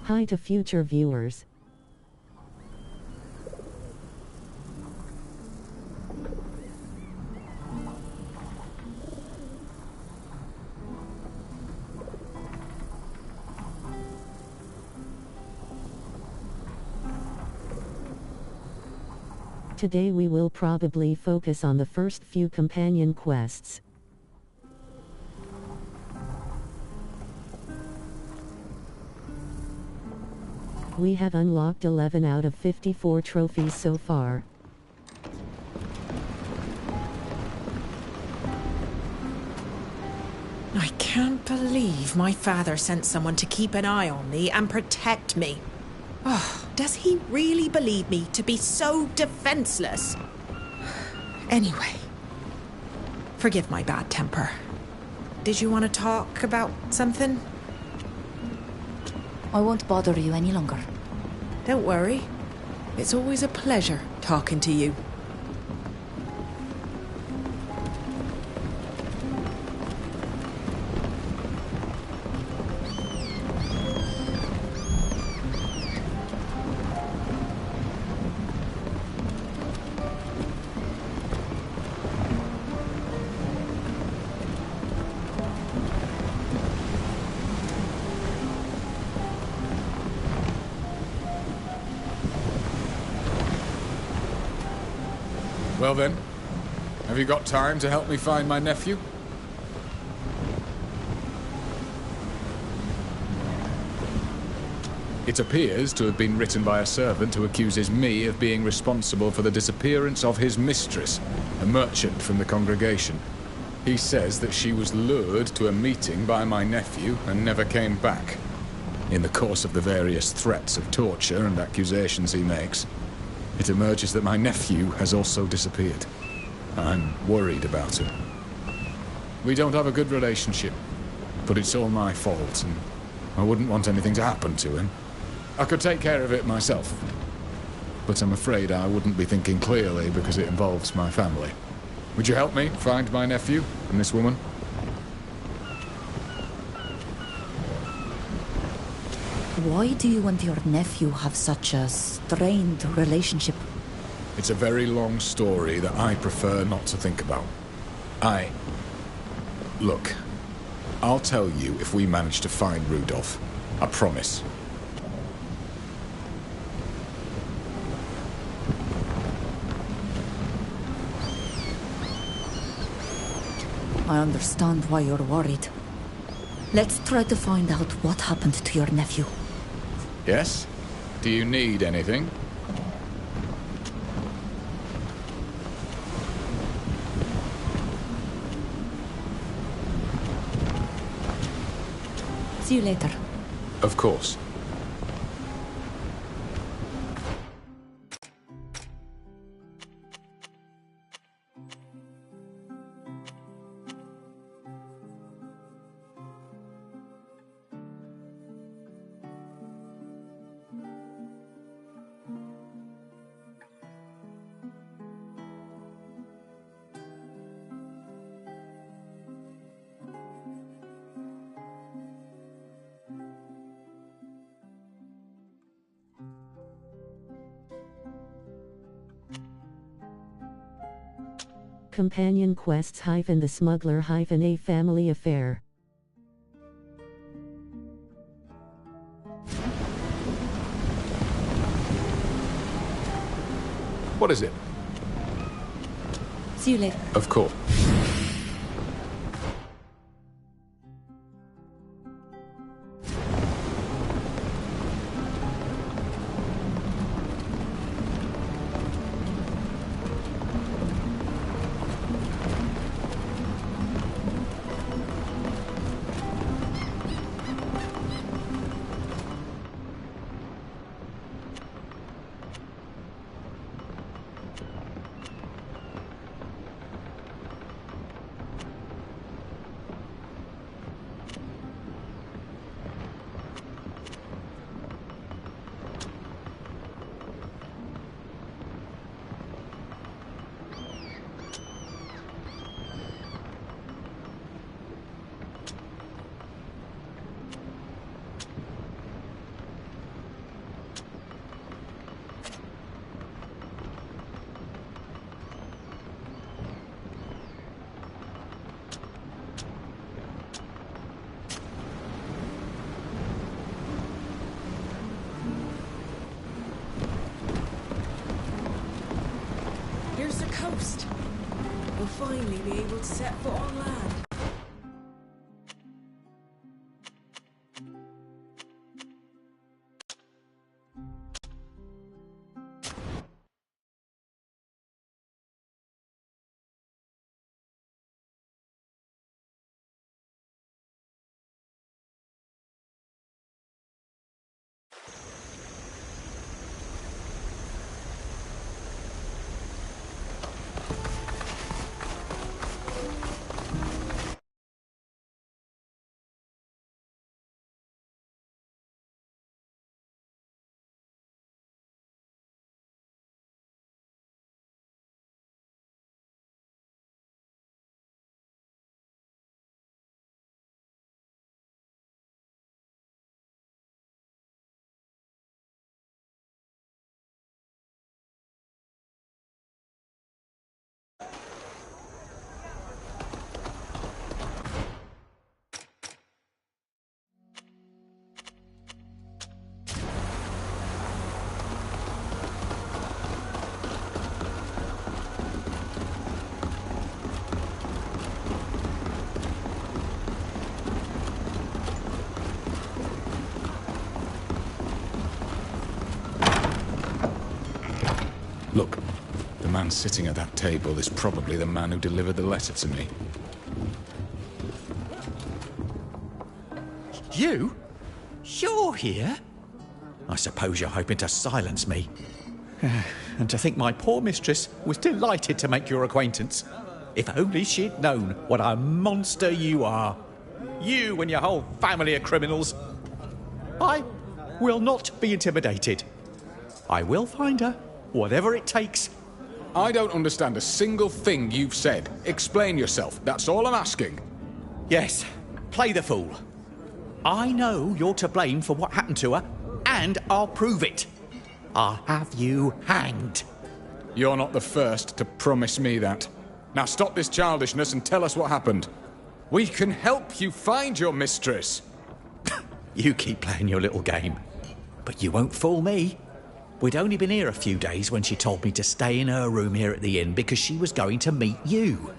Hi to future viewers. Today we will probably focus on the first few companion quests. We have unlocked 11 out of 54 trophies so far. I can't believe my father sent someone to keep an eye on me and protect me. Oh, does he really believe me to be so defenseless? Anyway, forgive my bad temper. Did you want to talk about something? I won't bother you any longer. Don't worry. It's always a pleasure talking to you. Well then, have you got time to help me find my nephew? It appears to have been written by a servant who accuses me of being responsible for the disappearance of his mistress, a merchant from the congregation. He says that she was lured to a meeting by my nephew and never came back. In the course of the various threats of torture and accusations he makes, it emerges that my nephew has also disappeared. I'm worried about him. We don't have a good relationship, but it's all my fault, and I wouldn't want anything to happen to him. I could take care of it myself, but I'm afraid I wouldn't be thinking clearly because it involves my family. Would you help me find my nephew and this woman? Why do you and your nephew have such a strained relationship? It's a very long story that I prefer not to think about. Look, I'll tell you if we manage to find Rudolph. I promise. I understand why you're worried. Let's try to find out what happened to your nephew. Yes? Do you need anything? See you later. Of course. Companion quests - the Smuggler - a family affair. What is it? See you later. Of course. coast. We'll finally be able to set foot on land. Look, the man sitting at that table is probably the man who delivered the letter to me. You? You're here? I suppose you're hoping to silence me. And to think my poor mistress was delighted to make your acquaintance. If only she'd known what a monster you are. You and your whole family of criminals. I will not be intimidated. I will find her, whatever it takes. I don't understand a single thing you've said. Explain yourself, that's all I'm asking. Yes, play the fool. I know you're to blame for what happened to her, and I'll prove it. I'll have you hanged. You're not the first to promise me that. Now stop this childishness and tell us what happened. We can help you find your mistress. You keep playing your little game, but you won't fool me. We'd only been here a few days when she told me to stay in her room here at the inn because she was going to meet you.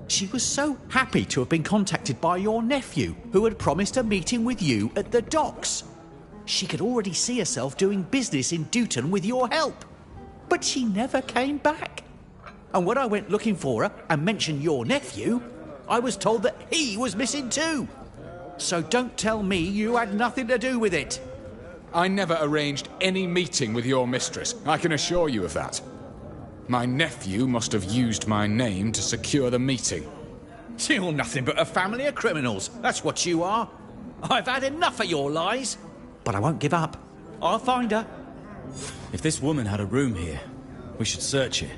She was so happy to have been contacted by your nephew, who had promised a meeting with you at the docks. She could already see herself doing business in Dutton with your help. But she never came back. And when I went looking for her and mentioned your nephew, I was told that he was missing too. So don't tell me you had nothing to do with it. I never arranged any meeting with your mistress, I can assure you of that. My nephew must have used my name to secure the meeting. You're nothing but a family of criminals, that's what you are. I've had enough of your lies, but I won't give up. I'll find her. If this woman had a room here, we should search it.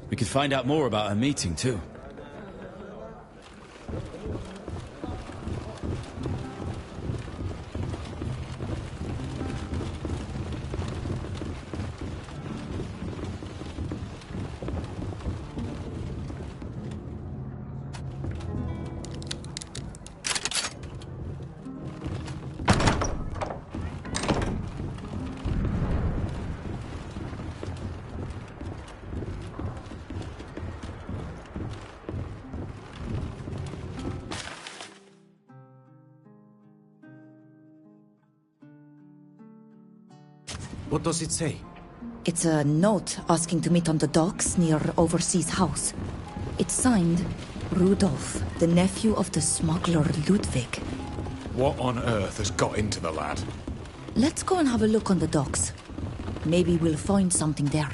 We could find out more about her meeting too. What does it say? It's a note asking to meet on the docks near Overseas House. It's signed Rudolph, the nephew of the smuggler Ludwig. What on earth has got into the lad? Let's go and have a look on the docks. Maybe we'll find something there.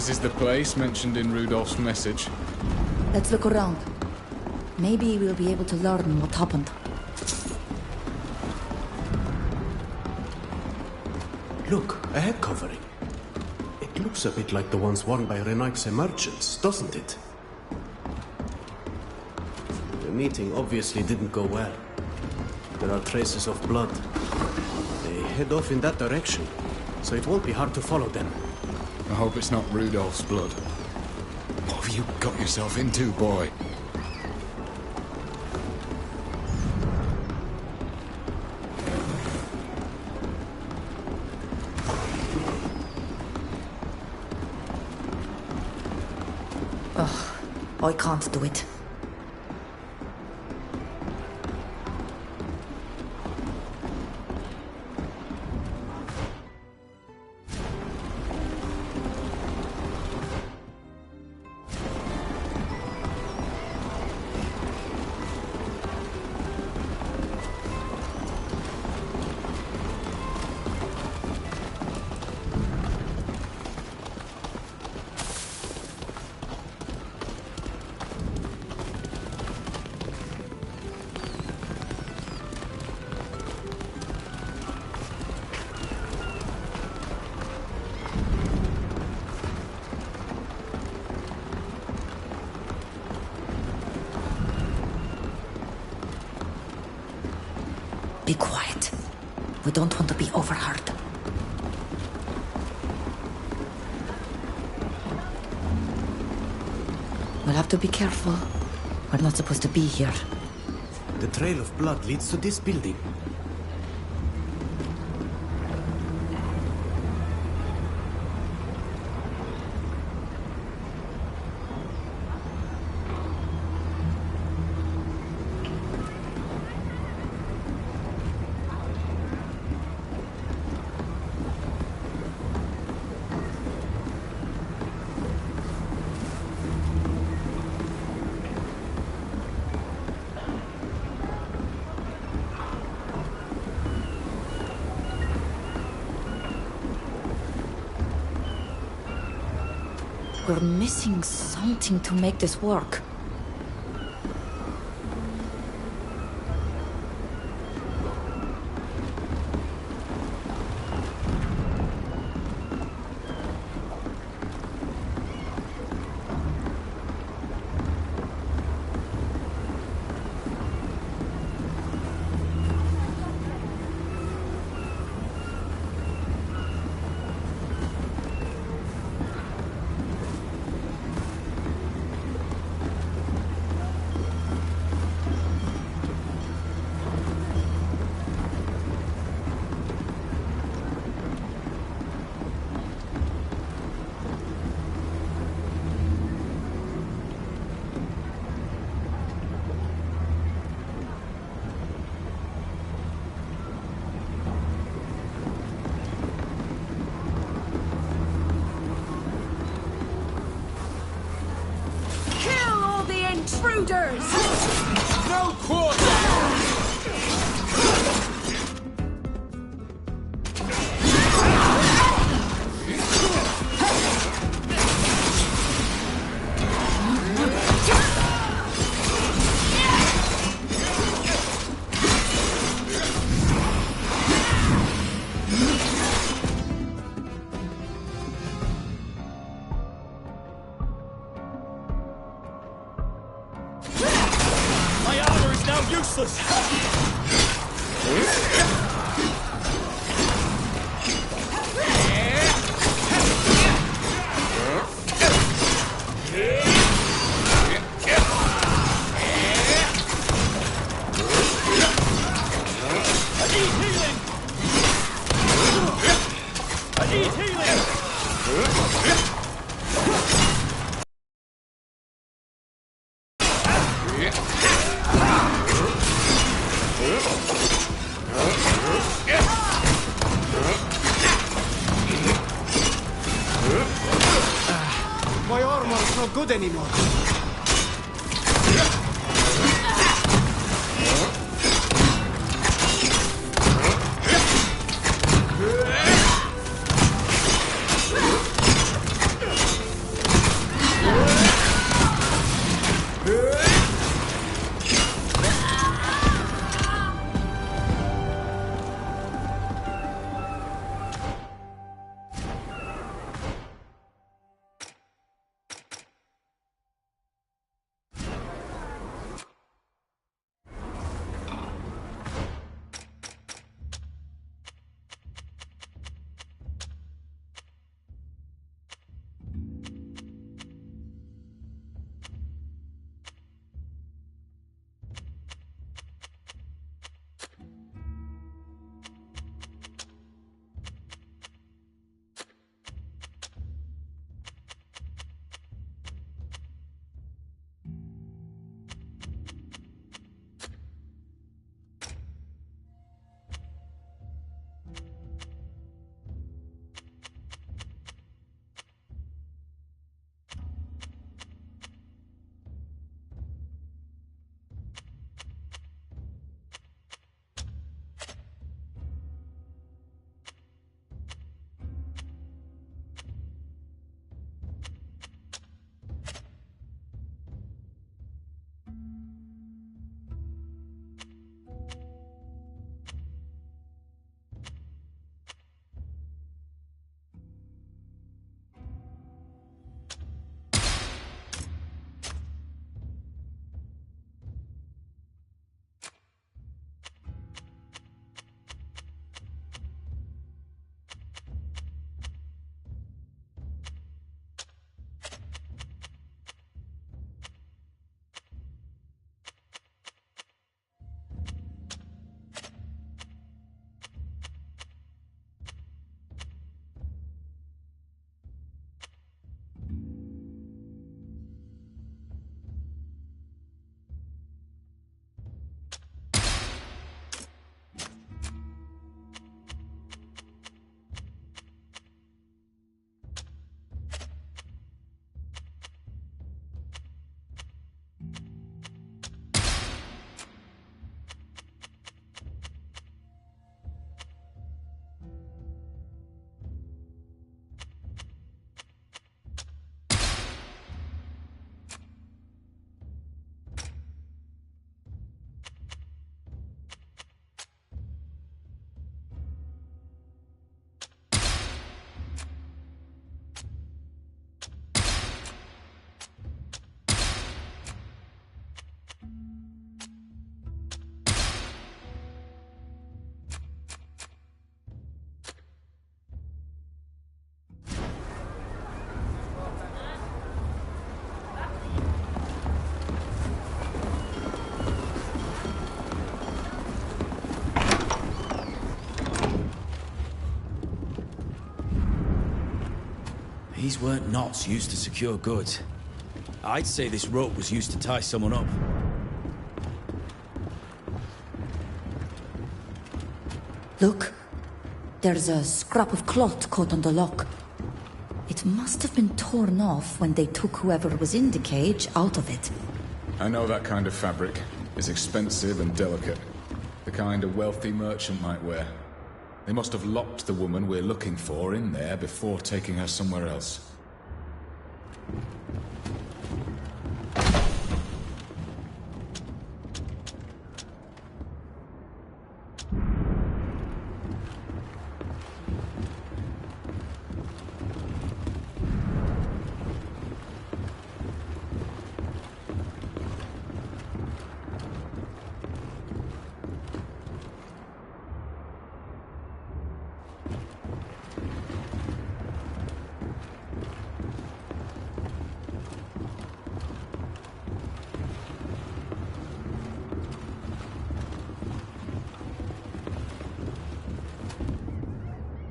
This is the place mentioned in Rudolph's message. Let's look around. Maybe we'll be able to learn what happened. Look, a head covering. It looks a bit like the ones worn by Renaigse merchants, doesn't it? The meeting obviously didn't go well. There are traces of blood. They head off in that direction, so it won't be hard to follow them. I hope it's not Rudolph's blood. What have you got yourself into, boy? I can't do it. Be quiet. We don't want to be overheard. We'll have to be careful. We're not supposed to be here. The trail of blood leads to this building. We're missing something to make this work. Intruders! No quarter! Useless! My armor is not good anymore. These weren't knots used to secure goods. I'd say this rope was used to tie someone up. Look. There's a scrap of cloth caught on the lock. It must have been torn off when they took whoever was in the cage out of it. I know that kind of fabric. It's expensive and delicate. The kind a wealthy merchant might wear. They must have locked the woman we're looking for in there before taking her somewhere else.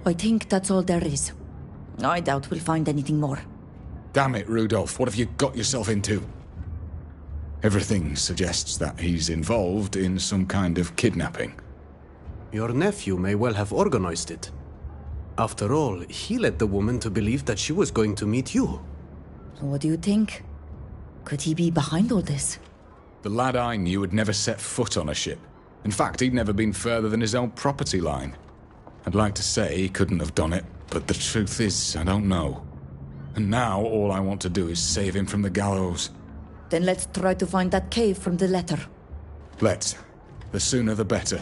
I think that's all there is. I doubt we'll find anything more. Damn it, Rudolph, what have you got yourself into? Everything suggests that he's involved in some kind of kidnapping. Your nephew may well have organized it. After all, he led the woman to believe that she was going to meet you. So what do you think? Could he be behind all this? The lad I knew had never set foot on a ship. In fact, he'd never been further than his own property line. I'd like to say he couldn't have done it, but the truth is, I don't know. And now all I want to do is save him from the gallows. Then let's try to find that cave from the letter. Let's. The sooner the better.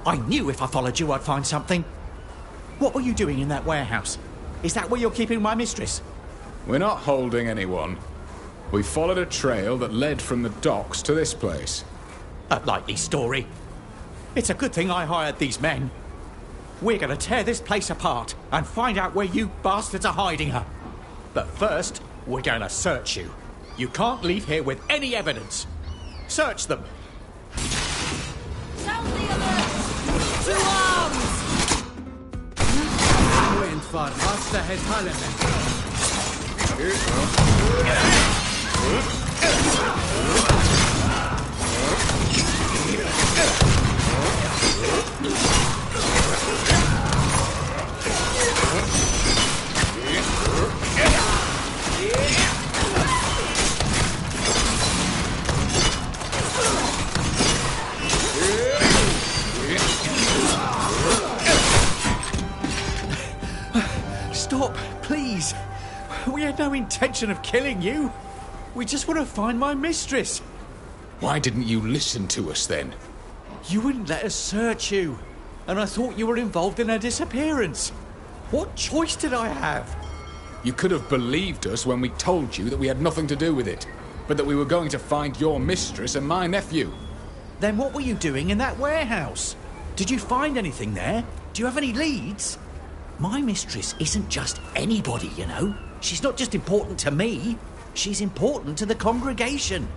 I knew if I followed you I'd find something. What were you doing in that warehouse? Is that where you're keeping my mistress? We're not holding anyone. We followed a trail that led from the docks to this place. A likely story. It's a good thing I hired these men. We're going to tear this place apart and find out where you bastards are hiding her. But first, we're going to search you. You can't leave here with any evidence. Search them. Sound the alert! To arms! Entfar hasta het Stop, please. We had no intention of killing you. We just want to find my mistress. Why didn't you listen to us then? You wouldn't let us search you. And I thought you were involved in her disappearance. What choice did I have? You could have believed us when we told you that we had nothing to do with it, but that we were going to find your mistress and my nephew. Then what were you doing in that warehouse? Did you find anything there? Do you have any leads? My mistress isn't just anybody, you know. She's not just important to me. She's important to the congregation.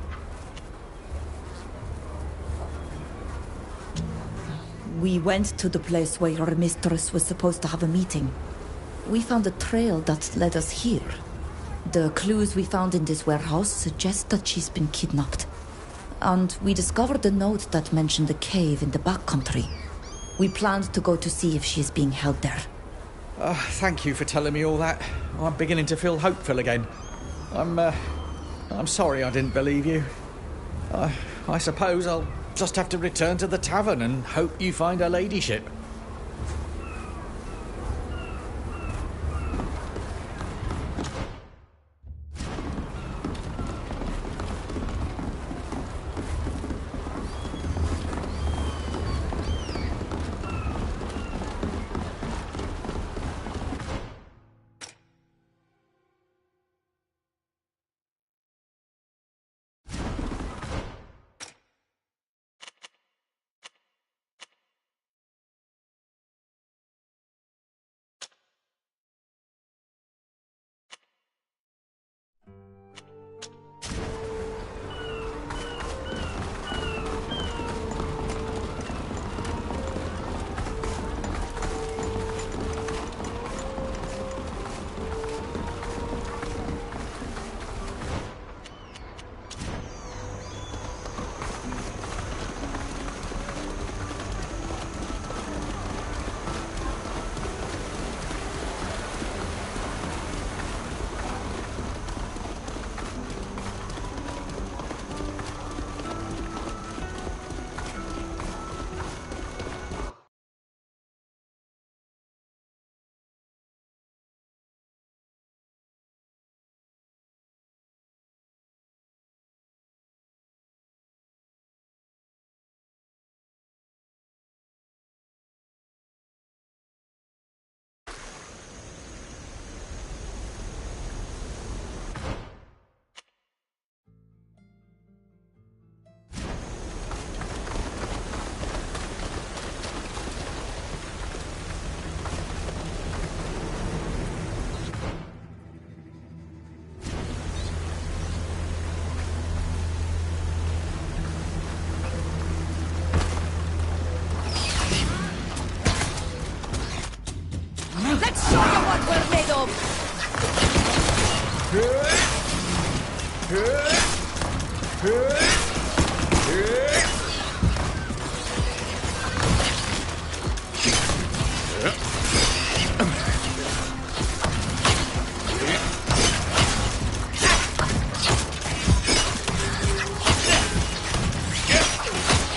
We went to the place where your mistress was supposed to have a meeting. We found a trail that led us here. The clues we found in this warehouse suggest that she's been kidnapped. And we discovered a note that mentioned a cave in the backcountry. We planned to go to see if she is being held there. Thank you for telling me all that. I'm beginning to feel hopeful again. I'm sorry I didn't believe you. I suppose I'll just have to return to the tavern and hope you find her ladyship. Let's show you what we're made of!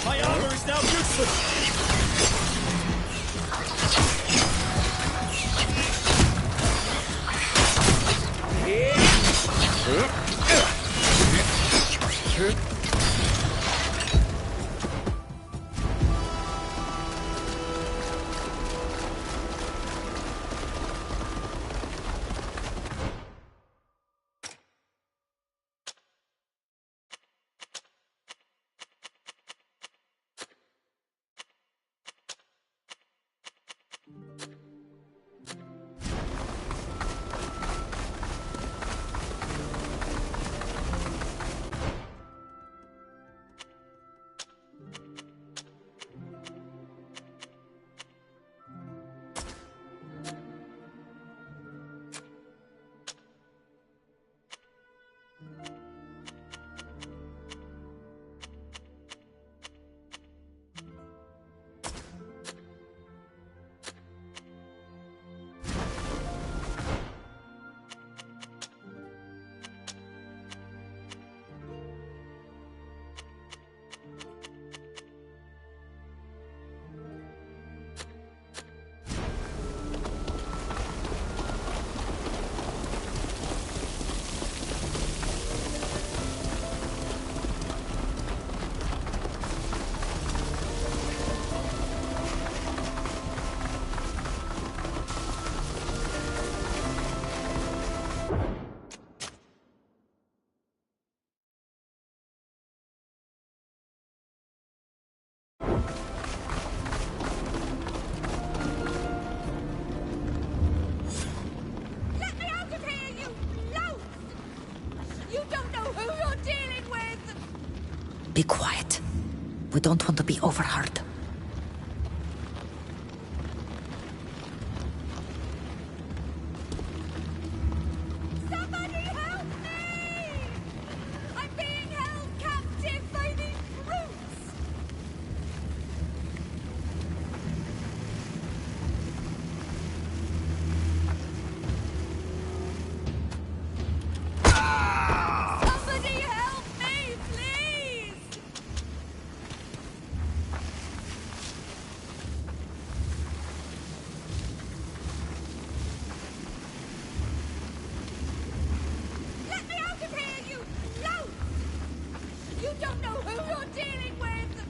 My armor is now useless! don't know who you're dealing with! Be quiet. We don't want to be overheard. Somebody help me! I'm being held captive by these brutes! Somebody help me, please! Let me out of here, you loaf! You don't know who you're dealing with!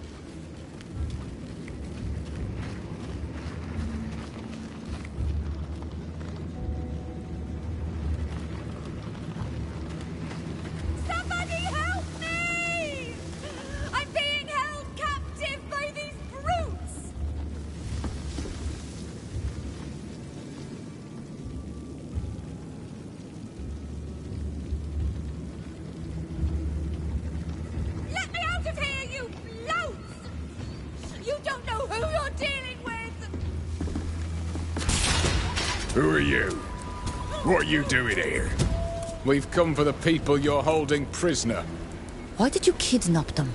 Somebody help me! I'm being held captive by these brutes! Let me out of here, you loafs! You don't know who you're dealing with! Who are you? What are you doing here? We've come for the people you're holding prisoner. Why did you kidnap them?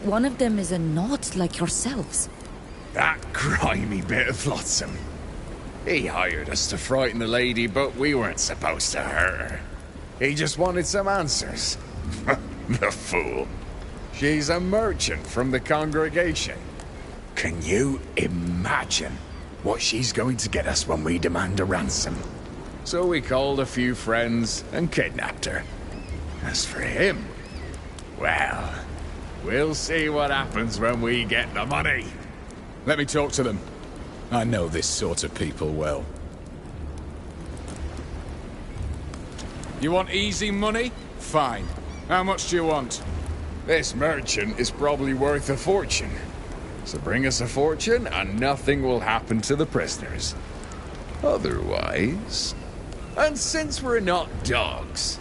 One of them is a knot like yourselves. That grimy bit of flotsam. He hired us to frighten the lady, but we weren't supposed to hurt her. He just wanted some answers. The fool. She's a merchant from the congregation. Can you imagine what she's going to get us when we demand a ransom? So we called a few friends and kidnapped her. As for him, well, we'll see what happens when we get the money. Let me talk to them. I know this sort of people well. You want easy money? Fine. How much do you want? This merchant is probably worth a fortune. So bring us a fortune and nothing will happen to the prisoners. Otherwise... And since we're not dogs,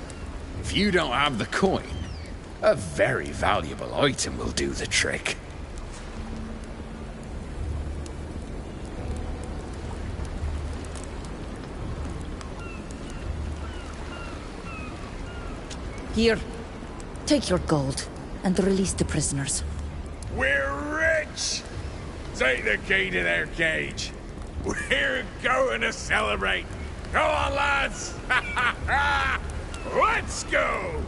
if you don't have the coin, a very valuable item will do the trick. Here, take your gold and release the prisoners. We're rich! Take the key to their cage. We're going to celebrate. Go on, lads! Let's go!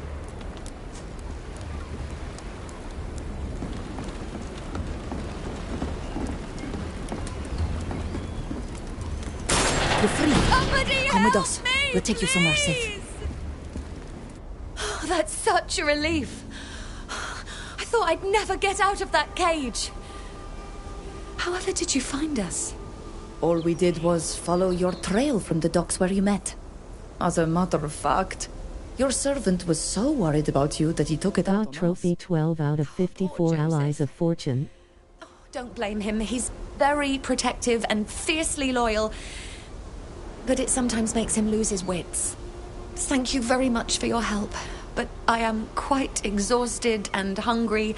You're free. Somebody Come with help us. me, We'll take you somewhere safe. please! Oh, that's such a relief. I thought I'd never get out of that cage. However did you find us? All we did was follow your trail from the docks where you met. As a matter of fact, your servant was so worried about you that he took it out Got on trophy us. 12 out of 54 Joseph. allies of fortune. Don't blame him. He's very protective and fiercely loyal. But it sometimes makes him lose his wits. Thank you very much for your help. But I am quite exhausted and hungry,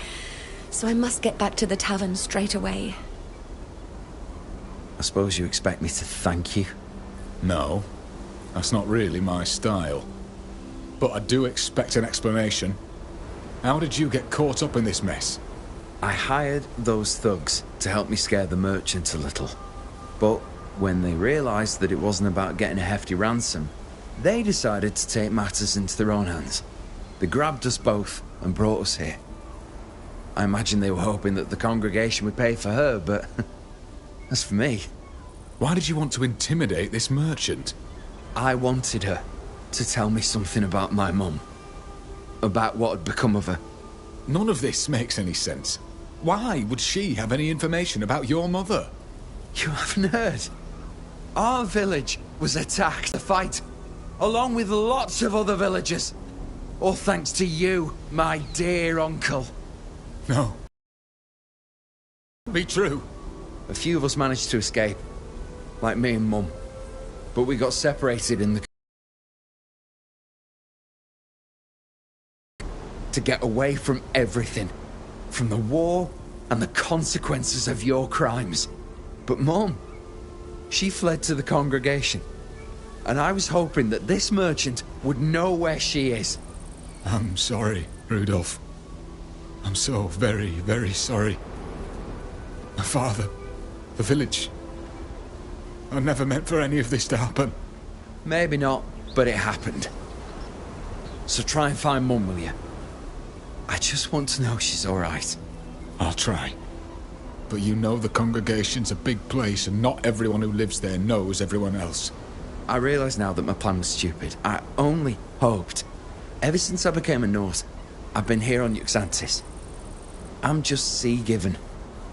so I must get back to the tavern straight away. I suppose you expect me to thank you? No, that's not really my style. But I do expect an explanation. How did you get caught up in this mess? I hired those thugs to help me scare the merchant a little. But when they realised that it wasn't about getting a hefty ransom, they decided to take matters into their own hands. They grabbed us both and brought us here. I imagine they were hoping that the congregation would pay for her, but as for me... Why did you want to intimidate this merchant? I wanted her to tell me something about my mum. About what had become of her. None of this makes any sense. Why would she have any information about your mother? You haven't heard? Our village was attacked to fight, along with lots of other villages. All thanks to you, my dear uncle. No. Be true. A few of us managed to escape, like me and Mum. But we got separated in the to get away from everything. From the war and the consequences of your crimes. But Mum, she fled to the congregation. And I was hoping that this merchant would know where she is. I'm sorry, Rudolph. I'm so very, very sorry. My father, the village. I never meant for any of this to happen. Maybe not, but it happened. So try and find Mum, will you? I just want to know she's alright. I'll try. But you know the congregation's a big place and not everyone who lives there knows everyone else. I realise now that my plan was stupid. I only hoped. Ever since I became a Norse, I've been here on Yuxantis. I'm just sea-given,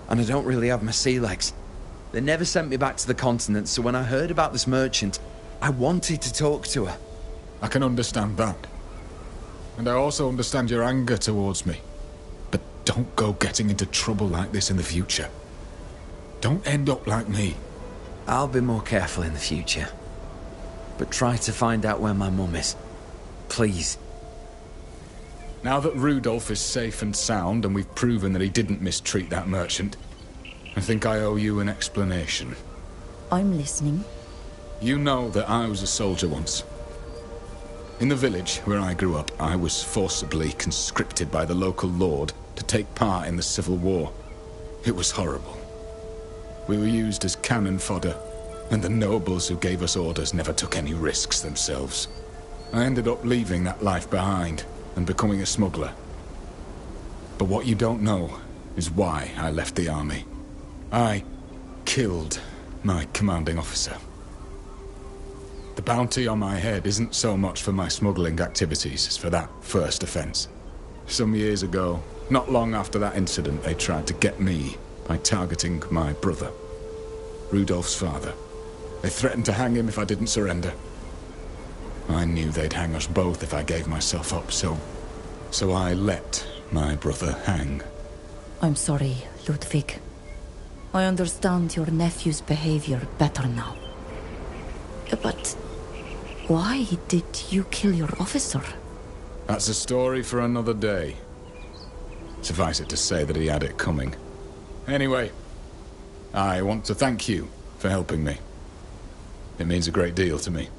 and I don't really have my sea legs. They never sent me back to the continent, so when I heard about this merchant, I wanted to talk to her. I can understand that. And I also understand your anger towards me. But don't go getting into trouble like this in the future. Don't end up like me. I'll be more careful in the future. But try to find out where my mum is. Please. Now that Rudolph is safe and sound, and we've proven that he didn't mistreat that merchant, I think I owe you an explanation. I'm listening. You know that I was a soldier once. In the village where I grew up, I was forcibly conscripted by the local lord to take part in the Civil War. It was horrible. We were used as cannon fodder, and the nobles who gave us orders never took any risks themselves. I ended up leaving that life behind and becoming a smuggler. But what you don't know is why I left the army. I killed my commanding officer. The bounty on my head isn't so much for my smuggling activities as for that first offense. Some years ago, not long after that incident, they tried to get me by targeting my brother, Rudolph's father. They threatened to hang him if I didn't surrender. I knew they'd hang us both if I gave myself up, so I let my brother hang. I'm sorry, Ludwig. I understand your nephew's behavior better now. But why did you kill your officer? That's a story for another day. Suffice it to say that he had it coming. Anyway, I want to thank you for helping me. It means a great deal to me.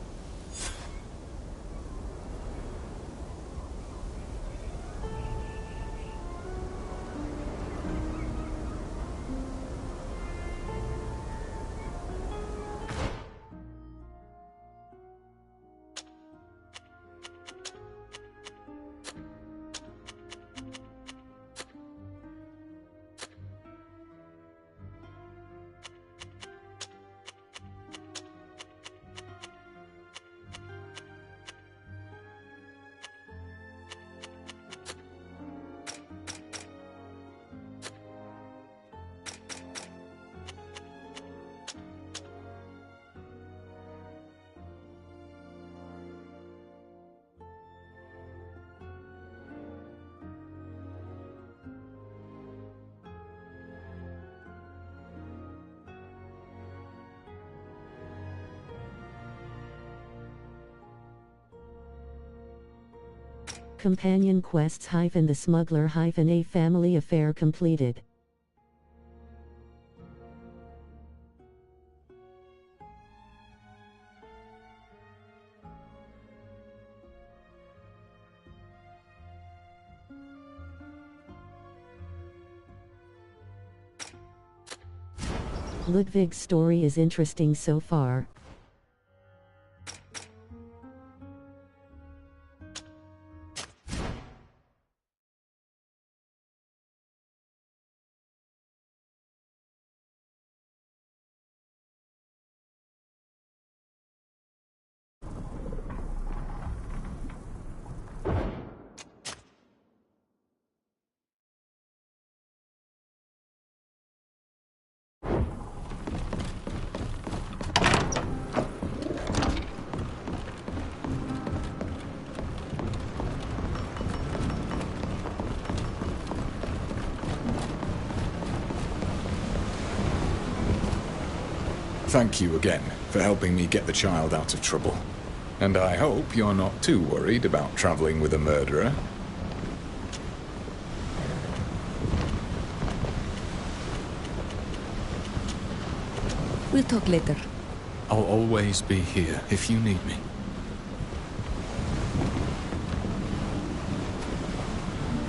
Companion quests -the Smuggler -a family affair completed. Ludwig's story is interesting so far. Thank you again for helping me get the child out of trouble. And I hope you're not too worried about traveling with a murderer. We'll talk later. I'll always be here if you need me.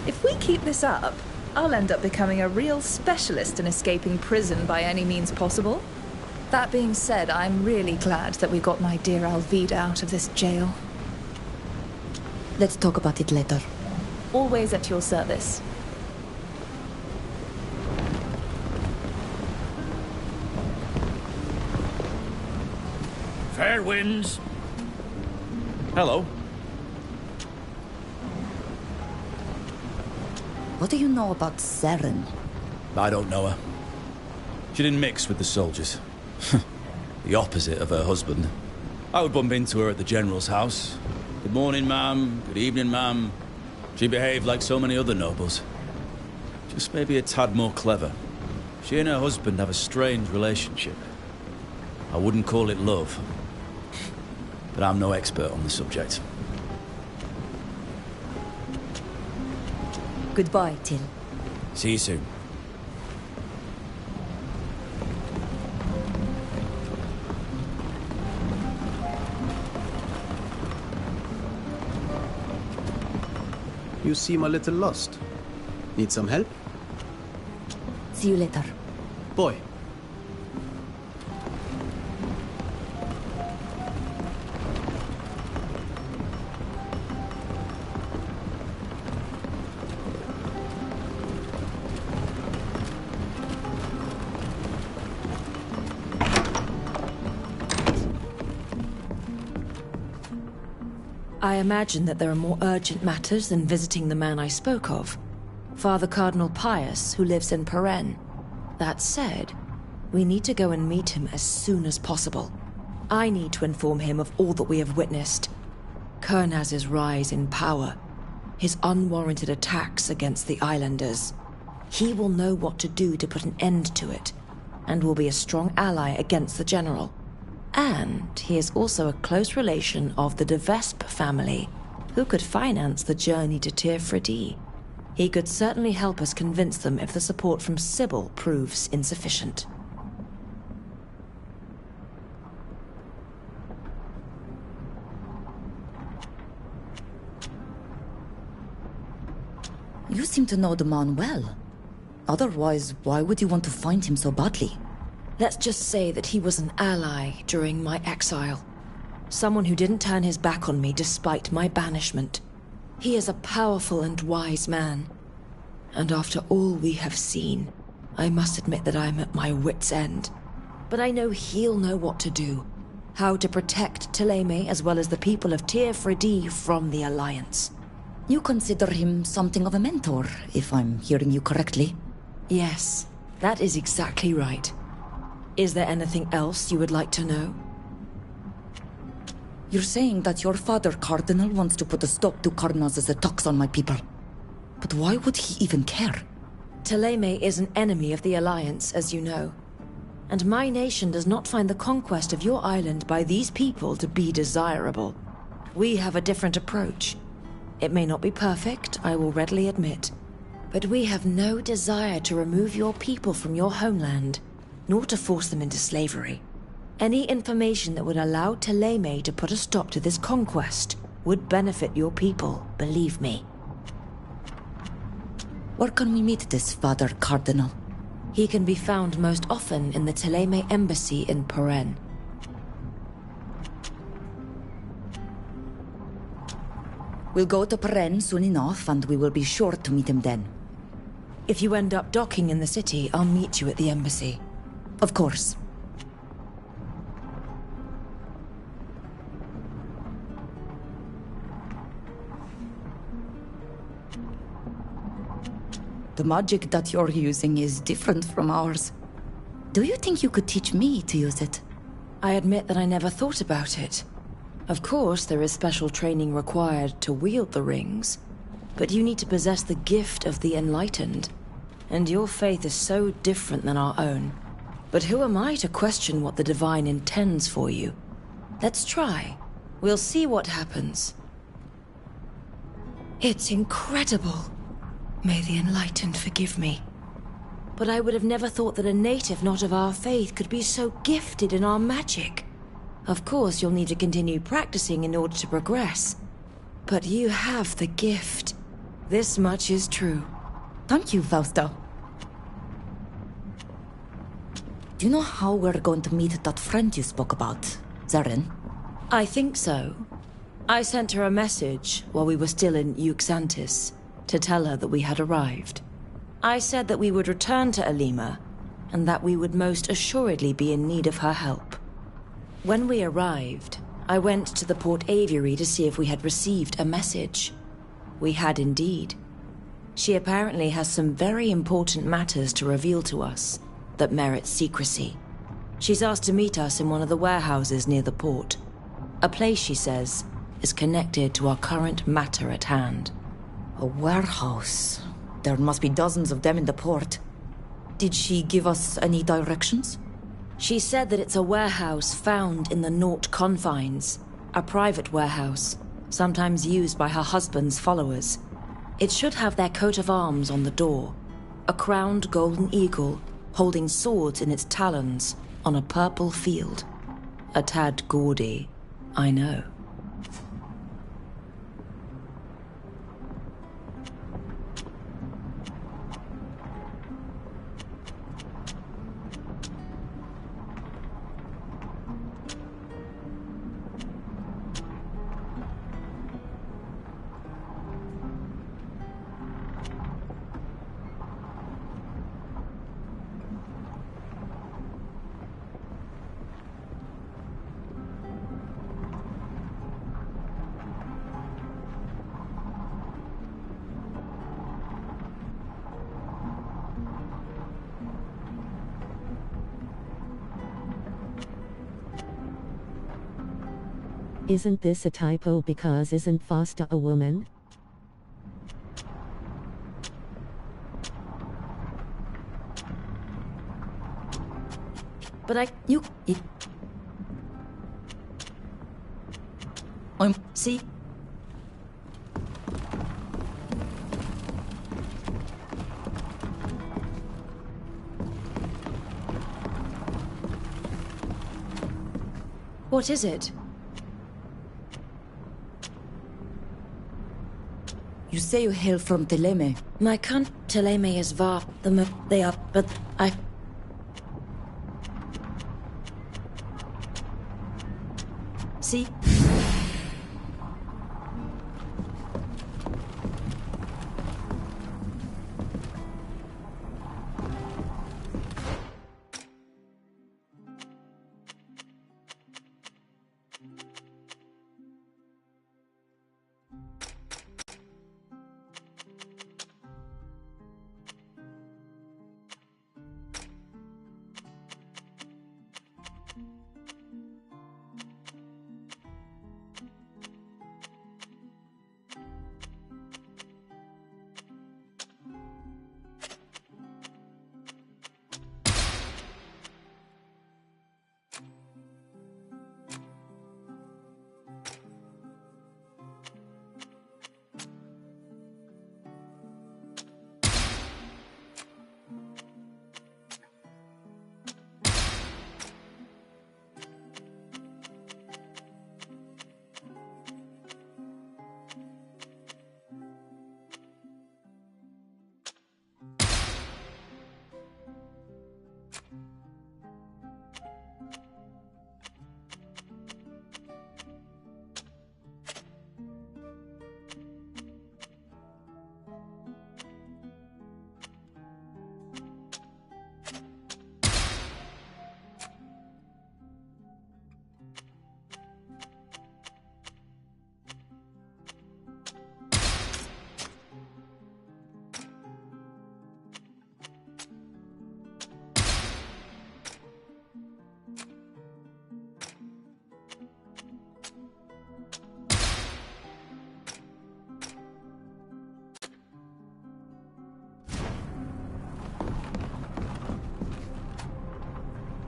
If we keep this up, I'll end up becoming a real specialist in escaping prison by any means possible. That being said, I'm really glad that we got my dear Alvida out of this jail. Let's talk about it later. Always at your service. Fair winds. Hello. What do you know about Seren? I don't know her. She didn't mix with the soldiers. The opposite of her husband. I would bump into her at the General's house. Good morning, ma'am. Good evening, ma'am. She behaved like so many other nobles. Just maybe a tad more clever. She and her husband have a strange relationship. I wouldn't call it love. But I'm no expert on the subject. Goodbye, Till. See you soon. You seem a little lost. Need some help? See you later. Boy. I imagine that there are more urgent matters than visiting the man I spoke of. Father Cardinal Pius, who lives in Paren. That said, we need to go and meet him as soon as possible. I need to inform him of all that we have witnessed. Kurnaz's rise in power, his unwarranted attacks against the islanders. He will know what to do to put an end to it, and will be a strong ally against the General. And he is also a close relation of the de Vespe family, who could finance the journey to Tirfredi. He could certainly help us convince them if the support from Sybil proves insufficient. You seem to know the man well. Otherwise, why would you want to find him so badly? Let's just say that he was an ally during my exile. Someone who didn't turn his back on me despite my banishment. He is a powerful and wise man. And after all we have seen, I must admit that I am at my wit's end. But I know he'll know what to do. How to protect Thélème as well as the people of Tirfredi from the Alliance. You consider him something of a mentor, if I'm hearing you correctly. Yes, that is exactly right. Is there anything else you would like to know? You're saying that your father, Cardinal, wants to put a stop to Kurnaz's attacks on my people. But why would he even care? Thélème is an enemy of the Alliance, as you know. And my nation does not find the conquest of your island by these people to be desirable. We have a different approach. It may not be perfect, I will readily admit. But we have no desire to remove your people from your homeland, nor to force them into slavery. Any information that would allow Thélème to put a stop to this conquest would benefit your people, believe me. Where can we meet this Father Cardinal? He can be found most often in the Thélème embassy in Paren. We'll go to Paren soon enough, and we will be sure to meet him then. If you end up docking in the city, I'll meet you at the embassy. Of course. The magic that you're using is different from ours. Do you think you could teach me to use it? I admit that I never thought about it. Of course, there is special training required to wield the rings, but you need to possess the gift of the enlightened, and your faith is so different than our own. But who am I to question what the Divine intends for you? Let's try. We'll see what happens. It's incredible. May the enlightened forgive me. but I would have never thought that a native not of our faith could be so gifted in our magic. Of course, you'll need to continue practicing in order to progress. But you have the gift. This much is true. Thank you, Fausta. Do you know how we're going to meet that friend you spoke about, Zarin? I think so. I sent her a message while we were still in Euxantis to tell her that we had arrived. I said that we would return to Alima, and that we would most assuredly be in need of her help. When we arrived, I went to the port aviary to see if we had received a message. We had indeed. She apparently has some very important matters to reveal to us that merit secrecy. She's asked to meet us in one of the warehouses near the port. A place, she says, is connected to our current matter at hand. A warehouse? There must be dozens of them in the port. Did she give us any directions? She said that it's a warehouse found in the Nort confines. A private warehouse, sometimes used by her husband's followers. It should have their coat of arms on the door. A crowned golden eagle, holding swords in its talons on a purple field. A tad gaudy, I know. Isn't this a typo because isn't Fausta a woman? But see? What is it? You say you hail from Teleme. My cunt Teleme is var. They are, but I... See?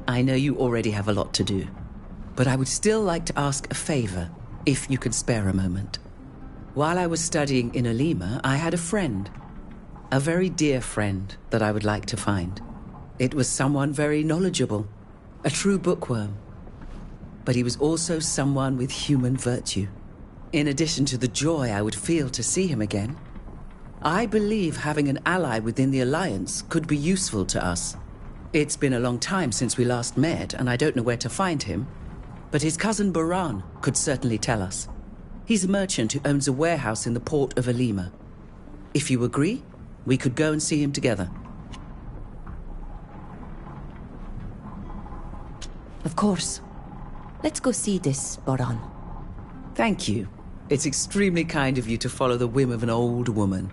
I know you already have a lot to do, but I would still like to ask a favor, if you could spare a moment. While I was studying in Alima, I had a friend. A very dear friend that I would like to find. It was someone very knowledgeable, a true bookworm. But he was also someone with human virtue. In addition to the joy I would feel to see him again, I believe having an ally within the Alliance could be useful to us. It's been a long time since we last met, and I don't know where to find him, but his cousin Baran could certainly tell us. He's a merchant who owns a warehouse in the port of Alima. If you agree, we could go and see him together. Of course. Let's go see this Baran. Thank you. It's extremely kind of you to follow the whim of an old woman.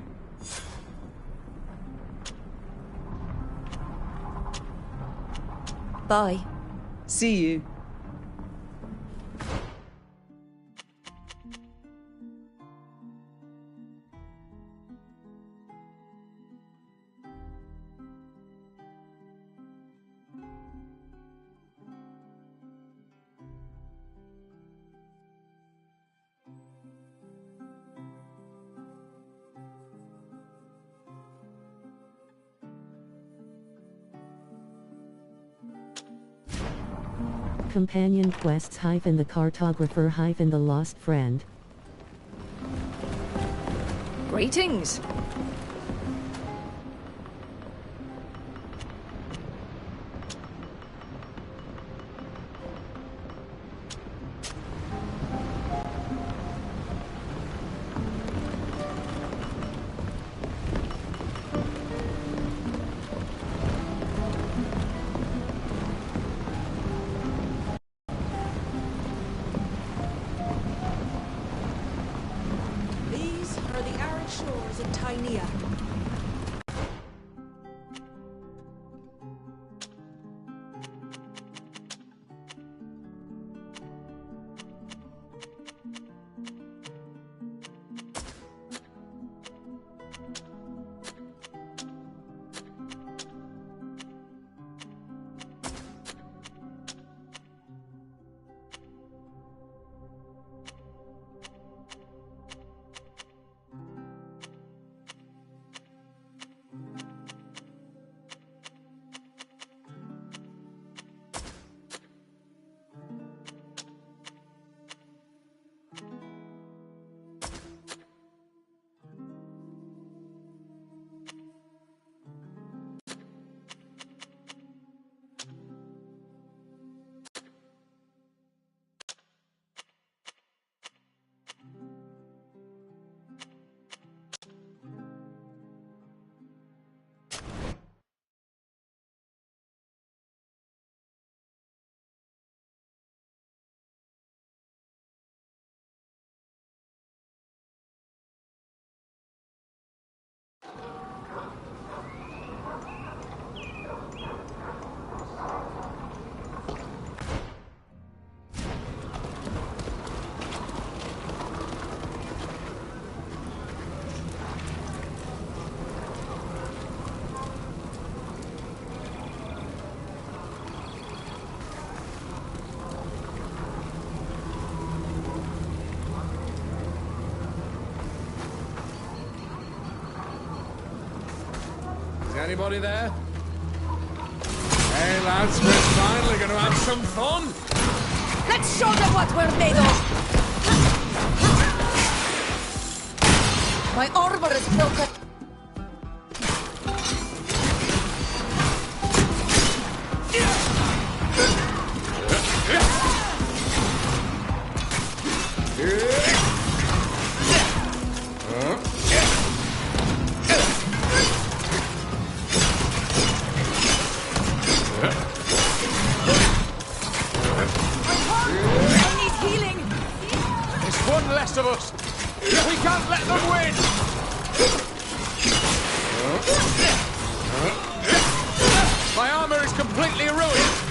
Bye. See you. Companion quests -the Cartographer -the Lost Friend. Greetings. These are the arid shores of Tynea. Anybody there? Hey lads, we're finally going to have some fun! Let's show them what we're made of! My armor is broken. Of us. We can't let them win! My armor is completely ruined!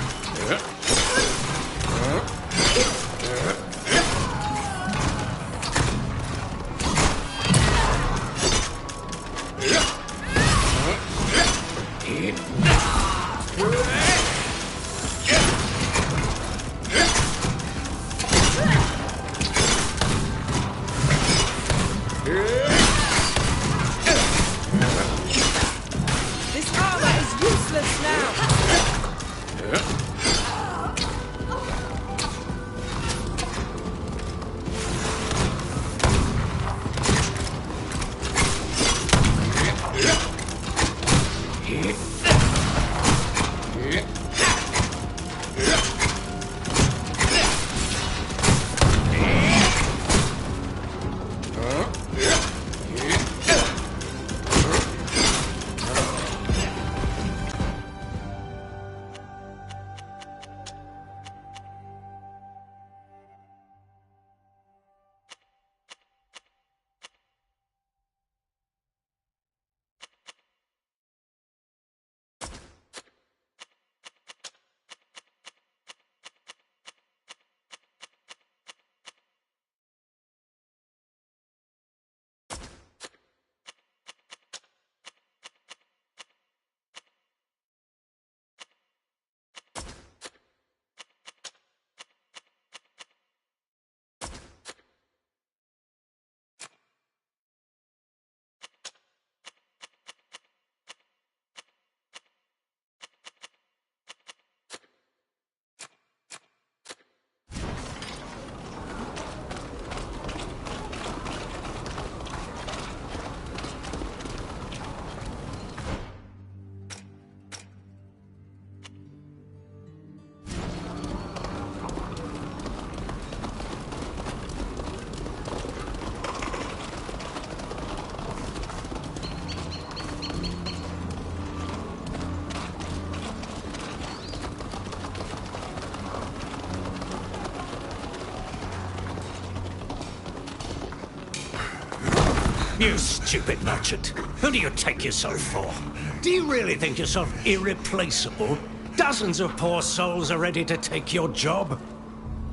You stupid merchant. Who do you take yourself for? Do you really think yourself irreplaceable? Dozens of poor souls are ready to take your job.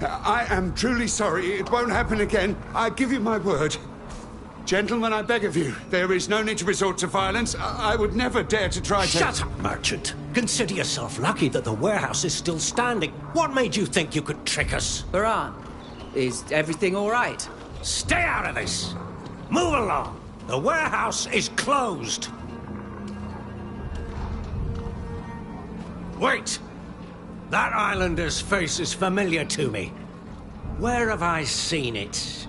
I am truly sorry. It won't happen again. I give you my word. Gentlemen, I beg of you, there is no need to resort to violence. I would never dare to try to... Shut up, merchant. Consider yourself lucky that the warehouse is still standing. What made you think you could trick us? Baran, is everything all right? Stay out of this! Move along! The warehouse is closed! Wait! That islander's face is familiar to me. Where have I seen it?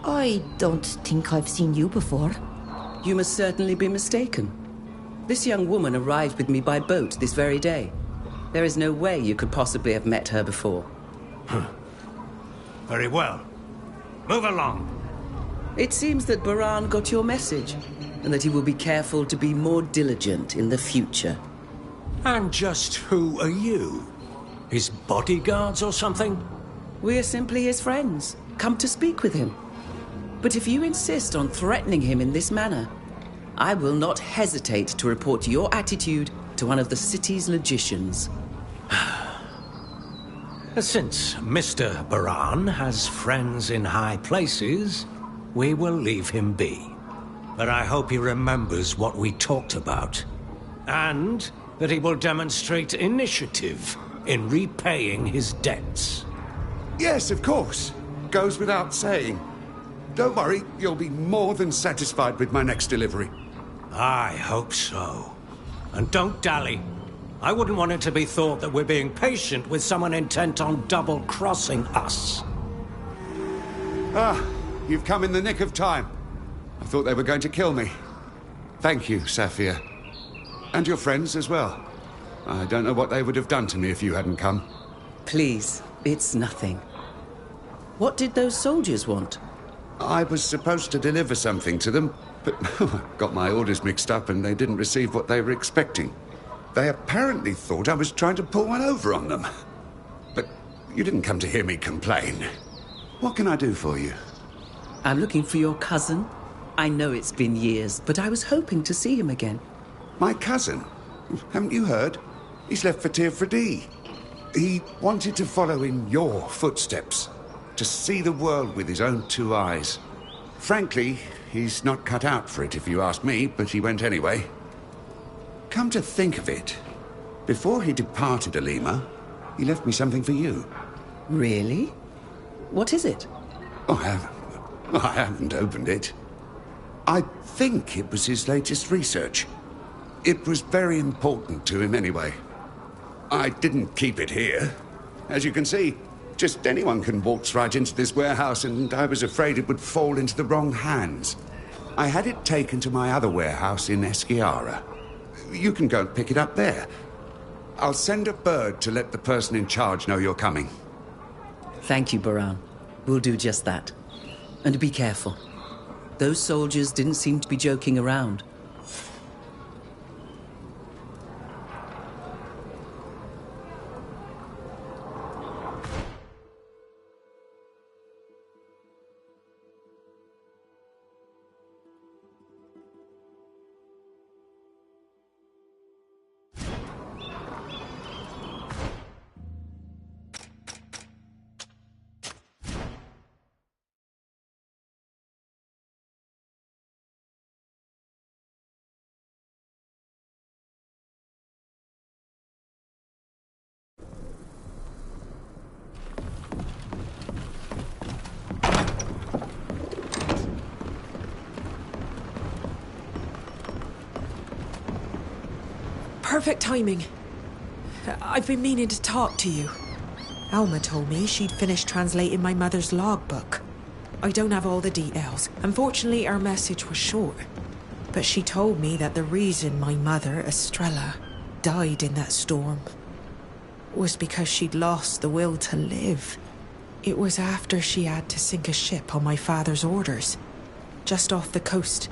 I don't think I've seen you before. You must certainly be mistaken. This young woman arrived with me by boat this very day. There is no way you could possibly have met her before. Very well. Move along. It seems that Baran got your message, and that he will be careful to be more diligent in the future. And just who are you? His bodyguards or something? We are simply his friends, come to speak with him. But if you insist on threatening him in this manner, I will not hesitate to report your attitude to one of the city's logicians. Since Mr. Baran has friends in high places, we will leave him be. But I hope he remembers what we talked about. And that he will demonstrate initiative in repaying his debts. Yes, of course. Goes without saying. Don't worry, you'll be more than satisfied with my next delivery. I hope so. And don't dally. I wouldn't want it to be thought that we're being patient with someone intent on double-crossing us. Ah, you've come in the nick of time. I thought they were going to kill me. Thank you, Safia. And your friends as well. I don't know what they would have done to me if you hadn't come. Please, it's nothing. What did those soldiers want? I was supposed to deliver something to them, but I got my orders mixed up and they didn't receive what they were expecting. They apparently thought I was trying to pull one over on them. But you didn't come to hear me complain. What can I do for you? I'm looking for your cousin. I know it's been years, but I was hoping to see him again. My cousin? Haven't you heard? He's left for Tirfredi. He wanted to follow in your footsteps. To see the world with his own two eyes. Frankly, he's not cut out for it if you ask me, but he went anyway. Come to think of it, before he departed Alima, he left me something for you. Really? What is it? Oh, I haven't opened it. I think it was his latest research. It was very important to him anyway. I didn't keep it here. As you can see, just anyone can waltz right into this warehouse, and I was afraid it would fall into the wrong hands. I had it taken to my other warehouse in Esquiara. You can go and pick it up there. I'll send a bird to let the person in charge know you're coming. Thank you, Baran. We'll do just that. And be careful. Those soldiers didn't seem to be joking around. Perfect timing. I've been meaning to talk to you. Alma told me she'd finished translating my mother's logbook. I don't have all the details. Unfortunately, our message was short. But she told me that the reason my mother, Estrella, died in that storm was because she'd lost the will to live. It was after she had to sink a ship on my father's orders, just off the coast,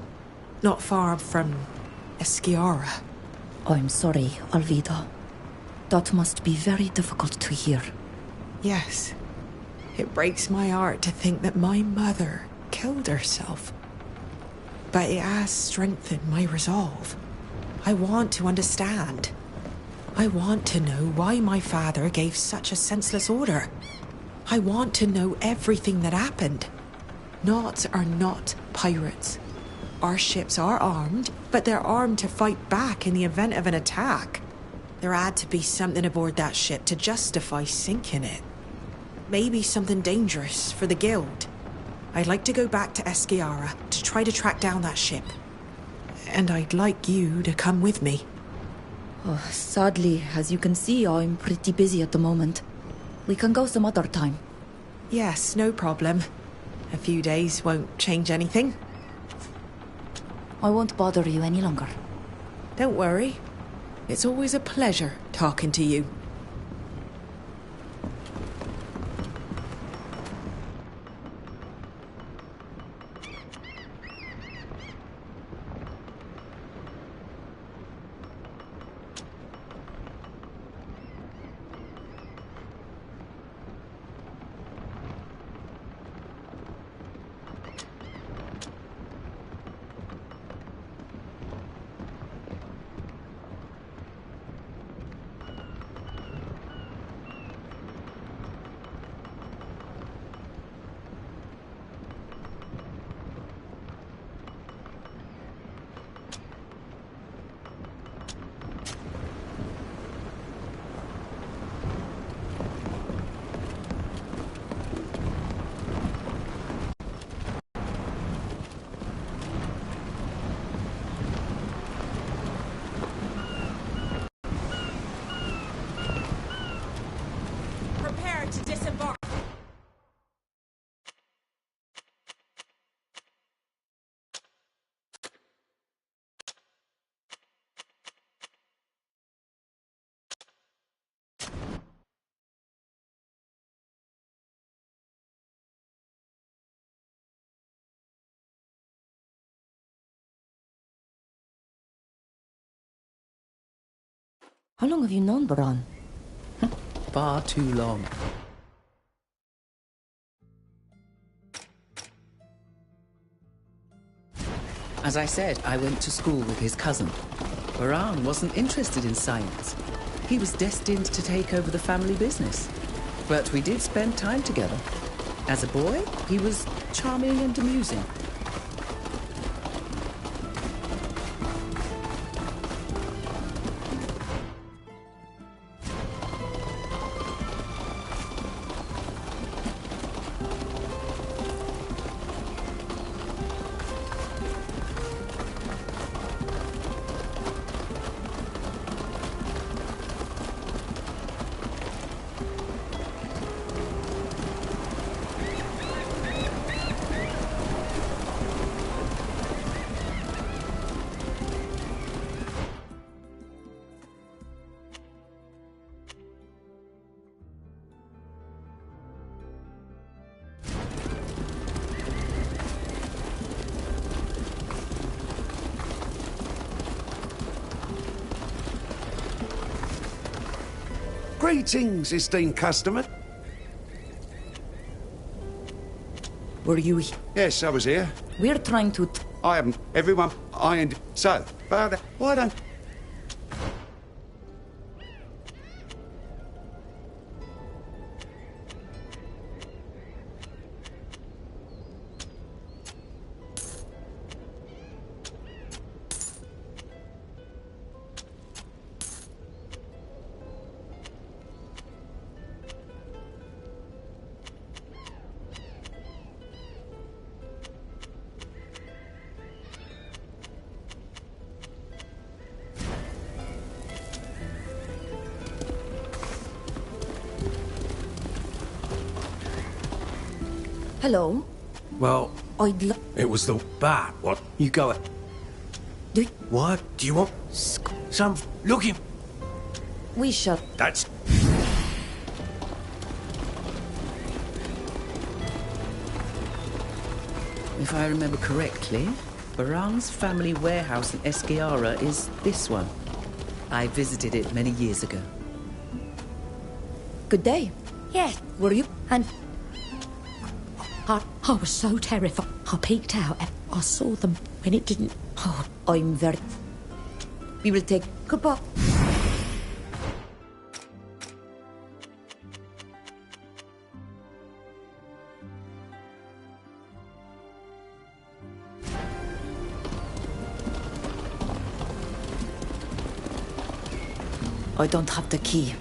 not far from Esquiara. I'm sorry, Alvida. That must be very difficult to hear. Yes. It breaks my heart to think that my mother killed herself. But it has strengthened my resolve. I want to understand. I want to know why my father gave such a senseless order. I want to know everything that happened. Knots are not pirates. Our ships are armed, but they're armed to fight back in the event of an attack. There had to be something aboard that ship to justify sinking it. Maybe something dangerous for the Guild. I'd like to go back to Esquiara to try to track down that ship. And I'd like you to come with me. Oh, sadly, as you can see, I'm pretty busy at the moment. We can go some other time. Yes, no problem. A few days won't change anything. I won't bother you any longer. Don't worry. It's always a pleasure talking to you. To disembark. How long have you known Baran? Far too long. As I said, I went to school with his cousin. Baran wasn't interested in science. He was destined to take over the family business. But we did spend time together. As a boy, he was charming and amusing. Greetings, esteemed customer. Were you... Yes, I was here. We're trying to... I haven't. Everyone ironed. So, why don't... Hello? Well, it was the bat. What? You go it. What? Do you want some... Looking... We shall... That's... If I remember correctly, Baran's family warehouse in Esquiara is this one. I visited it many years ago. Good day. Yes. Were you... And... I was so terrified. I peeked out and I saw them when it didn't... Oh, I'm very... We will take... Goodbye. I don't have the key.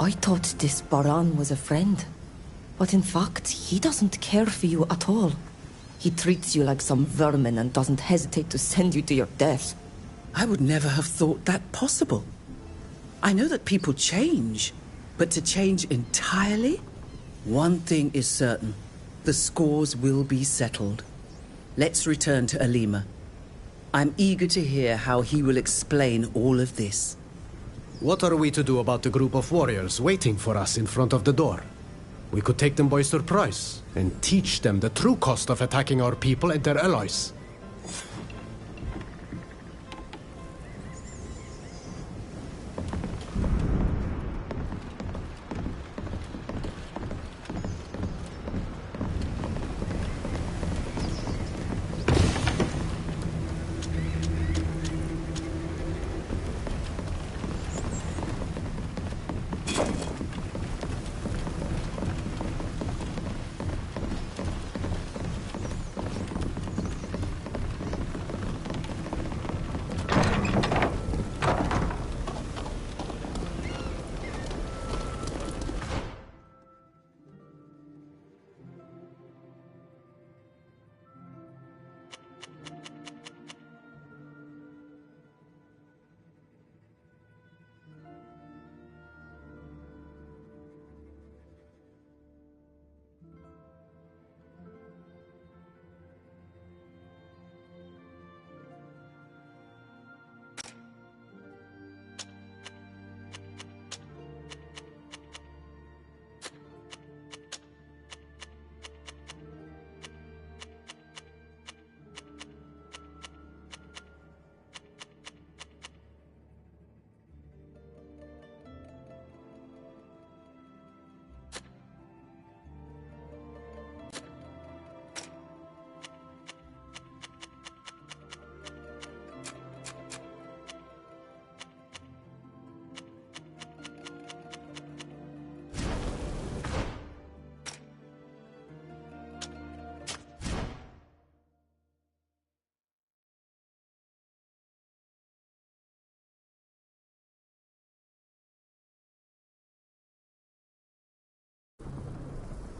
I thought this Baran was a friend. But in fact, he doesn't care for you at all. He treats you like some vermin and doesn't hesitate to send you to your death. I would never have thought that possible. I know that people change, but to change entirely? One thing is certain. The scores will be settled. Let's return to Alima. I'm eager to hear how he will explain all of this. What are we to do about the group of warriors waiting for us in front of the door? We could take them by surprise and teach them the true cost of attacking our people and their allies.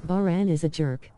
Baran is a jerk.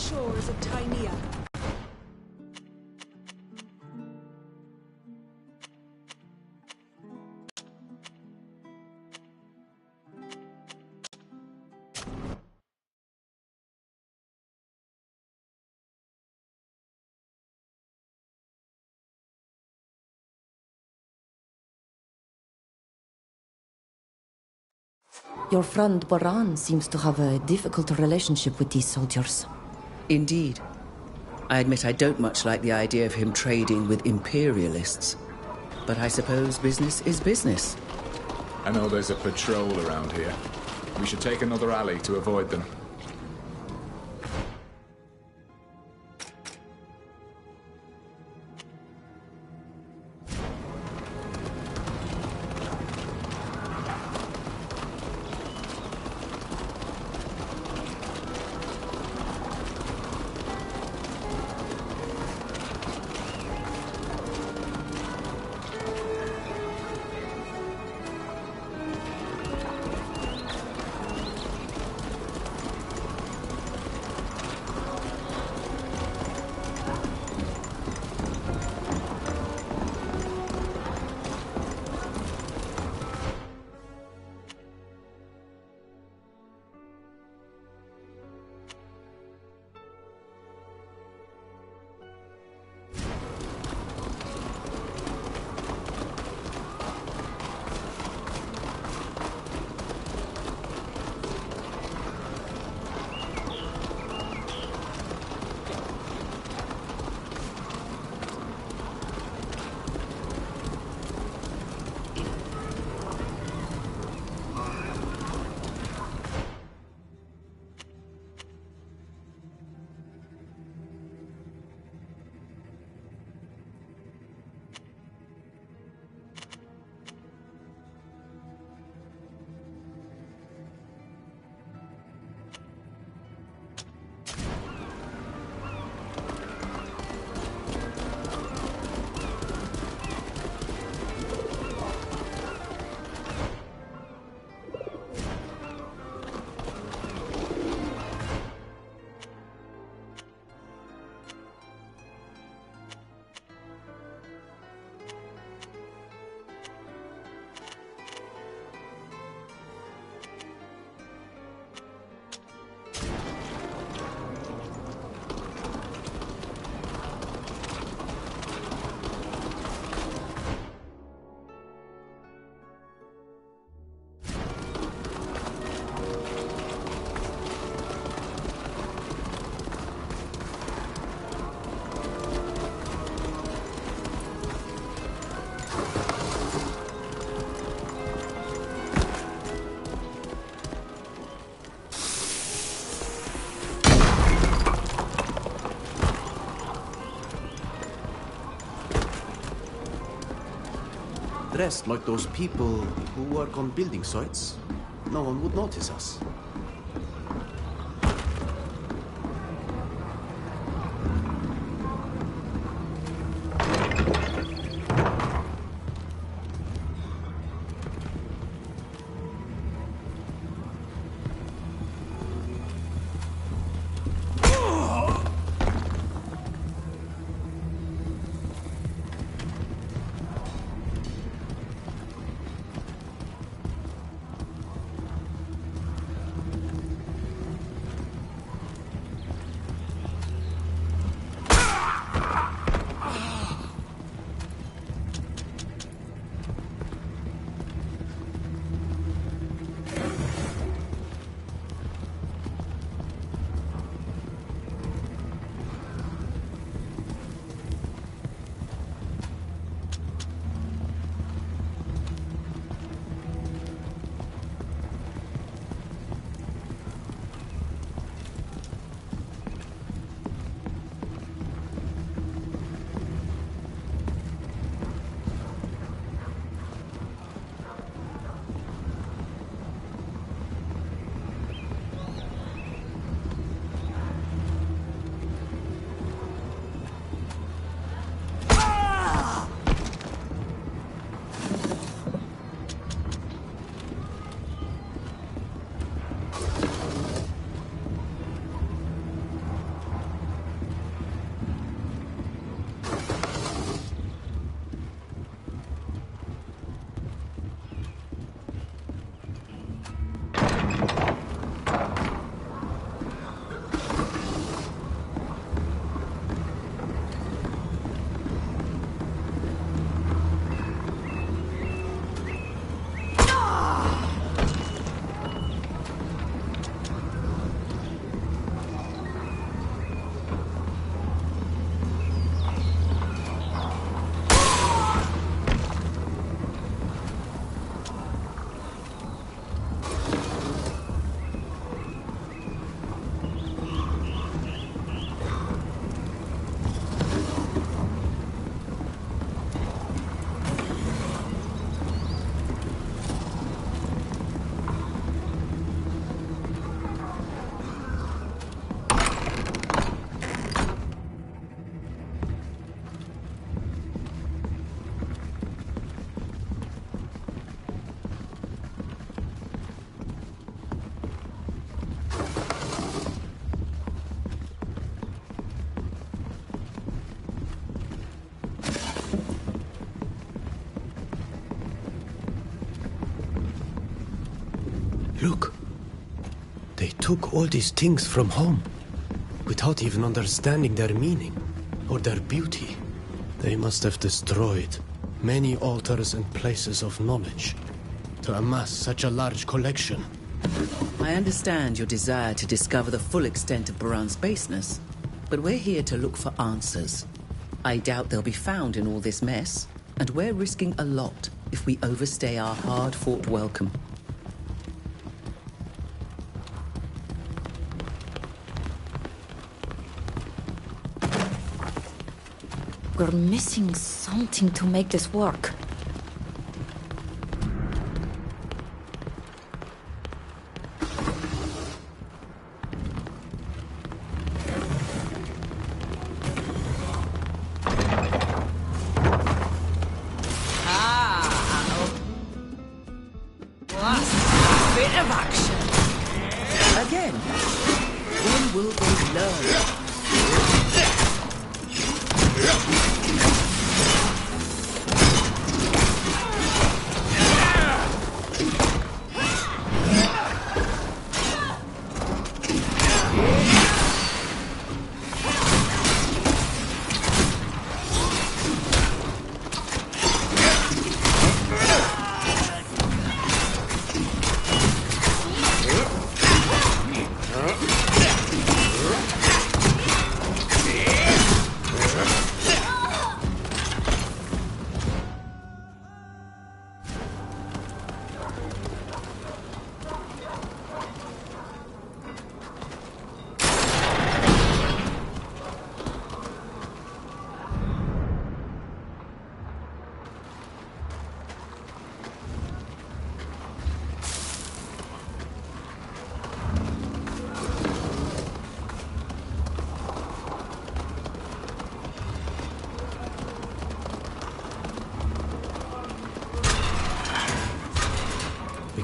shores of Tynea. Your friend Baran seems to have a difficult relationship with these soldiers. Indeed. I admit I don't much like the idea of him trading with imperialists. But I suppose business is business. I know there's a patrol around here. We should take another alley to avoid them. Dressed like those people who work on building sites, no one would notice us. Look. They took all these things from home, without even understanding their meaning, or their beauty. They must have destroyed many altars and places of knowledge, to amass such a large collection. I understand your desire to discover the full extent of Baran's baseness, but we're here to look for answers. I doubt they'll be found in all this mess, and we're risking a lot if we overstay our hard-fought welcome. We're missing something to make this work.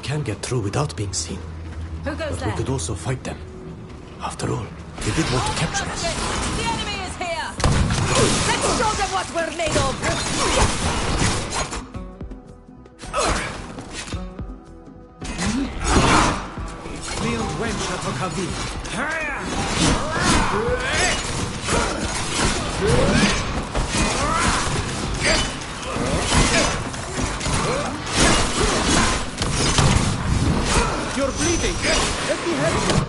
Can't get through without being seen. Who goes there? We could also fight them. After all, they did want to capture us. The enemy is here! Let's show them what we're made of! Field wench at Okavi. You're bleeding! Let me help you!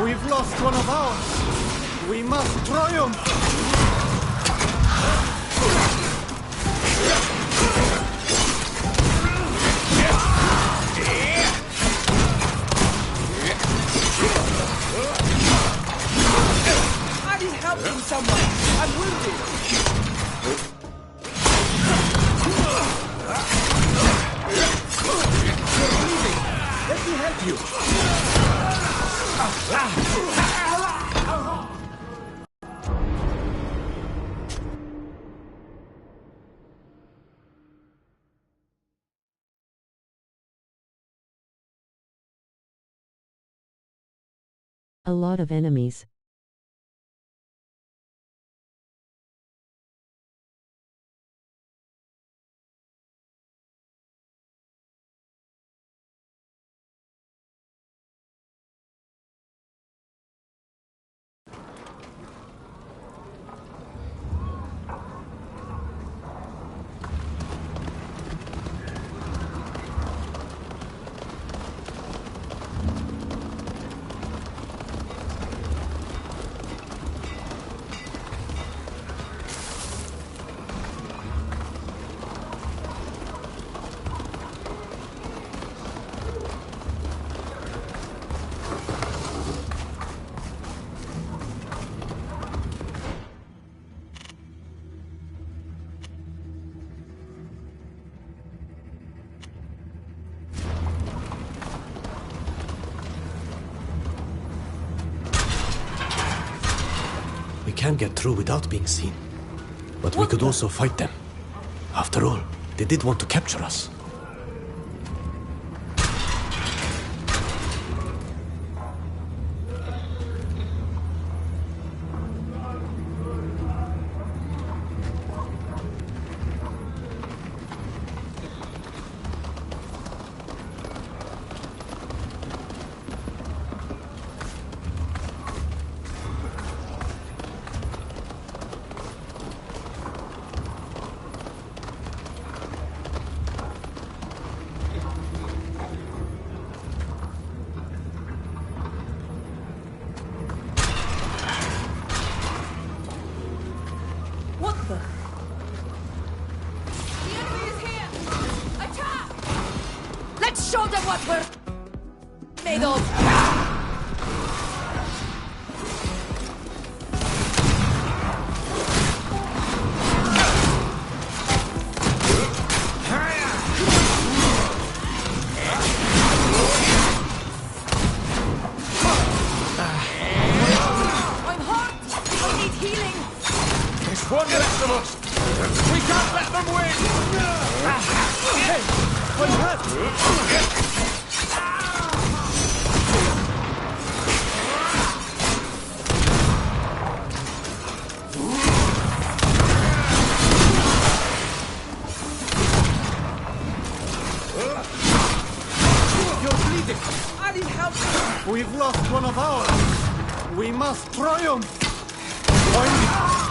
We've lost one of ours. We must triumph. I need help from someone. I'm wounded. You're bleeding. Let me help you. A lot of enemies. We can get through without being seen. But we could also fight them. After all, they did want to capture us. Show them what we're made of! I'm hurt! I need healing! There's one less of us! We can't let them win! Hey! I'm hurt! We've lost one of ours. We must triumph. Find it.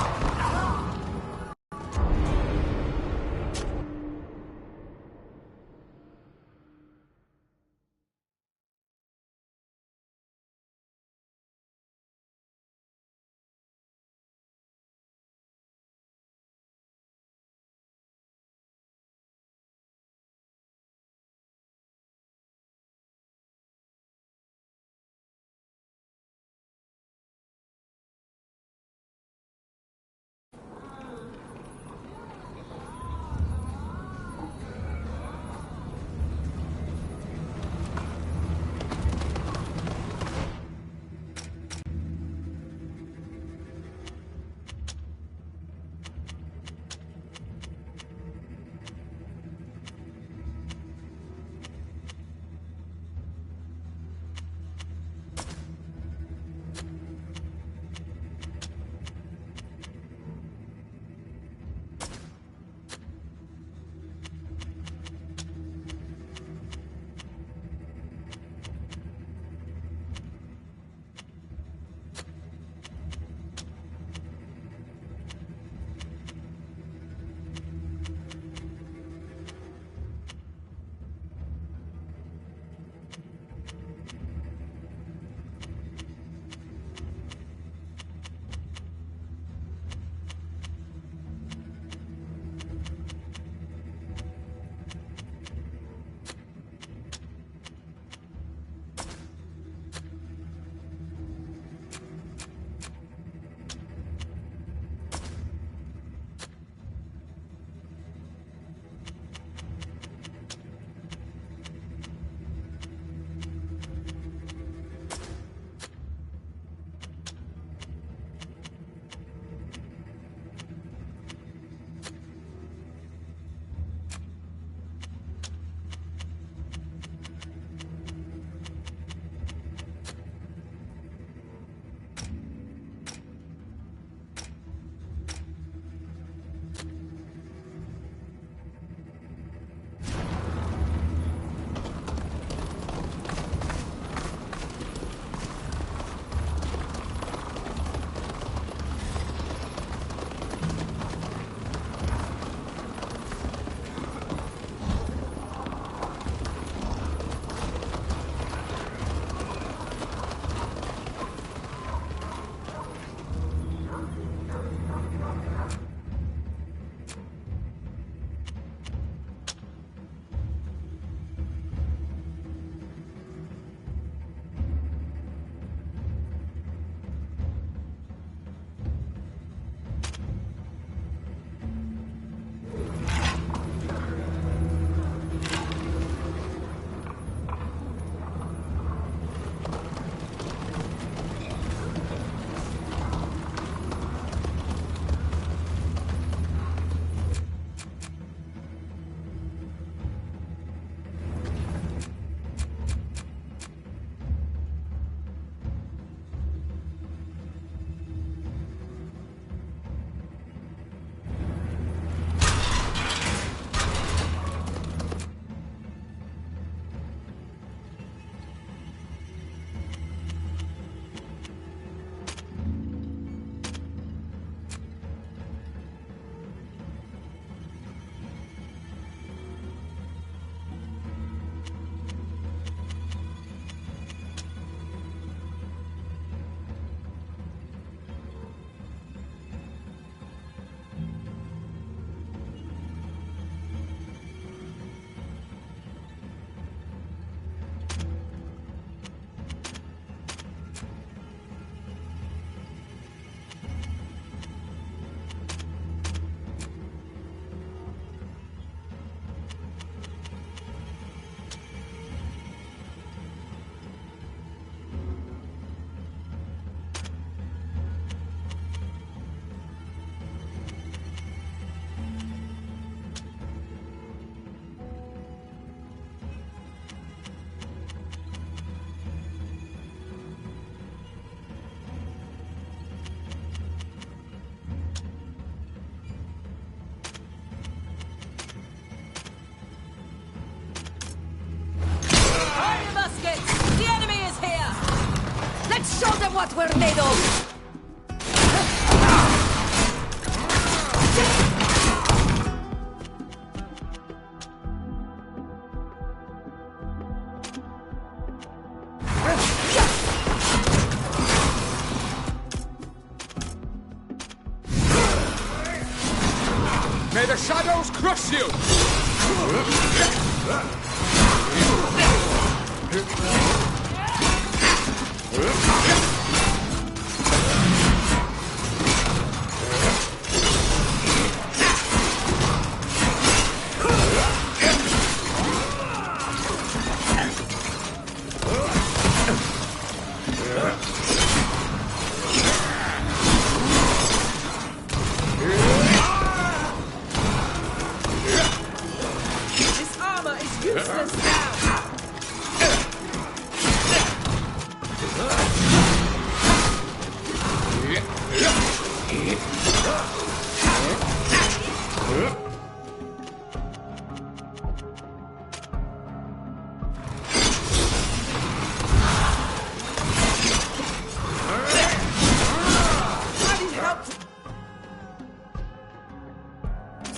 May the shadows crush you!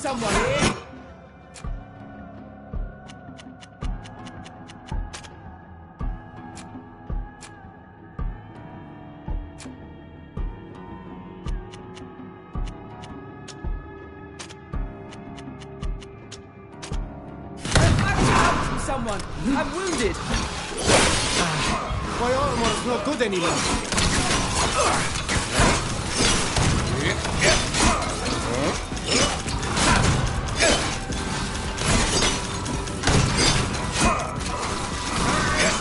Someone here? Someone! I'm wounded! My armor's not good anymore.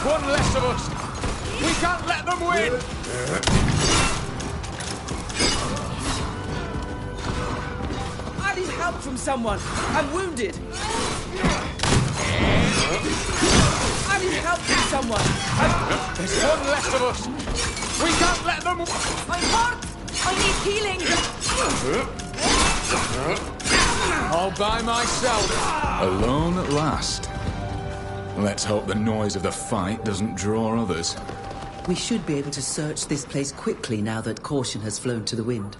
One less of us! We can't let them win! I need help from someone! I'm wounded! I need help from someone! There's one less of us! We can't let them... I'm hurt! I need healing! All by myself! Alone at last. Let's hope the noise of the fight doesn't draw others. We should be able to search this place quickly now that caution has flown to the wind.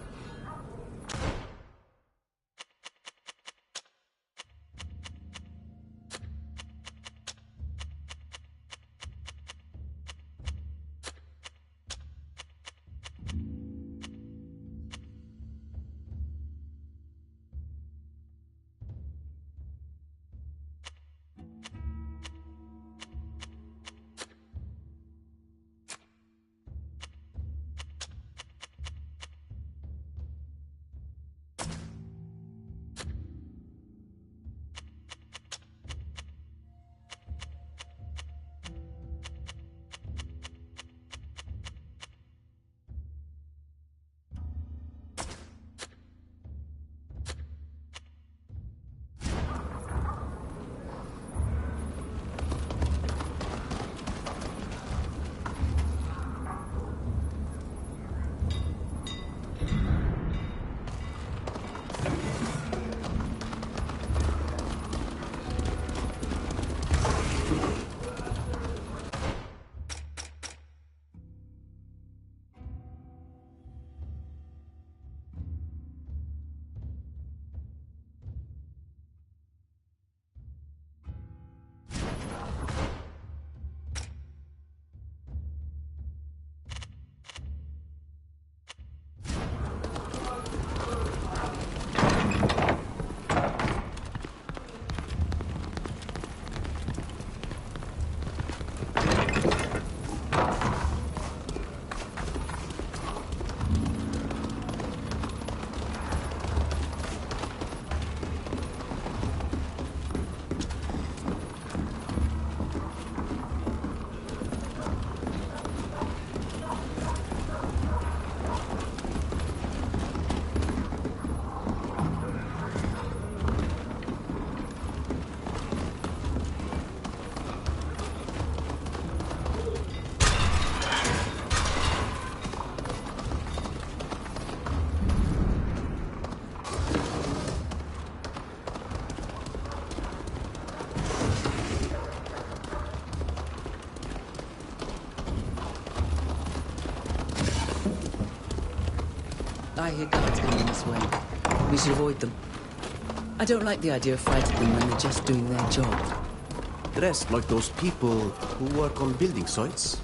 I hear guards coming this way. We should avoid them. I don't like the idea of fighting them when they're just doing their job. Dressed like those people who work on building sites,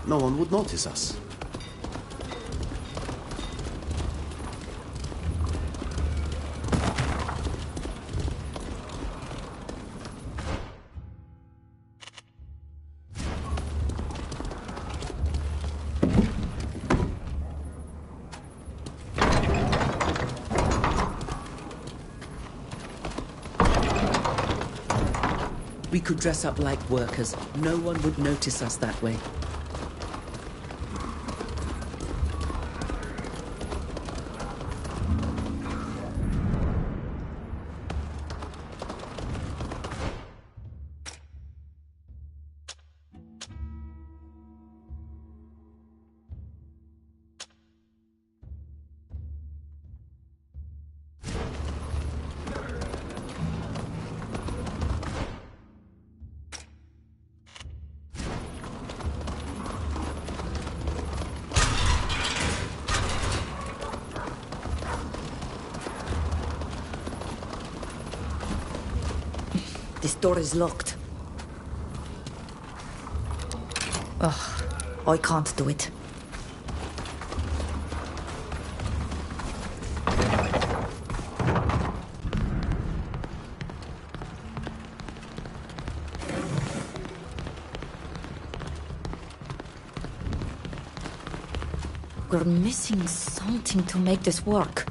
no one would notice us. We could dress up like workers. No one would notice us that way. This door is locked. Ugh, I can't do it. We're missing something to make this work.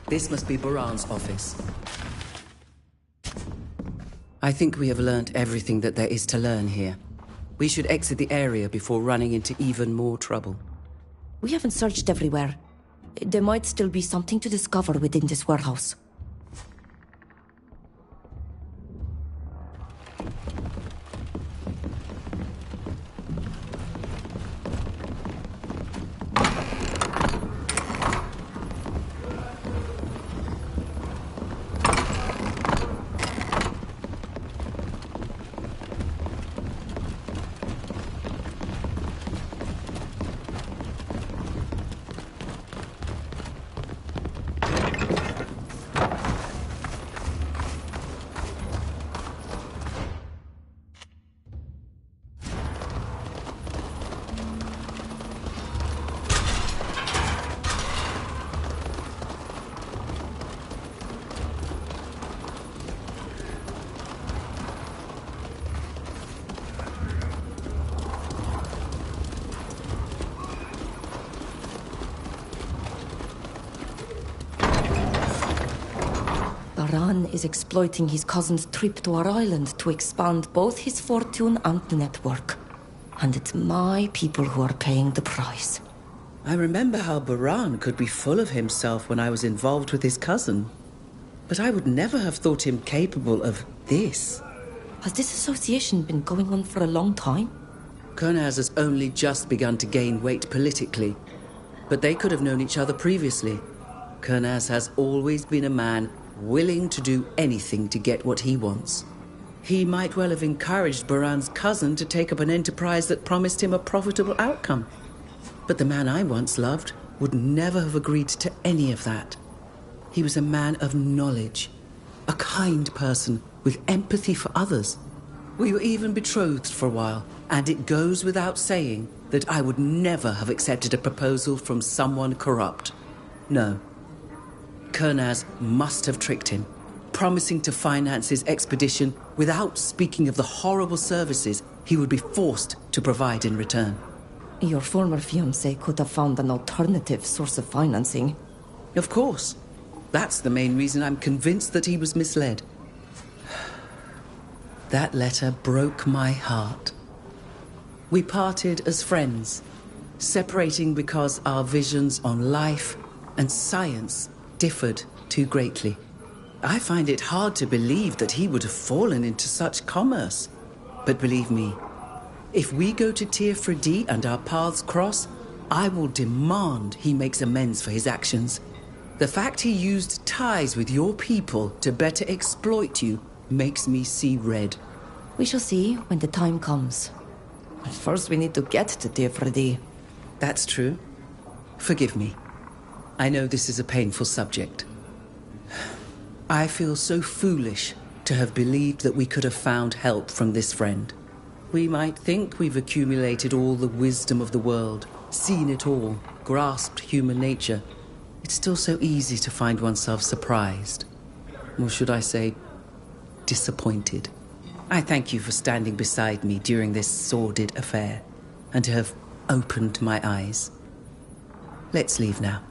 This must be Baran's office. I think we have learnt everything that there is to learn here. We should exit the area before running into even more trouble. We haven't searched everywhere. There might still be something to discover within this warehouse. Baran is exploiting his cousin's trip to our island to expand both his fortune and the network. And it's my people who are paying the price. I remember how Baran could be full of himself when I was involved with his cousin. But I would never have thought him capable of this. Has this association been going on for a long time? Kurnaz has only just begun to gain weight politically. But they could have known each other previously. Kurnaz has always been a man willing to do anything to get what he wants. He might well have encouraged Baran's cousin to take up an enterprise that promised him a profitable outcome. But the man I once loved would never have agreed to any of that. He was a man of knowledge, a kind person with empathy for others. We were even betrothed for a while, and it goes without saying that I would never have accepted a proposal from someone corrupt. No. Kurnaz must have tricked him, promising to finance his expedition without speaking of the horrible services he would be forced to provide in return. Your former fiancé could have found an alternative source of financing. Of course. That's the main reason I'm convinced that he was misled. That letter broke my heart. We parted as friends, separating because our visions on life and science differed too greatly. I find it hard to believe that he would have fallen into such commerce. But believe me, if we go to Tir-Fredi and our paths cross, I will demand he makes amends for his actions. The fact he used ties with your people to better exploit you makes me see red. We shall see when the time comes. But first we need to get to Tir-Fredi. That's true. Forgive me. I know this is a painful subject. I feel so foolish to have believed that we could have found help from this friend. We might think we've accumulated all the wisdom of the world, seen it all, grasped human nature, it's still so easy to find oneself surprised. Or should I say, disappointed. I thank you for standing beside me during this sordid affair, and to have opened my eyes. Let's leave now.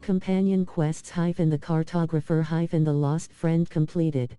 Companion quests - the Cartographer - the Lost Friend completed.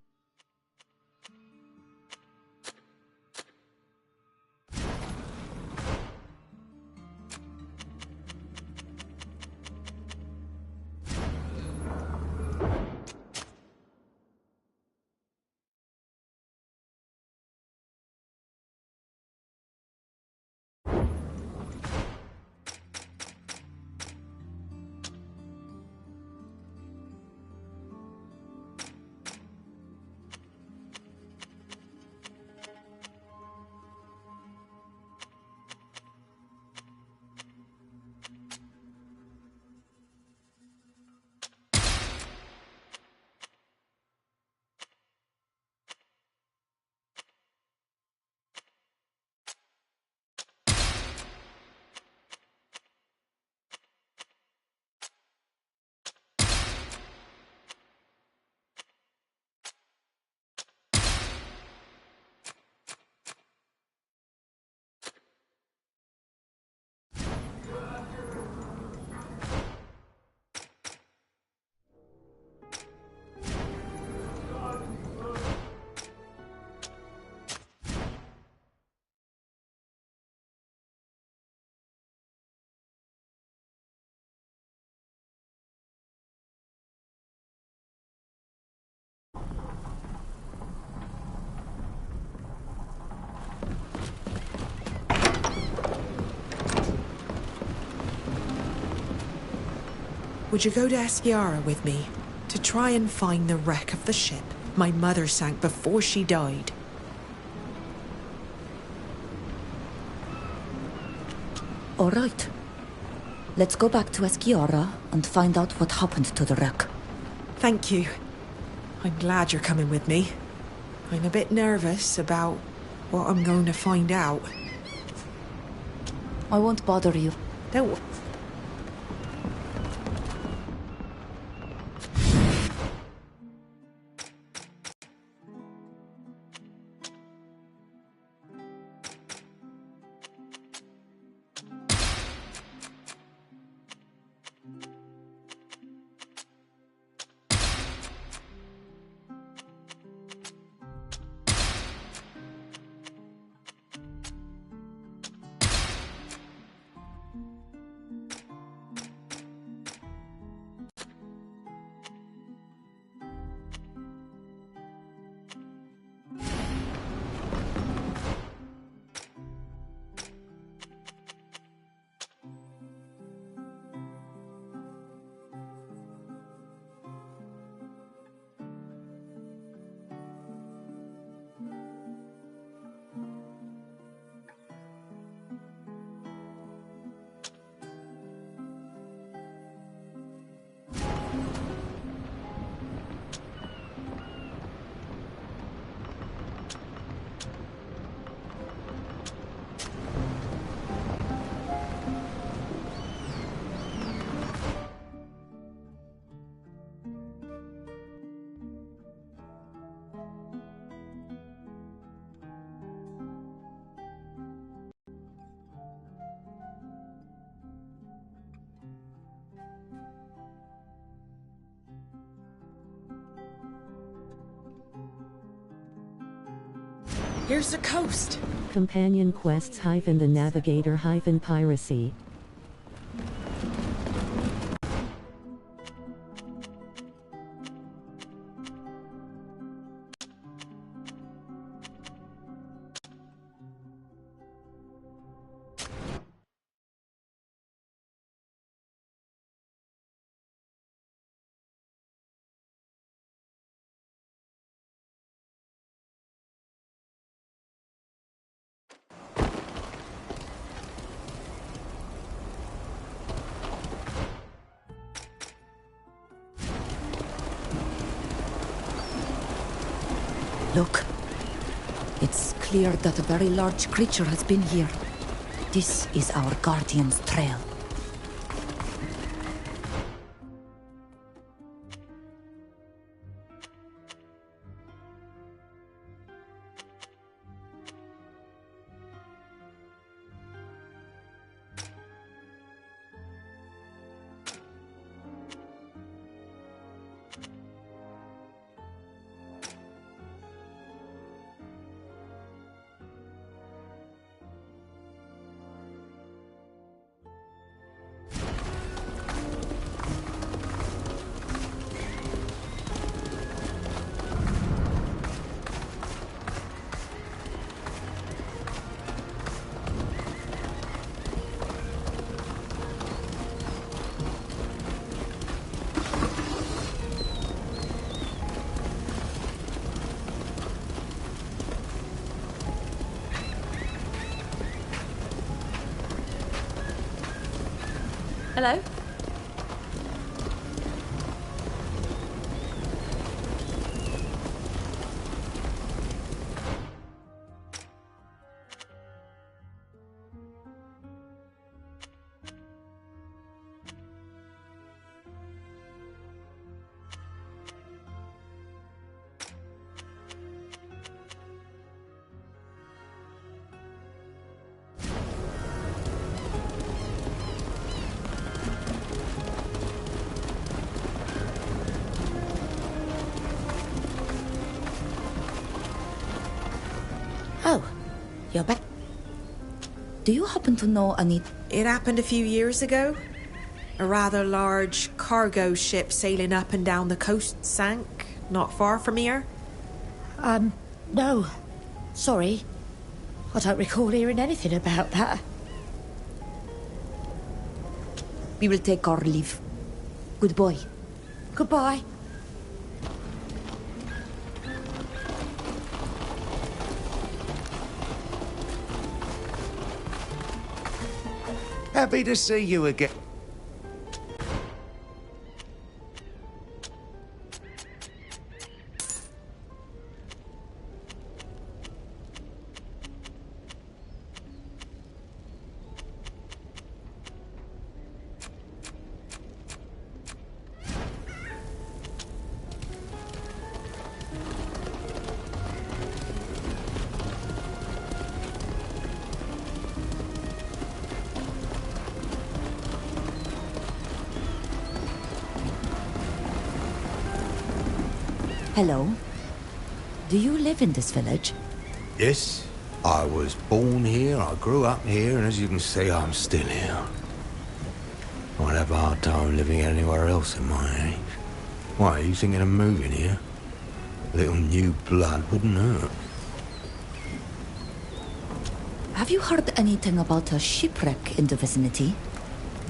Would you go to Eschiara with me to try and find the wreck of the ship my mother sank before she died? All right. Let's go back to Eschiara and find out what happened to the wreck. Thank you. I'm glad you're coming with me. I'm a bit nervous about what I'm going to find out. I won't bother you. Don't. Here's the coast. Companion quests - the Navigator - Piracy. Look. It's clear that a very large creature has been here. This is our Guardian's trail. Hello? Oh, you're back. Do you happen to know any... It happened a few years ago. A rather large cargo ship sailing up and down the coast sank, not far from here. No. Sorry. I don't recall hearing anything about that. We will take our leave. Goodbye. Goodbye. Happy to see you again. Hello. Do you live in this village? Yes, I was born here, I grew up here, and as you can see, I'm still here. I'd have a hard time living anywhere else at my age. Why, are you thinking of moving here? A little new blood wouldn't hurt. Have you heard anything about a shipwreck in the vicinity?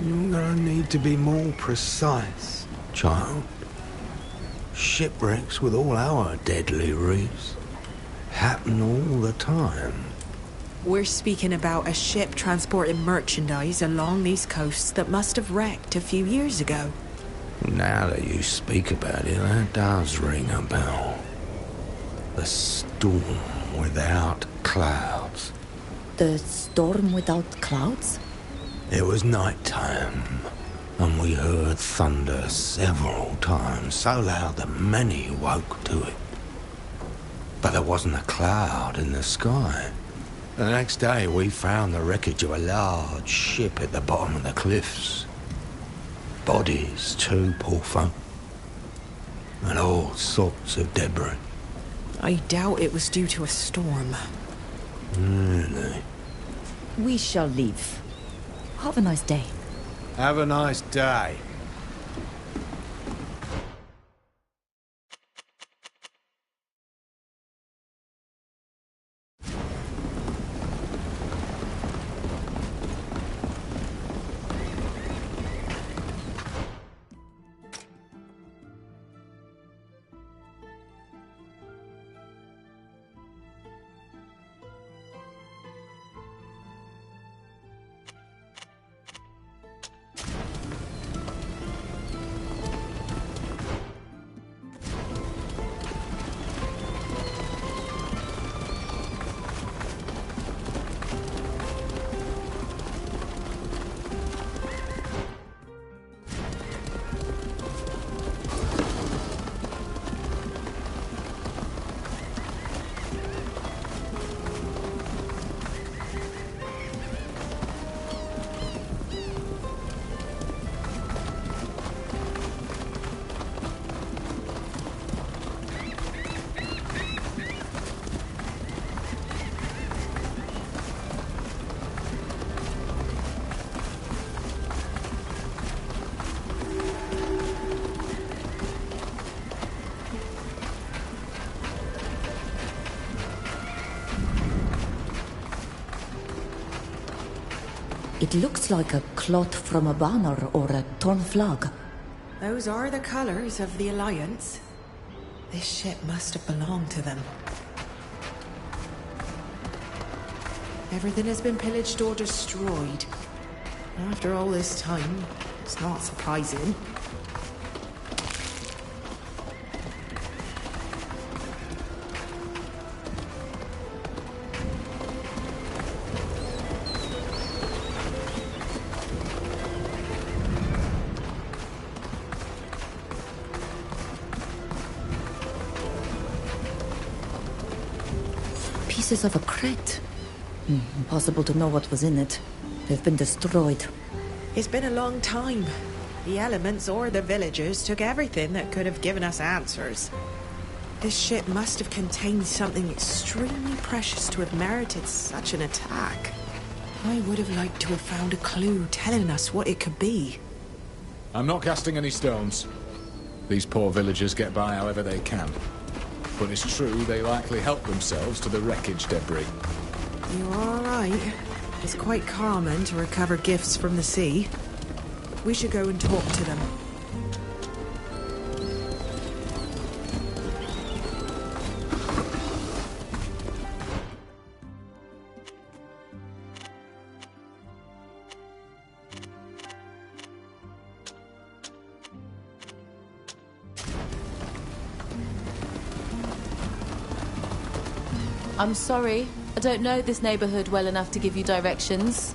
You're gonna need to be more precise, child. Shipwrecks with all our deadly reefs happen all the time. We're speaking about a ship transporting merchandise along these coasts that must have wrecked a few years ago. Now that you speak about it, that does ring a bell. The storm without clouds. The storm without clouds? It was night time, and we heard thunder several times, so loud that many woke to it. But there wasn't a cloud in the sky. The next day we found the wreckage of a large ship at the bottom of the cliffs. Bodies too, poor folk. And all sorts of debris. I doubt it was due to a storm. Really? We shall leave. Have a nice day. Have a nice day. It looks like a cloth from a banner or a torn flag. Those are the colors of the Alliance. This ship must have belonged to them. Everything has been pillaged or destroyed. After all this time, it's not surprising. Pieces of a crate. Impossible to know what was in it. They've been destroyed. It's been a long time. The elements or the villagers took everything that could have given us answers. This ship must have contained something extremely precious to have merited such an attack. I would have liked to have found a clue telling us what it could be. I'm not casting any stones. These poor villagers get by however they can. But it's true they likely help themselves to the wreckage debris. You're all right. It's quite common to recover gifts from the sea. We should go and talk to them. I'm sorry. I don't know this neighborhood well enough to give you directions.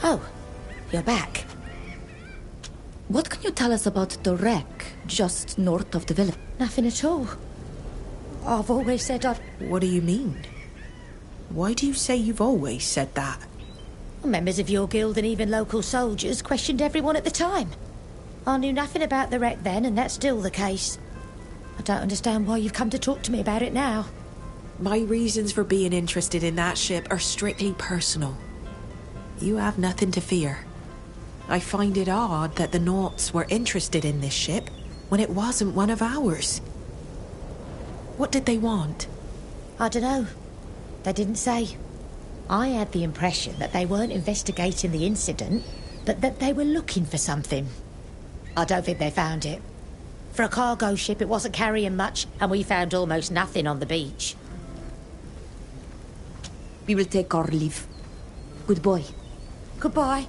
Oh, you're back. What can you tell us about the wreck just north of the village? Nothing at all. I've always said I've... What do you mean? Why do you say you've always said that? Members of your guild and even local soldiers questioned everyone at the time. I knew nothing about the wreck then, and that's still the case. I don't understand why you've come to talk to me about it now. My reasons for being interested in that ship are strictly personal. You have nothing to fear. I find it odd that the Nauts were interested in this ship when it wasn't one of ours. What did they want? I don't know. They didn't say. I had the impression that they weren't investigating the incident, but that they were looking for something. I don't think they found it. For a cargo ship, it wasn't carrying much, and we found almost nothing on the beach. We will take our leave. Goodbye. Goodbye.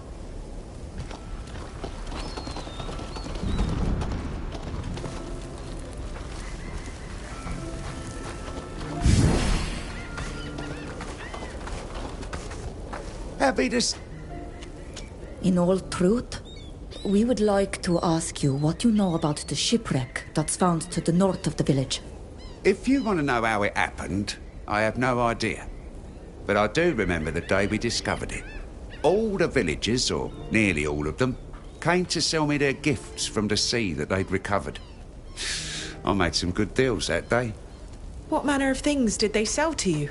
Alvida's... In all truth, we would like to ask you what you know about the shipwreck that's found to the north of the village. If you want to know how it happened, I have no idea. But I do remember the day we discovered it. All the villagers, or nearly all of them, came to sell me their gifts from the sea that they'd recovered. I made some good deals that day. What manner of things did they sell to you?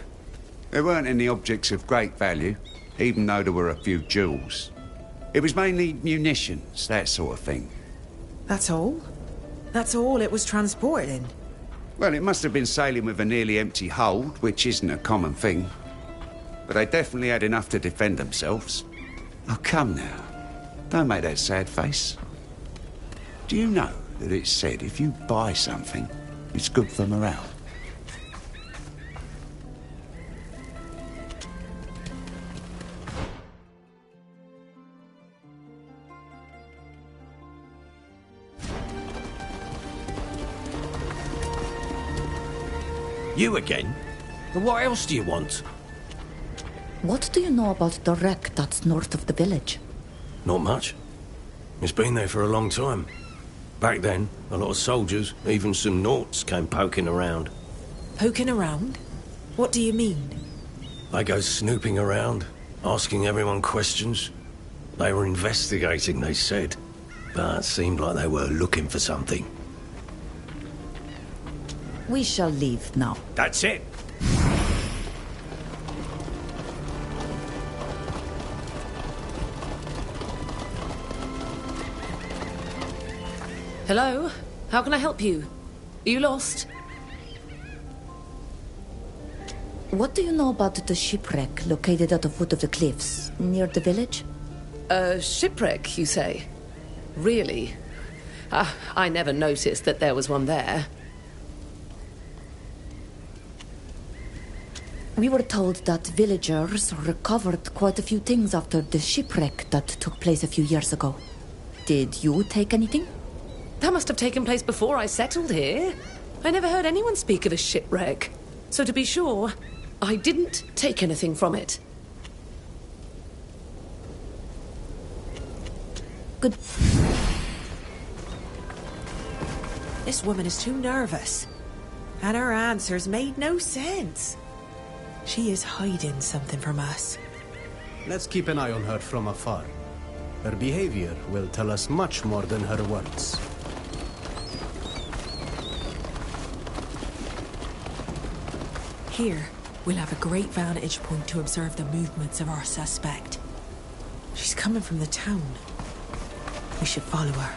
There weren't any objects of great value, even though there were a few jewels. It was mainly munitions, that sort of thing. That's all? That's all it was transporting? Well, it must have been sailing with a nearly empty hold, which isn't a common thing. But they definitely had enough to defend themselves. Oh, come now. Don't make that sad face. Do you know that it's said if you buy something, it's good for morale? You again? And what else do you want? What do you know about the wreck that's north of the village? Not much. It's been there for a long time. Back then, a lot of soldiers, even some Nauts, came poking around. Poking around? What do you mean? They go snooping around, asking everyone questions. They were investigating, they said. but it seemed like they were looking for something. We shall leave now. That's it. Hello? How can I help you? Are you lost? What do you know about the shipwreck located at the foot of the cliffs, near the village? A shipwreck, you say? Really? I never noticed that there was one there. We were told that villagers recovered quite a few things after the shipwreck that took place a few years ago. Did you take anything? That must have taken place before I settled here. I never heard anyone speak of a shipwreck. So to be sure, I didn't take anything from it. Good. This woman is too nervous. And her answers made no sense. She is hiding something from us. Let's keep an eye on her from afar. Her behavior will tell us much more than her words. Here, we'll have a great vantage point to observe the movements of our suspect. She's coming from the town. We should follow her.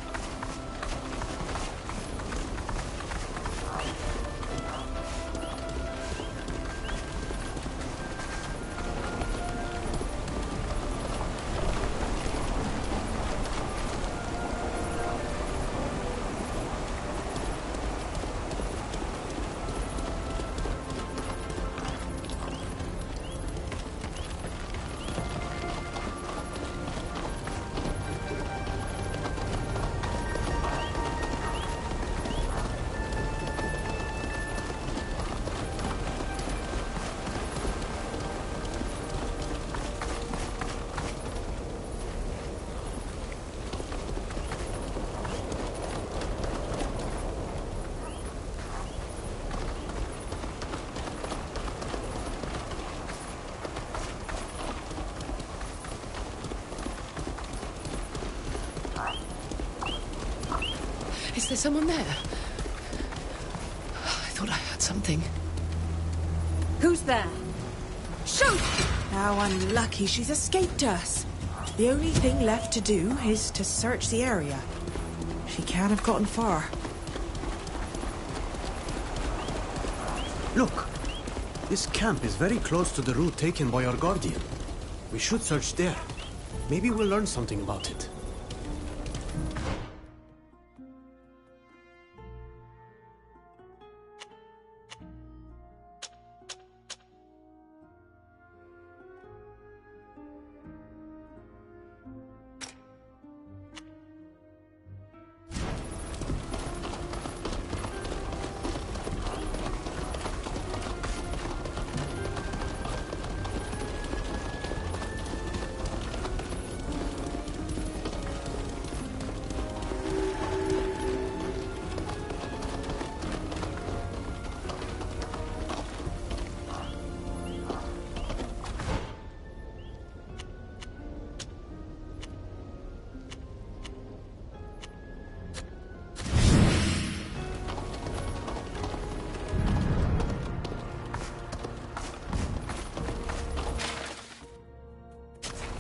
Is there someone there? I thought I heard something. Who's there? Shoot! How unlucky she's escaped us. The only thing left to do is to search the area. She can't have gotten far. Look! This camp is very close to the route taken by our guardian. We should search there. Maybe we'll learn something about it.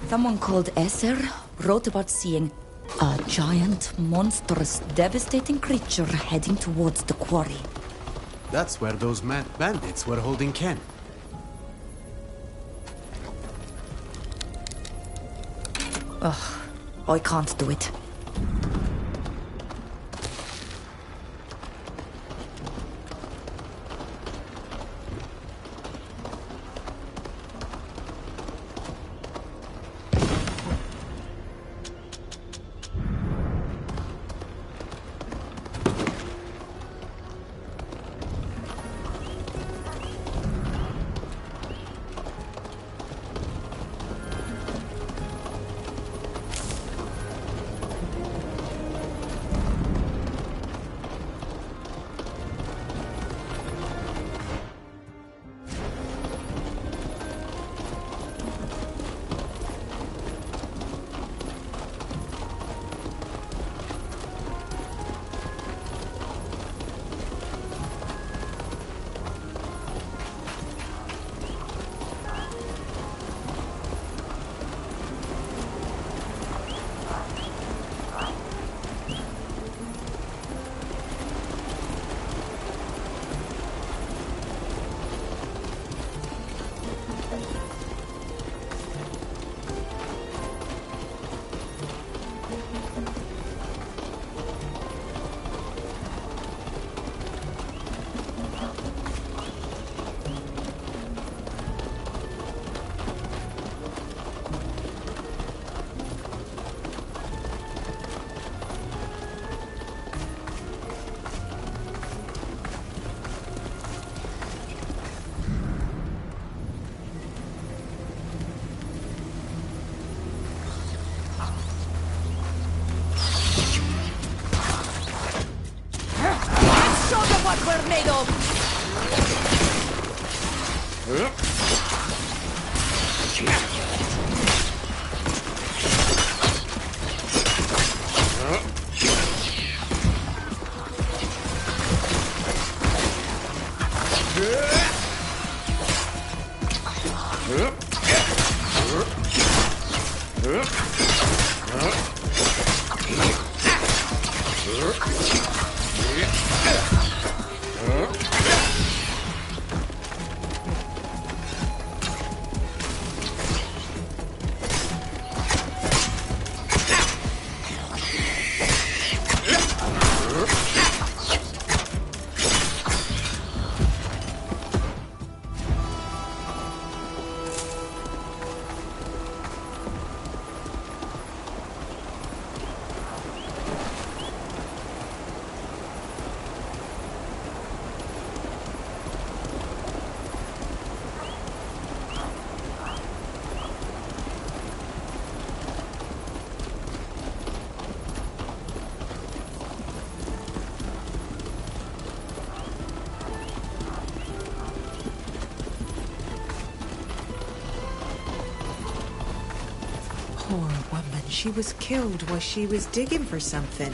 Someone called Esser wrote about seeing a giant, monstrous, devastating creature heading towards the quarry. That's where those mad bandits were holding Ken. Ugh, I can't do it. paid off. Poor woman, she was killed while she was digging for something.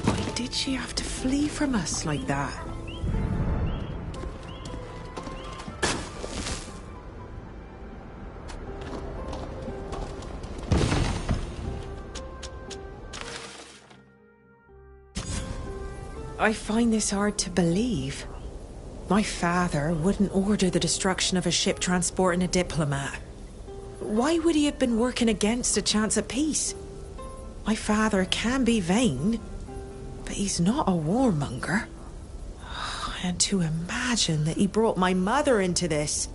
Why did she have to flee from us like that? I find this hard to believe. My father wouldn't order the destruction of a ship transporting a diplomat. Why would he have been working against a chance at peace? My father can be vain, but he's not a warmonger. And to imagine that he brought my mother into this.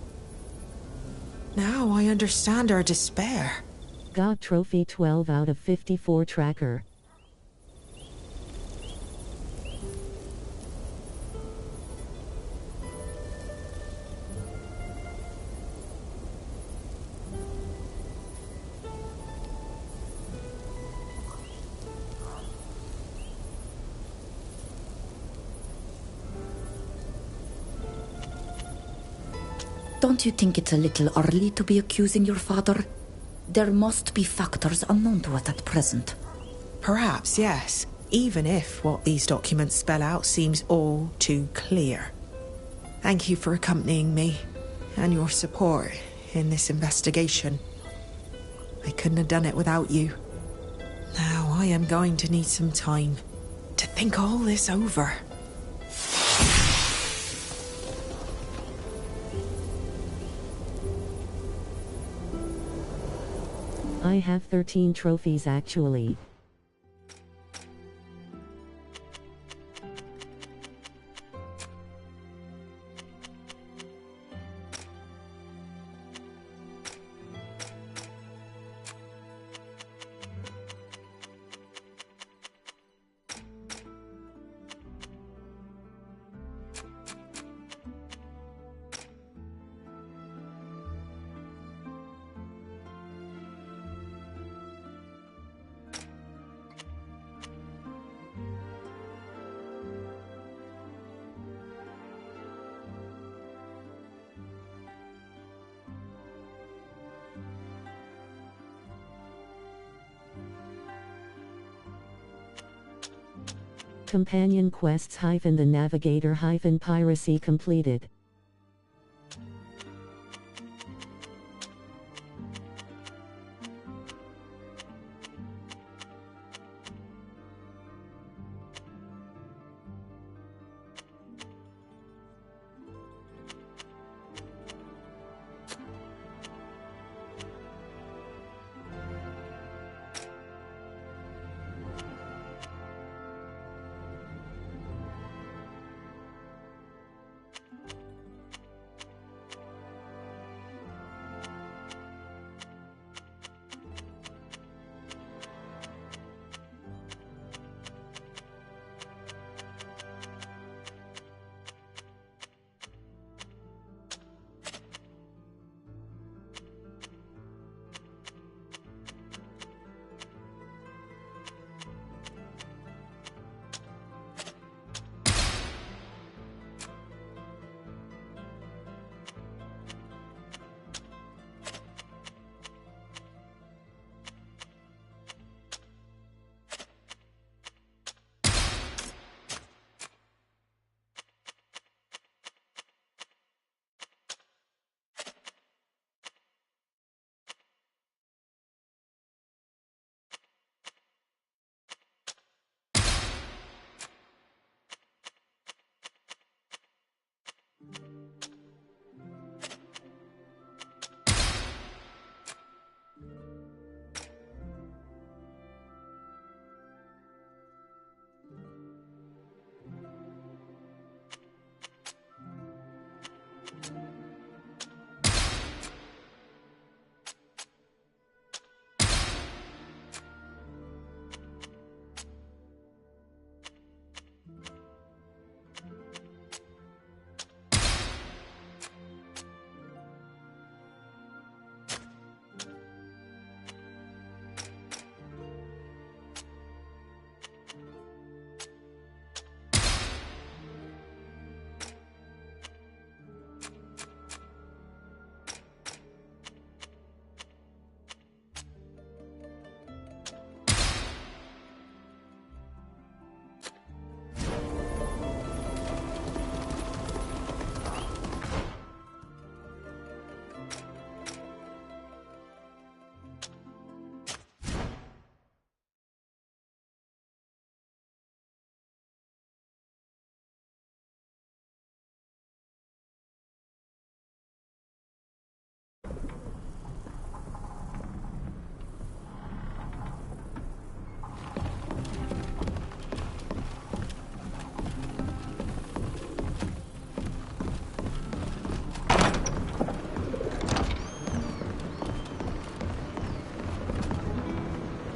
Now I understand our despair. Got trophy 12 out of 54 tracker. Don't you think it's a little early to be accusing your father? There must be factors unknown to us at present. Perhaps, yes. Even if what these documents spell out seems all too clear. Thank you for accompanying me and your support in this investigation. I couldn't have done it without you. Now I am going to need some time to think all this over. I have 13 trophies actually. Companion quests - the Navigator - Piracy completed.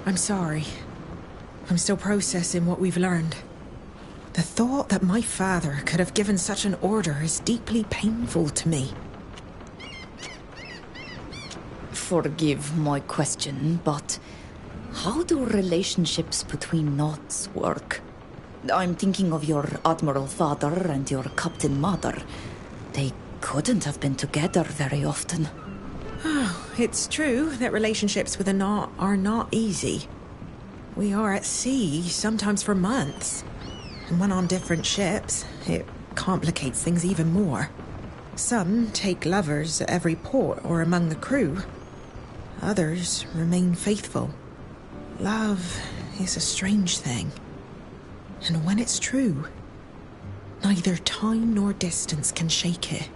I'm sorry. I'm still processing what we've learned. The thought that my father could have given such an order is deeply painful to me. Forgive my question, but how do relationships between knots work? I'm thinking of your Admiral father and your Captain mother. They couldn't have been together very often. Oh, it's true that relationships with a knot are not easy. We are at sea, sometimes for months. And when on different ships, it complicates things even more. Some take lovers at every port or among the crew. Others remain faithful. Love is a strange thing. And when it's true, neither time nor distance can shake it.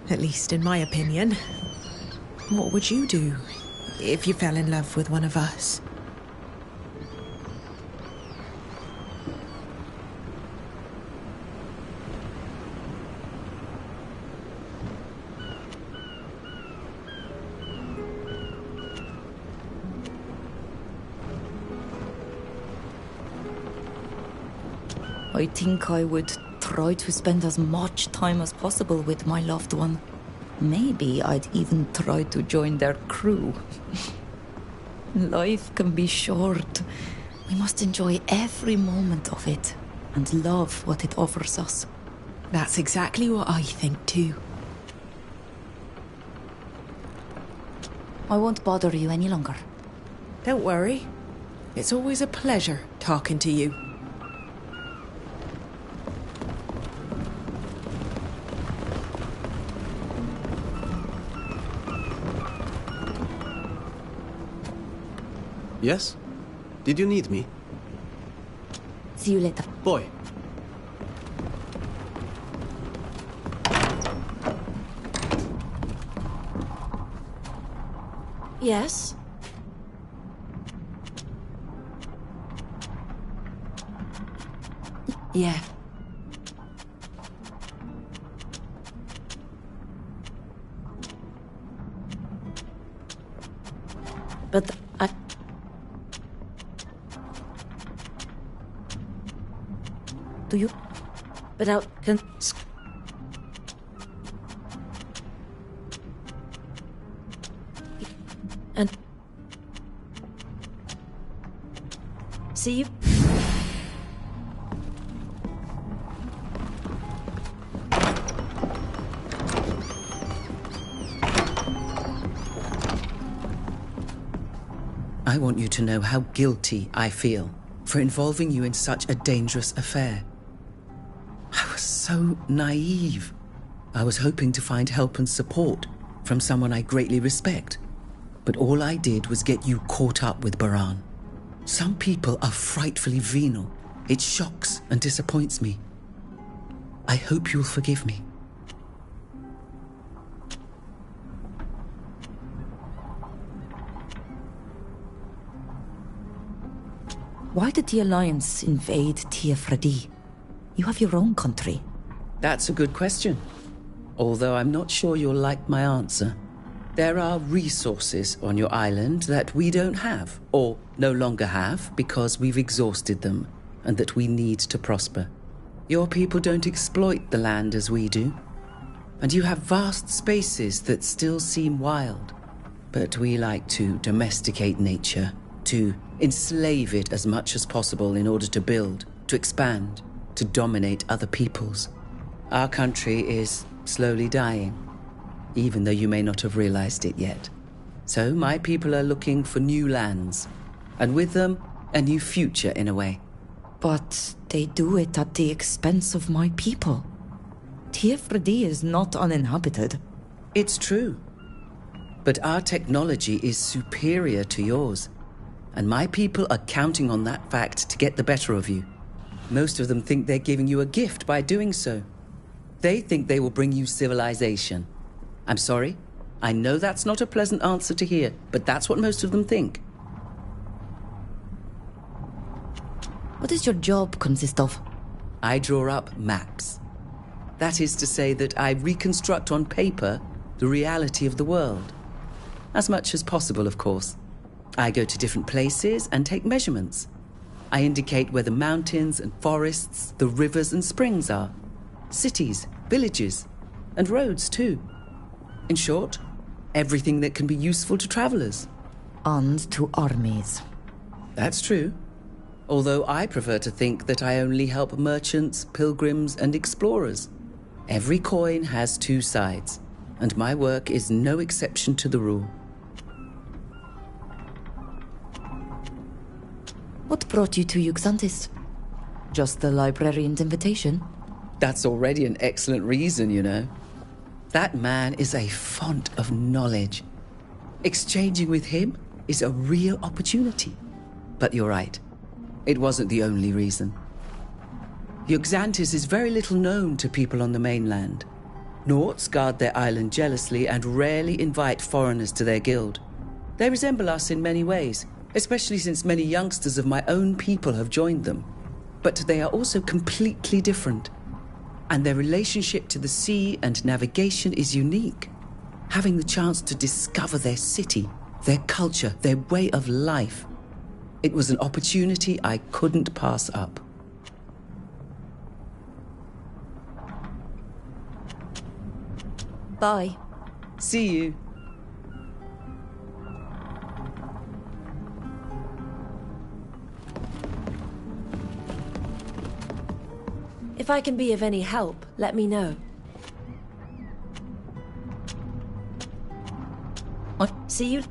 At least in my opinion. What would you do if you fell in love with one of us? I think I would try to spend as much time as possible with my loved one. Maybe I'd even try to join their crew. Life can be short. We must enjoy every moment of it and love what it offers us. That's exactly what I think too. I won't bother you any longer. Don't worry. It's always a pleasure talking to you. Yes? Did you need me? See you later. Boy. Yes? Yeah. But Do you? But I can... And... See you? I want you to know how guilty I feel for involving you in such a dangerous affair. I was so naive. I was hoping to find help and support from someone I greatly respect. But all I did was get you caught up with Baran. Some people are frightfully venal. It shocks and disappoints me. I hope you'll forgive me. Why did the Alliance invade Tiefredi? You have your own country. That's a good question. Although I'm not sure you'll like my answer. There are resources on your island that we don't have, or no longer have, because we've exhausted them, and that we need to prosper. Your people don't exploit the land as we do, and you have vast spaces that still seem wild. But we like to domesticate nature, to enslave it as much as possible in order to build, to expand, to dominate other peoples. Our country is slowly dying, even though you may not have realized it yet. So my people are looking for new lands, and with them, a new future in a way. But they do it at the expense of my people. Tiefredi is not uninhabited. It's true. But our technology is superior to yours, and my people are counting on that fact to get the better of you. Most of them think they're giving you a gift by doing so. They think they will bring you civilization. I'm sorry. I know that's not a pleasant answer to hear, but that's what most of them think. What does your job consist of? I draw up maps. That is to say that I reconstruct on paper the reality of the world. As much as possible, of course. I go to different places and take measurements. I indicate where the mountains and forests, the rivers and springs are. Cities, villages, and roads too. In short, everything that can be useful to travelers. And to armies. That's true. Although I prefer to think that I only help merchants, pilgrims, and explorers. Every coin has two sides, and my work is no exception to the rule. What brought you to Uxantis? Just the librarian's invitation? That's already an excellent reason, you know. That man is a font of knowledge. Exchanging with him is a real opportunity. But you're right. It wasn't the only reason. Uxantis is very little known to people on the mainland. Nauts guard their island jealously and rarely invite foreigners to their guild. They resemble us in many ways, especially since many youngsters of my own people have joined them. But they are also completely different. And their relationship to the sea and navigation is unique. Having the chance to discover their city, their culture, their way of life. It was an opportunity I couldn't pass up. Bye. See you. If I can be of any help, let me know. See you.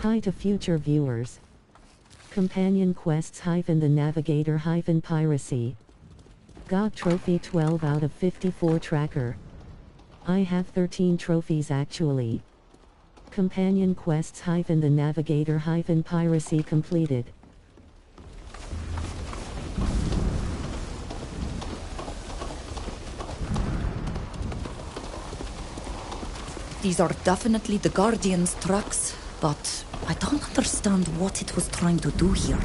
Hi to future viewers. Companion quests - the Navigator - Piracy. Got trophy 12 out of 54 tracker. I have 13 trophies actually. Companion quests - the Navigator - Piracy completed. These are definitely the Guardian's trucks, but I don't understand what it was trying to do here.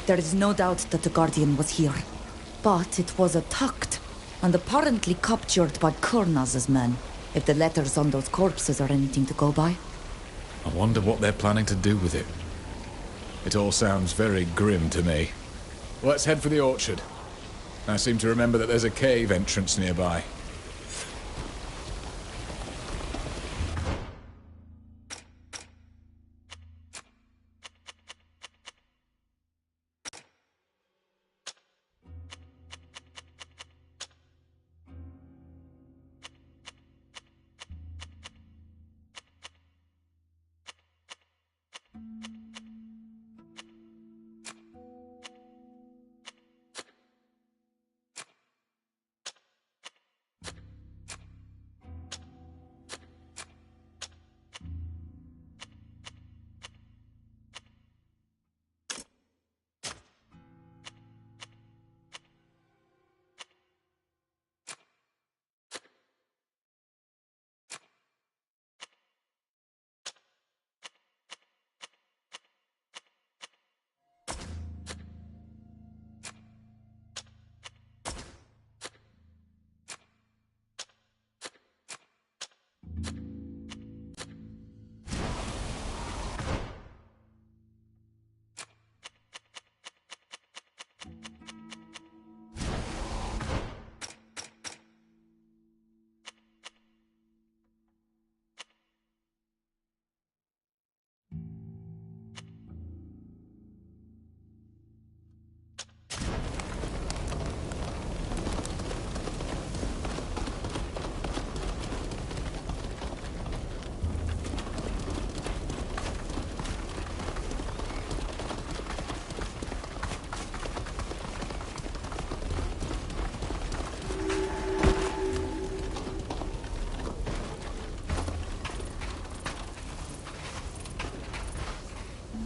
There is no doubt that the Guardian was here. But it was attacked, and apparently captured by Kurnaz's men, if the letters on those corpses are anything to go by. I wonder what they're planning to do with it. It all sounds very grim to me. Let's head for the orchard. I seem to remember that there's a cave entrance nearby.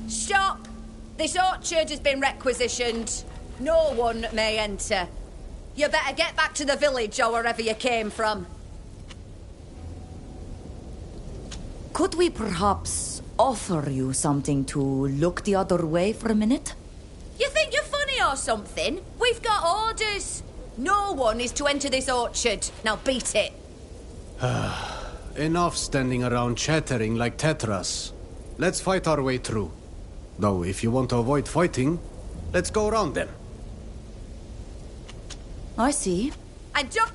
Stop! This orchard has been requisitioned. No one may enter. You better get back to the village or wherever you came from. Could we perhaps offer you something to look the other way for a minute? You think you're funny or something? We've got orders. No one is to enter this orchard. Now beat it. Enough standing around chattering like tetras. Let's fight our way through. Though, if you want to avoid fighting, let's go around them. I see. And just...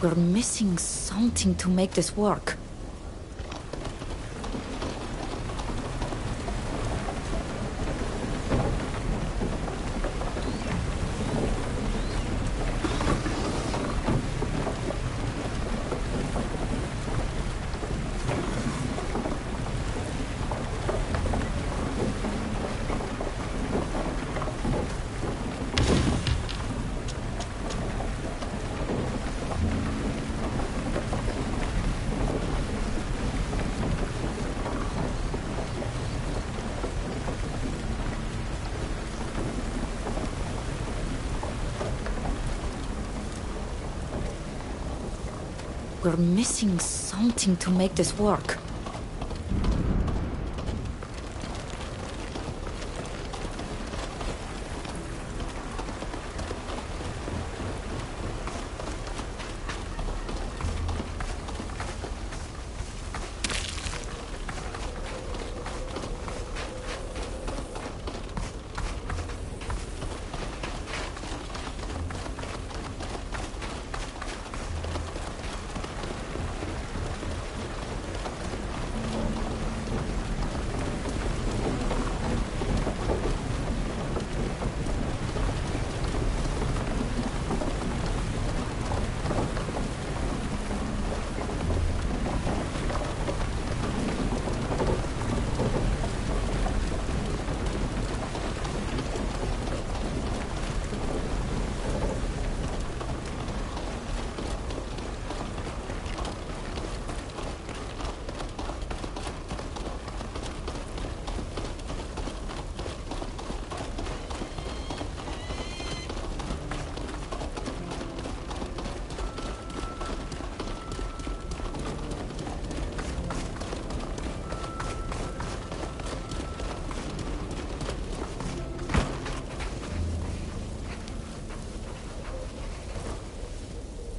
We're missing something to make this work. We're missing something to make this work.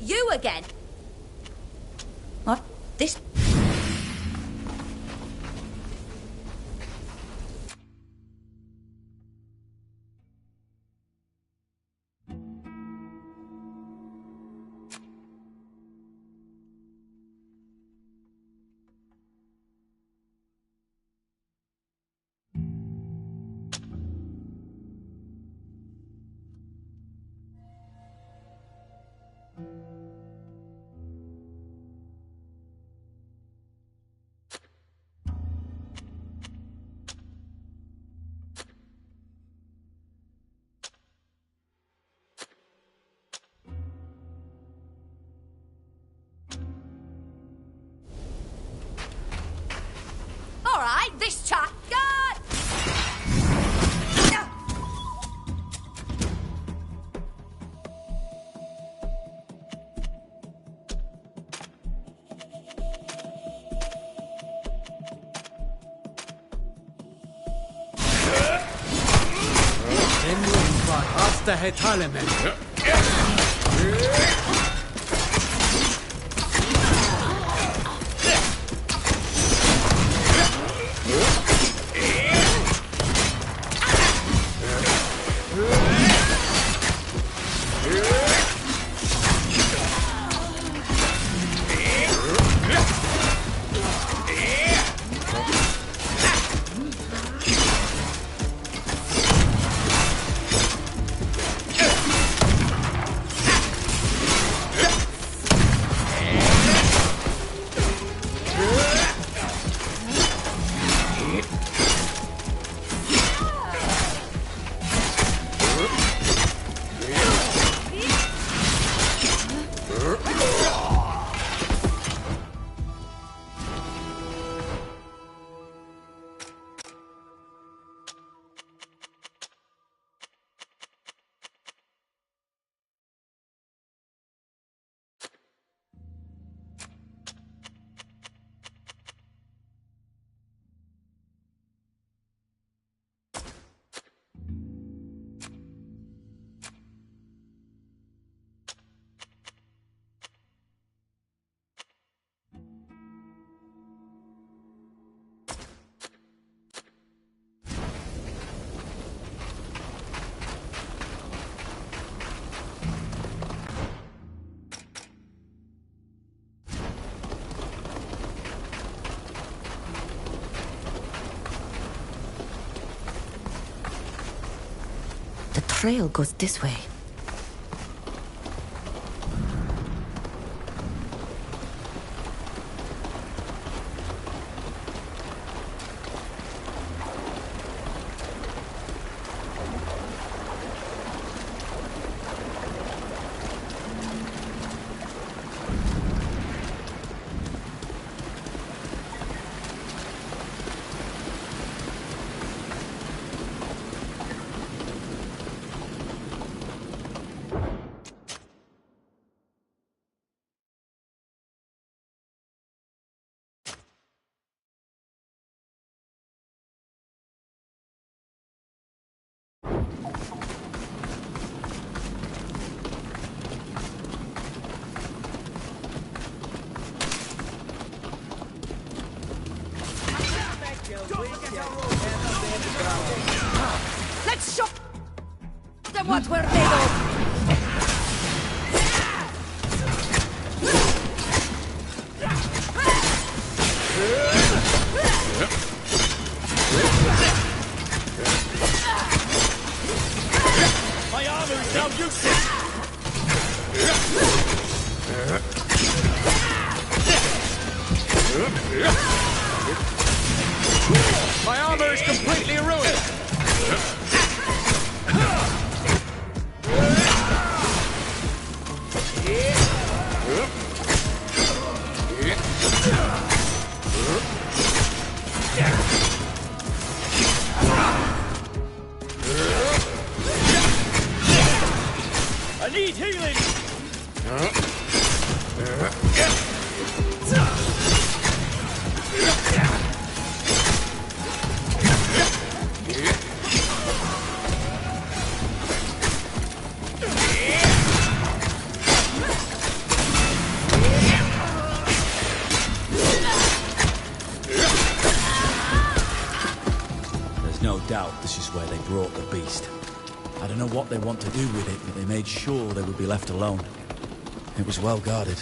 You again? What? This... All right, this chap. God! Hasta Hetalemen. The trail goes this way. Let's show them what we're made of! My armor is now useless! My armor is completely ruined! I need healing! There's no doubt this is where they brought the beast. I don't know what they want to do with it, but they made sure they would be left alone. It was well guarded.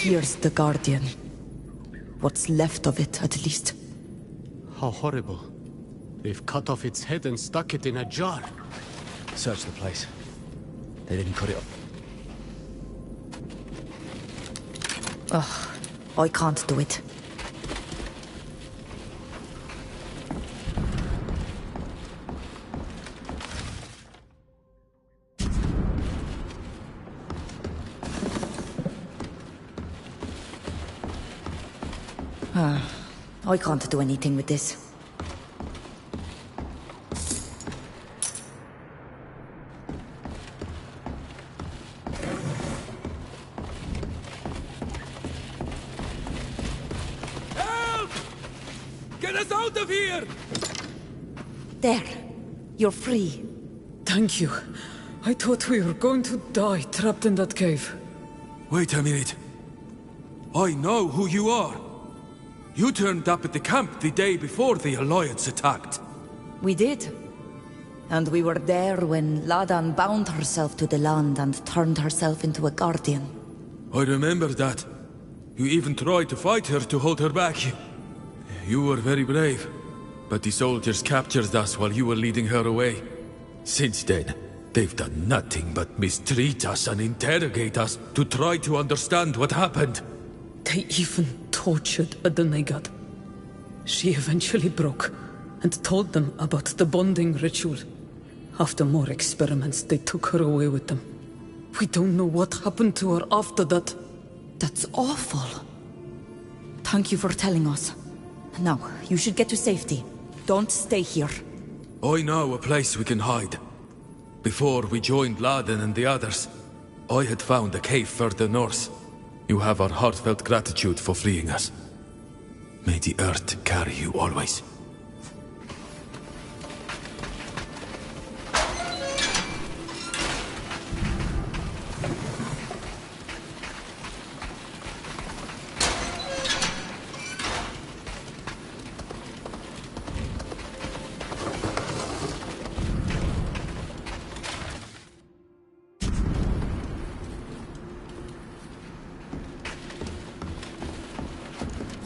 Here's the Guardian. What's left of it, at least. How horrible. They've cut off its head and stuck it in a jar. Search the place. They didn't cut it up. Ugh, I can't do it. I can't do anything with this. Help! Get us out of here! There. You're free. Thank you. I thought we were going to die trapped in that cave. Wait a minute. I know who you are. You turned up at the camp the day before the Alliance attacked. We did. And we were there when Ladan bound herself to the land and turned herself into a guardian. I remember that. You even tried to fight her to hold her back. You were very brave. But the soldiers captured us while you were leading her away. Since then, they've done nothing but mistreat us and interrogate us to try to understand what happened. They even tortured Adenegad. She eventually broke and told them about the bonding ritual. After more experiments, they took her away with them. We don't know what happened to her after that. That's awful. Thank you for telling us. Now, you should get to safety. Don't stay here. I know a place we can hide. Before we joined Laden and the others, I had found a cave further north. You have our heartfelt gratitude for freeing us. May the earth carry you always.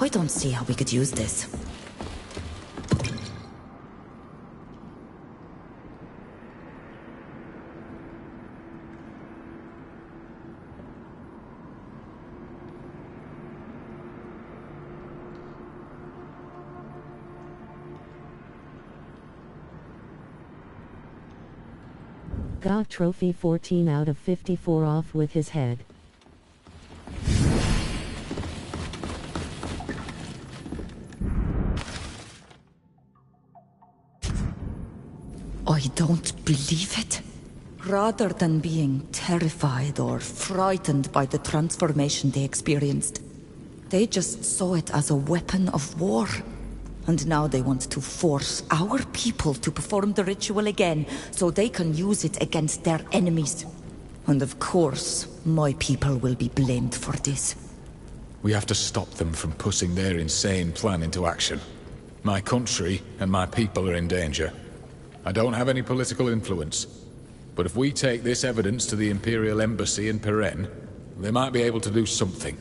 I don't see how we could use this. Got trophy 14 out of 54 off with his head. I don't believe it. Rather than being terrified or frightened by the transformation they experienced, they just saw it as a weapon of war. And now they want to force our people to perform the ritual again, so they can use it against their enemies. And of course, my people will be blamed for this. We have to stop them from putting their insane plan into action. My country and my people are in danger. I don't have any political influence, but if we take this evidence to the Imperial Embassy in Peren, they might be able to do something.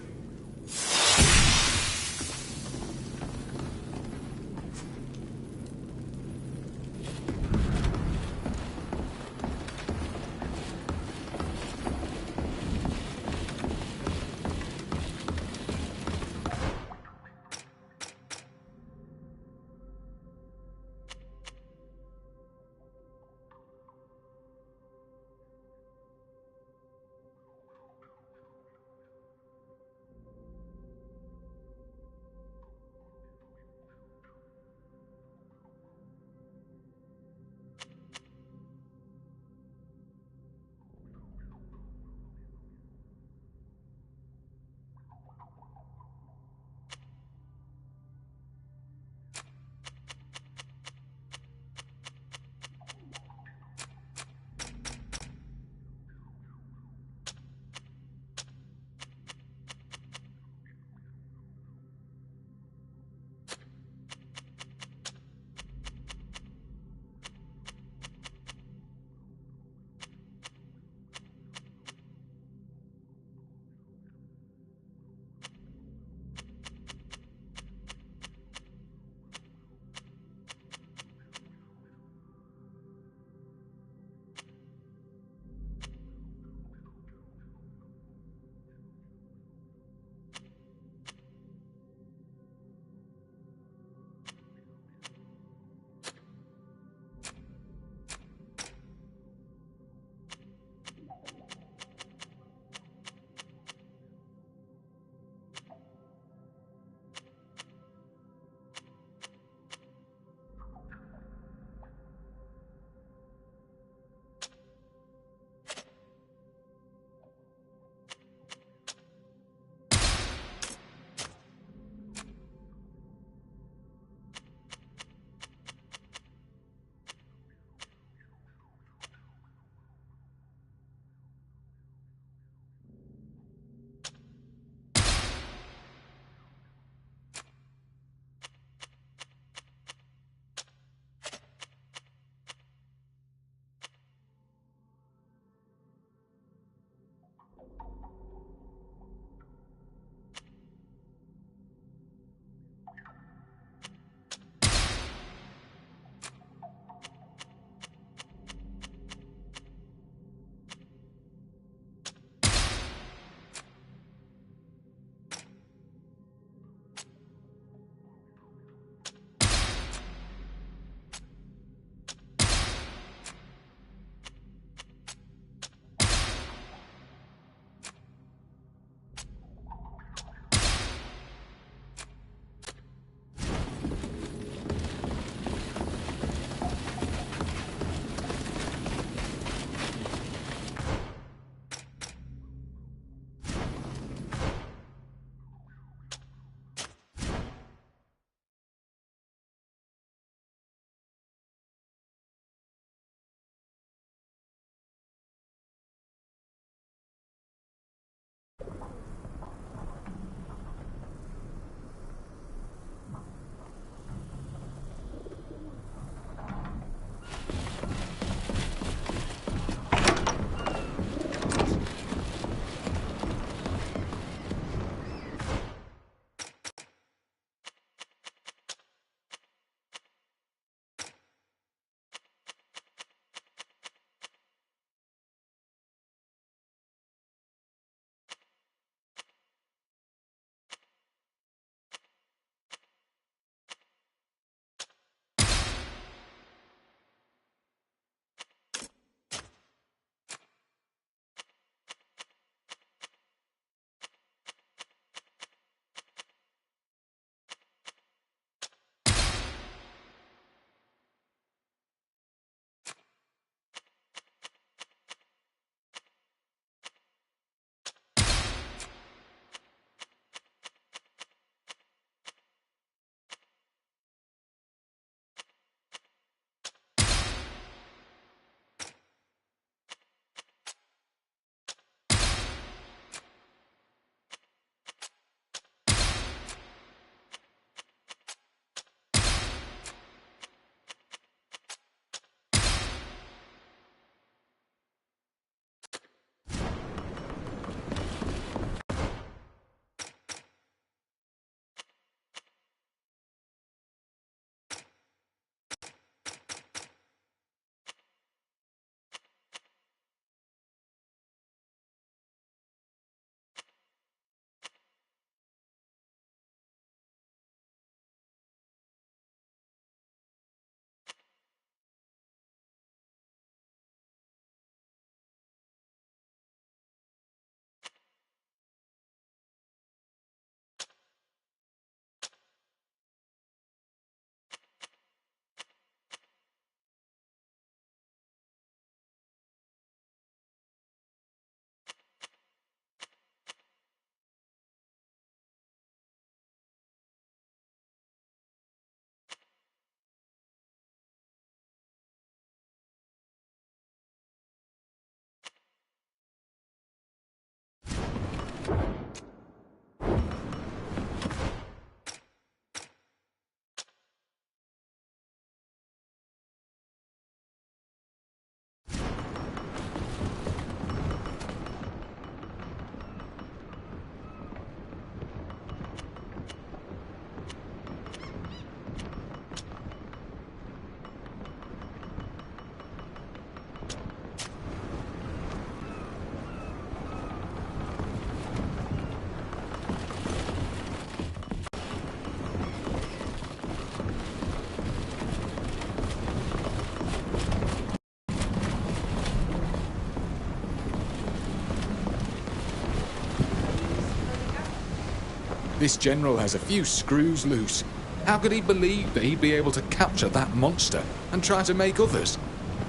This general has a few screws loose. How could he believe that he'd be able to capture that monster and try to make others?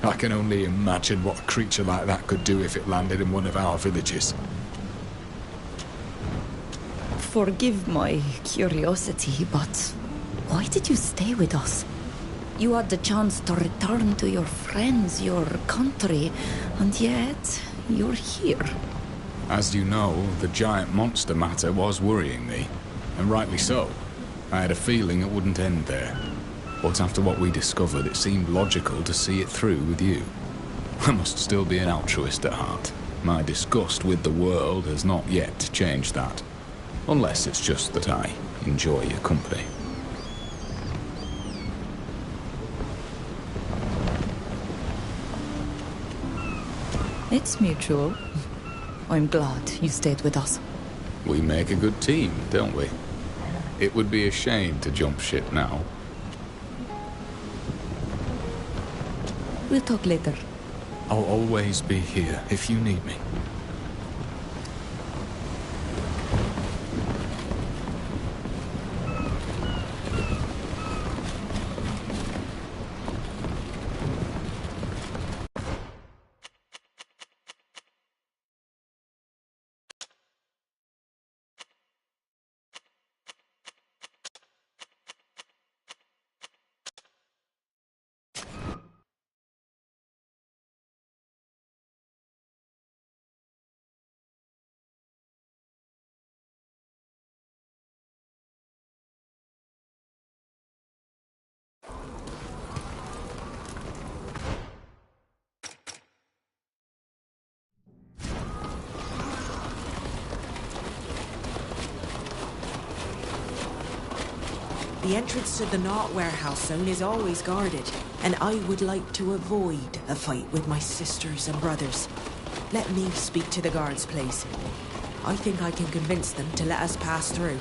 I can only imagine what a creature like that could do if it landed in one of our villages. Forgive my curiosity, but why did you stay with us? You had the chance to return to your friends, your country, and yet you're here. As you know, the giant monster matter was worrying me, and rightly so. I had a feeling it wouldn't end there. But after what we discovered, it seemed logical to see it through with you. I must still be an altruist at heart. My disgust with the world has not yet changed that. Unless it's just that I enjoy your company. It's mutual. I'm glad you stayed with us. We make a good team, don't we? It would be a shame to jump ship now. We'll talk later. I'll always be here if you need me. The entrance to the Knot warehouse zone is always guarded, and I would like to avoid a fight with my sisters and brothers. Let me speak to the guards, please. I think I can convince them to let us pass through.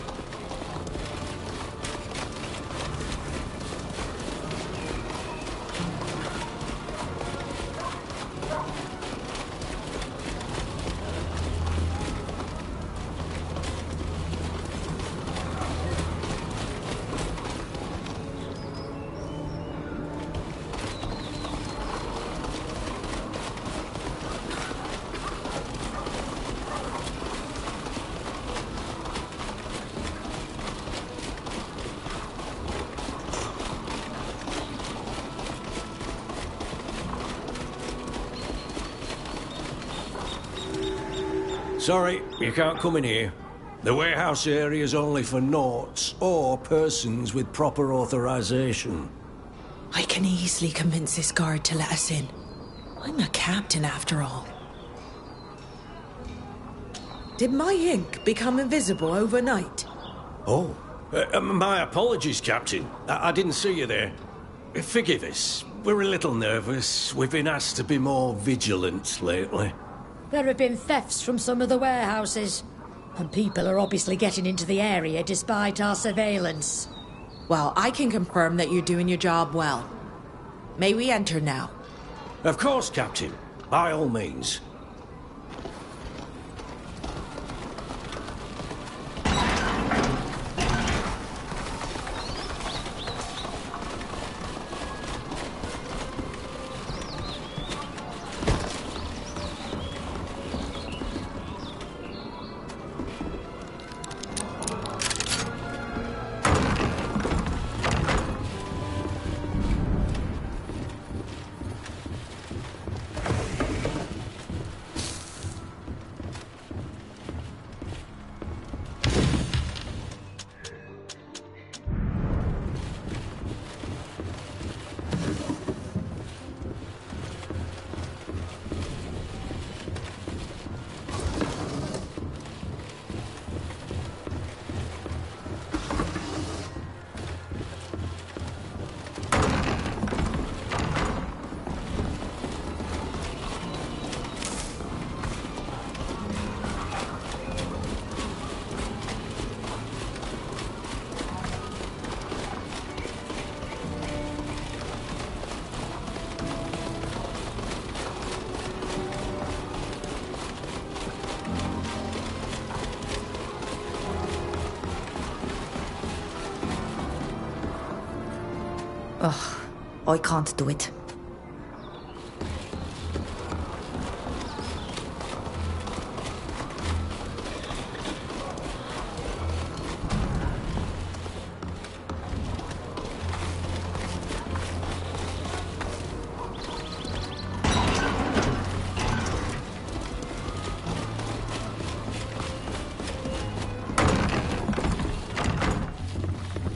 Sorry, you can't come in here. The warehouse area is only for naughts or persons with proper authorization. I can easily convince this guard to let us in. I'm a captain after all. Did my ink become invisible overnight? Oh, my apologies, Captain. I didn't see you there. Forgive us. We're a little nervous. We've been asked to be more vigilant lately. There have been thefts from some of the warehouses, and people are obviously getting into the area despite our surveillance. Well, I can confirm that you're doing your job well. May we enter now? Of course, Captain. By all means. Ugh, I can't do it.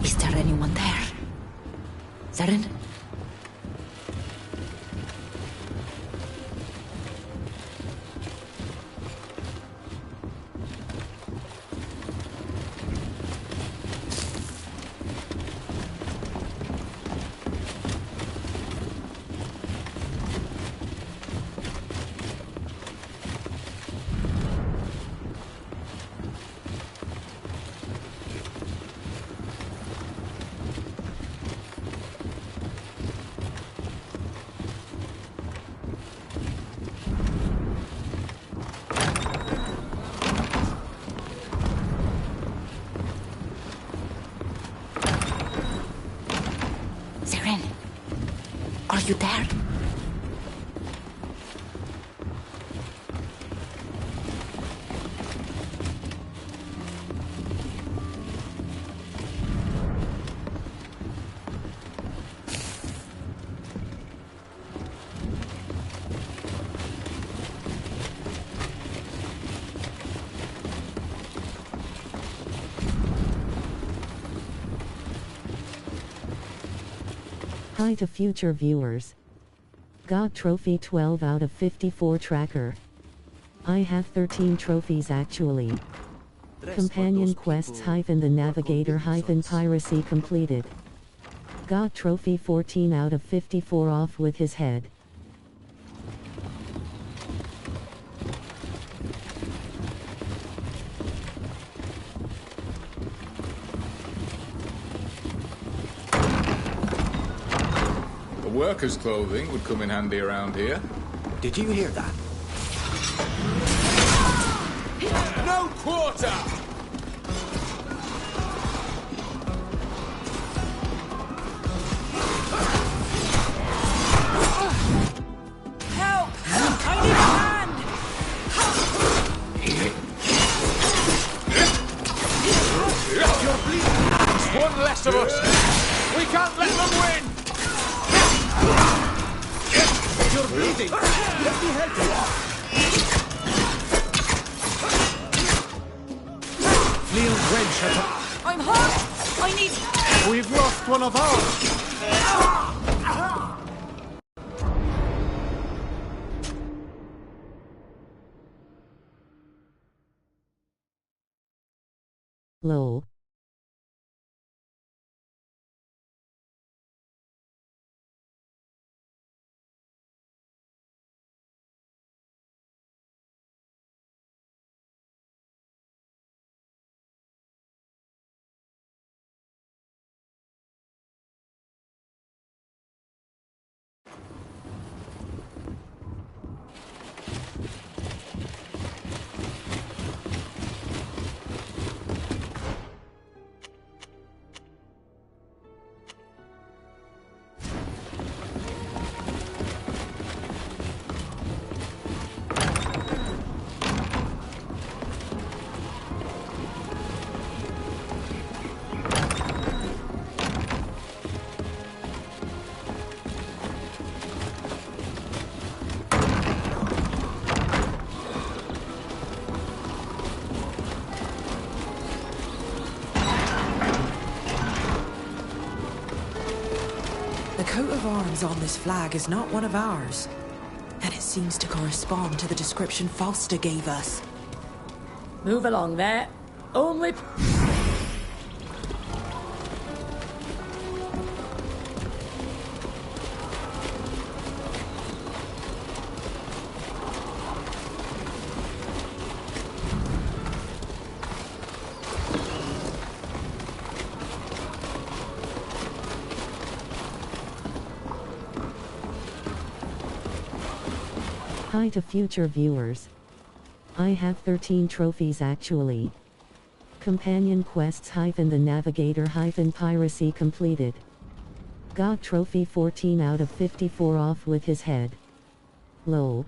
Is there anyone there? Saren? Are you there? Hi to future viewers. Got trophy 12 out of 54 tracker. I have 13 trophies actually. Companion quests hyphen the Navigator hyphen Piracy completed. Got trophy 14 out of 54 off with his head. Workers' clothing would come in handy around here. Did you hear that? No quarter! Help! I need a hand! You're bleeding! It's one less of us! We can't let them win! You're bleeding! Let me help you! Fleal wrench at the... I'm hurt! I need... We've lost one of ours! Lol. The coat of arms on this flag is not one of ours, and it seems to correspond to the description Foster gave us. Move along there. Only... Hi to future viewers. I have 13 trophies actually. Companion quests hyphen the Navigator hyphen Piracy completed. Got trophy 14 out of 54 off with his head. Lol.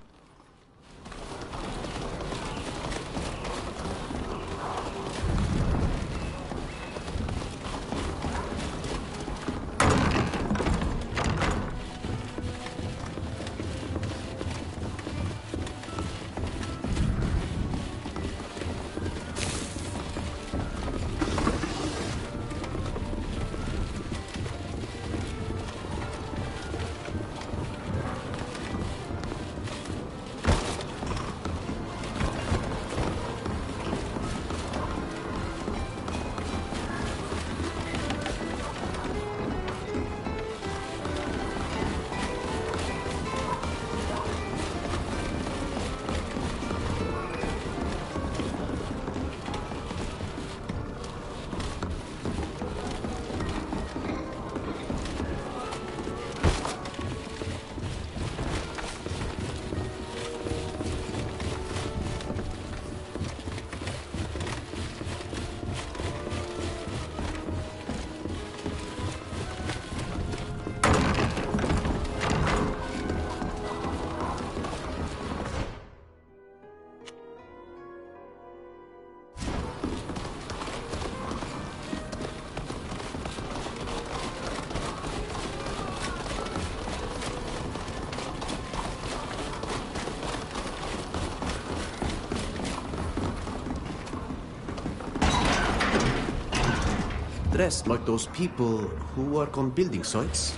Dressed like those people who work on building sites,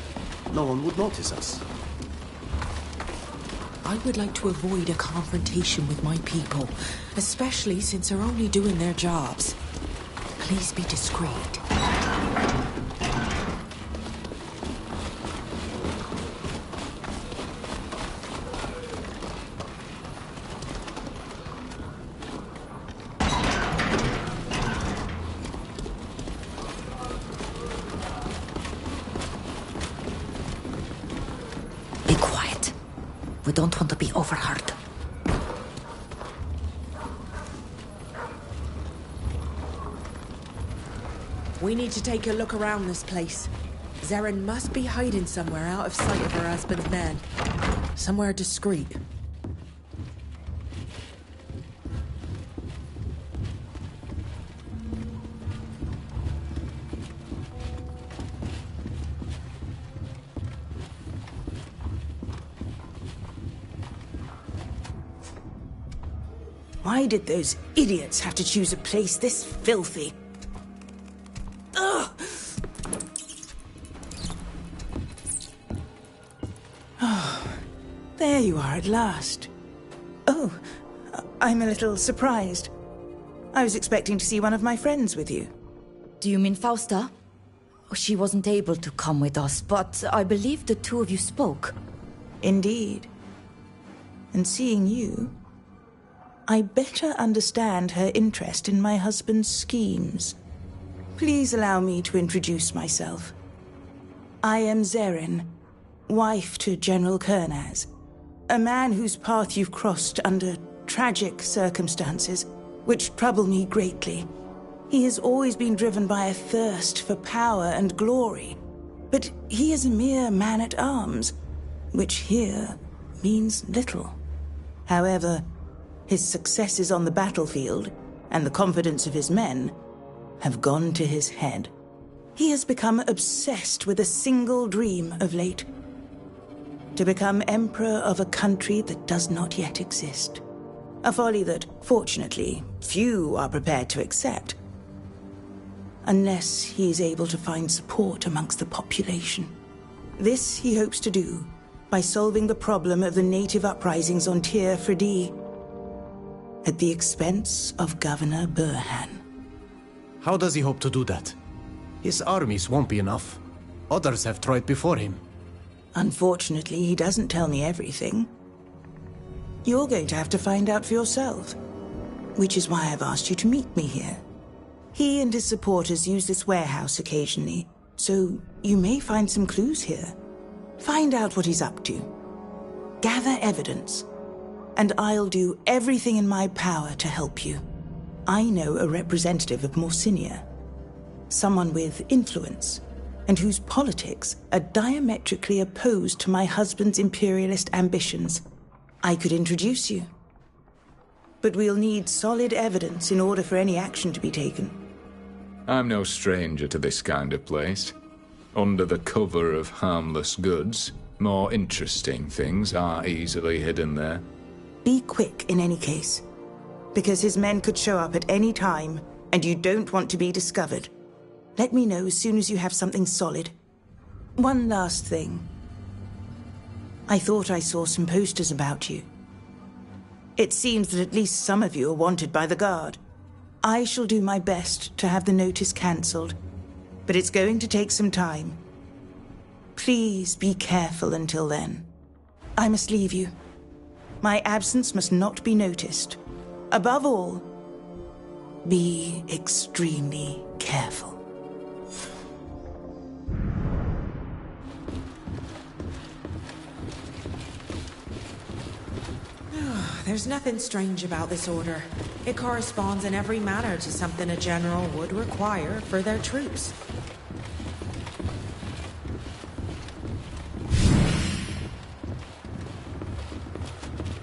no one would notice us. I would like to avoid a confrontation with my people, especially since they're only doing their jobs. Please be discreet. We don't want to be overheard. We need to take a look around this place. Zeren must be hiding somewhere out of sight of her husband's men. Somewhere discreet. Why did those idiots have to choose a place this filthy? Ugh! Oh, there you are at last. Oh, I'm a little surprised. I was expecting to see one of my friends with you. Do you mean Fausta? She wasn't able to come with us, but I believe the two of you spoke. Indeed. And seeing you, I better understand her interest in my husband's schemes. Please allow me to introduce myself. I am Zeren, wife to General Kurnaz, a man whose path you've crossed under tragic circumstances, which trouble me greatly. He has always been driven by a thirst for power and glory, but he is a mere man-at-arms, which here means little. However, his successes on the battlefield, and the confidence of his men, have gone to his head. He has become obsessed with a single dream of late: to become emperor of a country that does not yet exist. A folly that, fortunately, few are prepared to accept, unless he is able to find support amongst the population. This he hopes to do by solving the problem of the native uprisings on Tir Fredi, at the expense of Governor Burhan. How does he hope to do that? His armies won't be enough. Others have tried before him. Unfortunately, he doesn't tell me everything. You're going to have to find out for yourself, which is why I've asked you to meet me here. He and his supporters use this warehouse occasionally, so you may find some clues here. Find out what he's up to. Gather evidence, and I'll do everything in my power to help you. I know a representative of Morsinia, someone with influence, and whose politics are diametrically opposed to my husband's imperialist ambitions. I could introduce you. But we'll need solid evidence in order for any action to be taken. I'm no stranger to this kind of place. Under the cover of harmless goods, more interesting things are easily hidden there. Be quick in any case, because his men could show up at any time, and you don't want to be discovered. Let me know as soon as you have something solid. One last thing. I thought I saw some posters about you. It seems that at least some of you are wanted by the guard. I shall do my best to have the notice cancelled, but it's going to take some time. Please be careful until then. I must leave you. My absence must not be noticed. Above all, be extremely careful. There's nothing strange about this order. It corresponds in every manner to something a general would require for their troops.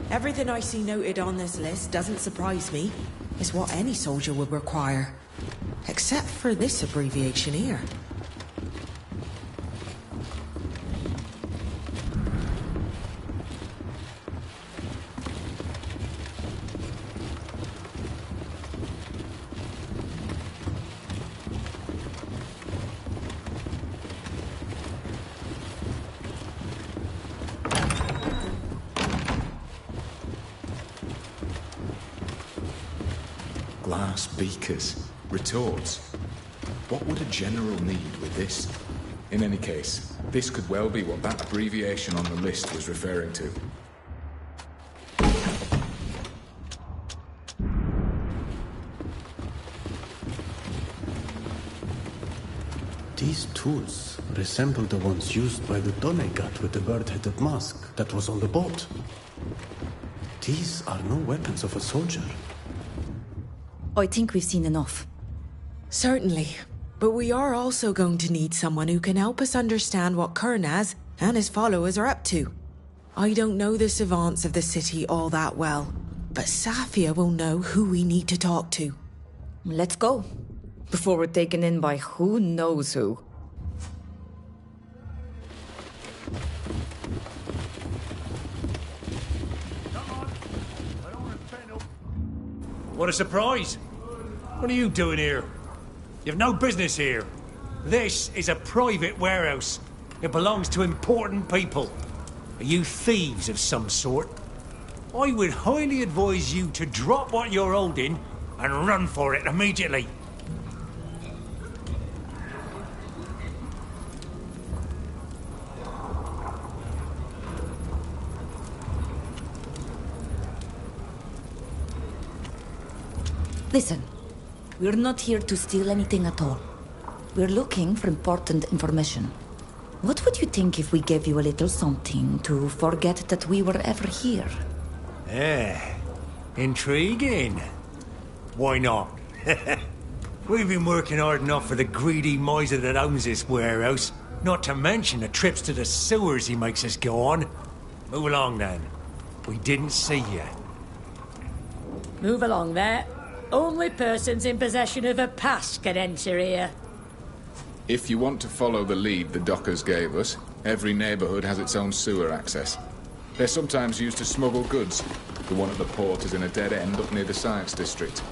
Everything I see noted on this list doesn't surprise me. It's what any soldier would require. Except for this abbreviation here. Glass beakers, retorts. What would a general need with this? In any case, this could well be what that abbreviation on the list was referring to. These tools resemble the ones used by the Donegat with the bird-headed mask that was on the boat. These are no weapons of a soldier. I think we've seen enough. Certainly. But we are also going to need someone who can help us understand what Kurnaz and his followers are up to. I don't know the savants of the city all that well, but Safia will know who we need to talk to. Let's go. Before we're taken in by who knows who. What a surprise! What are you doing here? You've no business here. This is a private warehouse. It belongs to important people. Are you thieves of some sort? I would highly advise you to drop what you're holding and run for it immediately. Listen, we're not here to steal anything at all. We're looking for important information. What would you think if we gave you a little something to forget that we were ever here? Intriguing. Why not? We've been working hard enough for the greedy miser that owns this warehouse, not to mention the trips to the sewers he makes us go on. Move along, then. We didn't see you. Move along there. Only persons in possession of a pass can enter here. If you want to follow the lead the dockers gave us, every neighborhood has its own sewer access. They're sometimes used to smuggle goods. The one at the port is in a dead end up near the science district.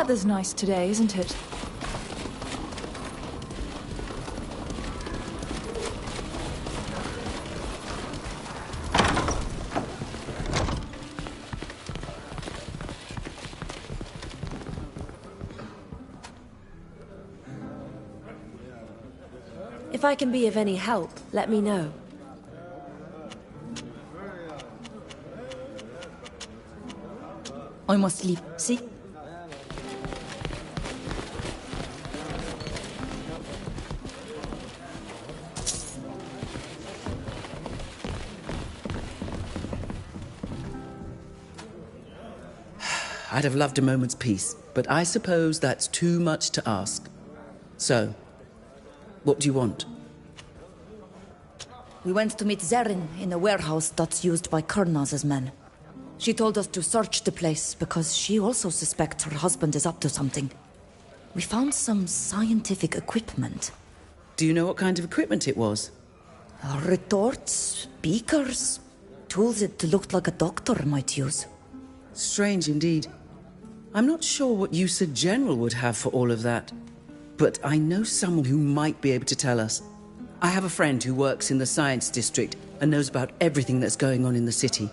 weather's nice today, isn't it? If I can be of any help, let me know. I must leave. See? I'd have loved a moment's peace, but I suppose that's too much to ask. So, what do you want? We went to meet Zerin in a warehouse that's used by Kurnaz's men. She told us to search the place because she also suspects her husband is up to something. We found some scientific equipment. Do you know what kind of equipment it was? Retorts, beakers, tools it looked like a doctor might use. Strange indeed. I'm not sure what use a general would have for all of that, but I know someone who might be able to tell us. I have a friend who works in the science district and knows about everything that's going on in the city.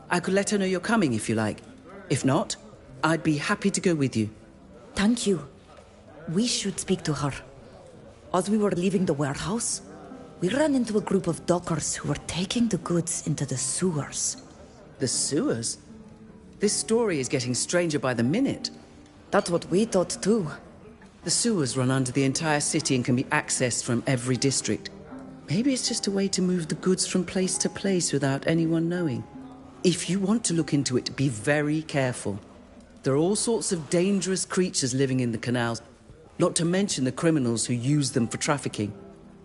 I could let her know you're coming if you like. If not, I'd be happy to go with you. Thank you. We should speak to her. As we were leaving the warehouse, we ran into a group of dockers who were taking the goods into the sewers. The sewers? This story is getting stranger by the minute. That's what we thought too. The sewers run under the entire city and can be accessed from every district. Maybe it's just a way to move the goods from place to place without anyone knowing. If you want to look into it, be very careful. There are all sorts of dangerous creatures living in the canals, not to mention the criminals who use them for trafficking.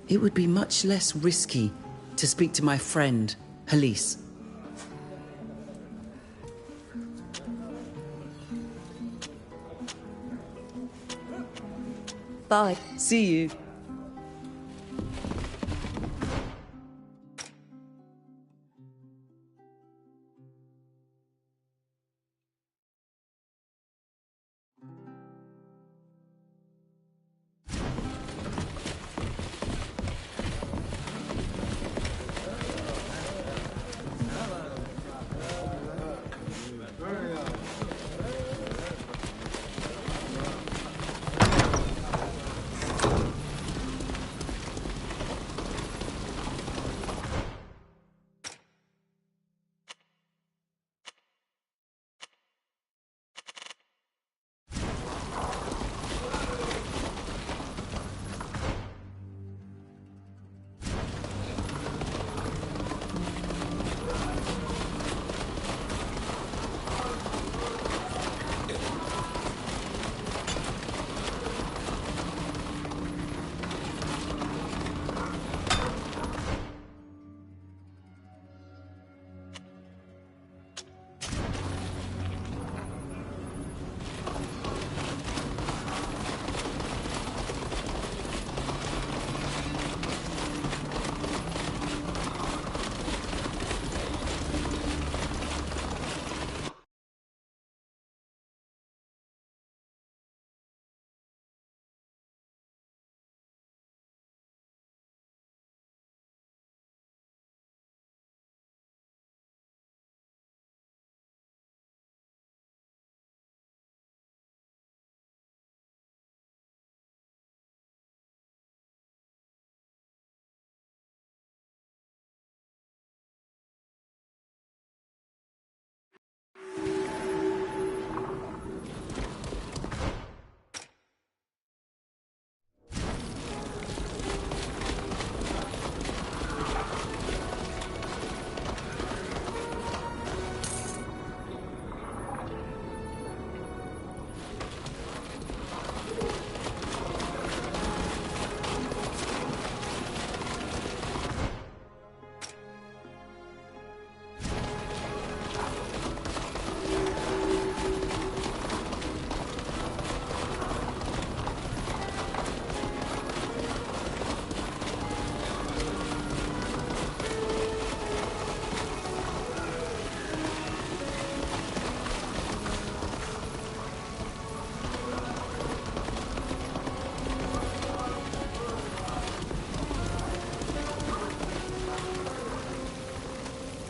It would be much less risky to speak to my friend, Halise. Bye. See you.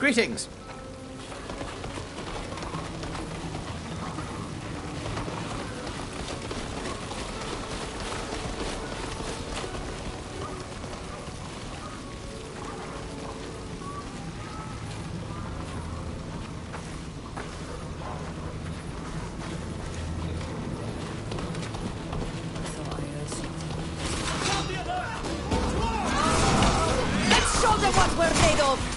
Greetings. Let's show them what we're made of!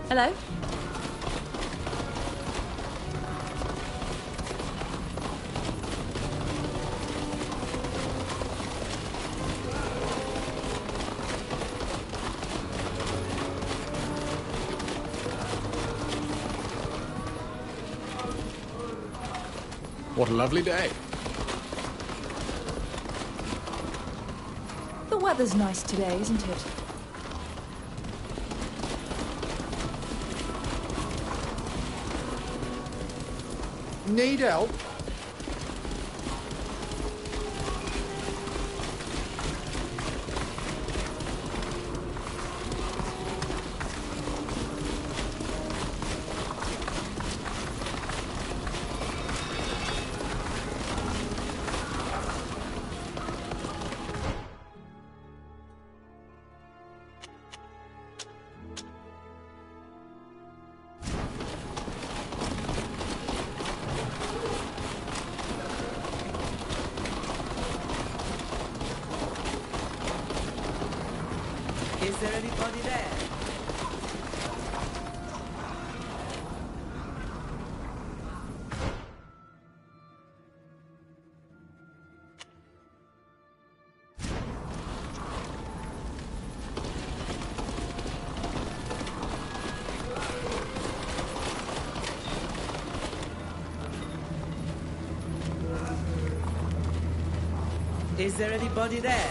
Hello? What a lovely day. The weather's nice today, isn't it? Need help? Is there anybody there? Is there anybody there?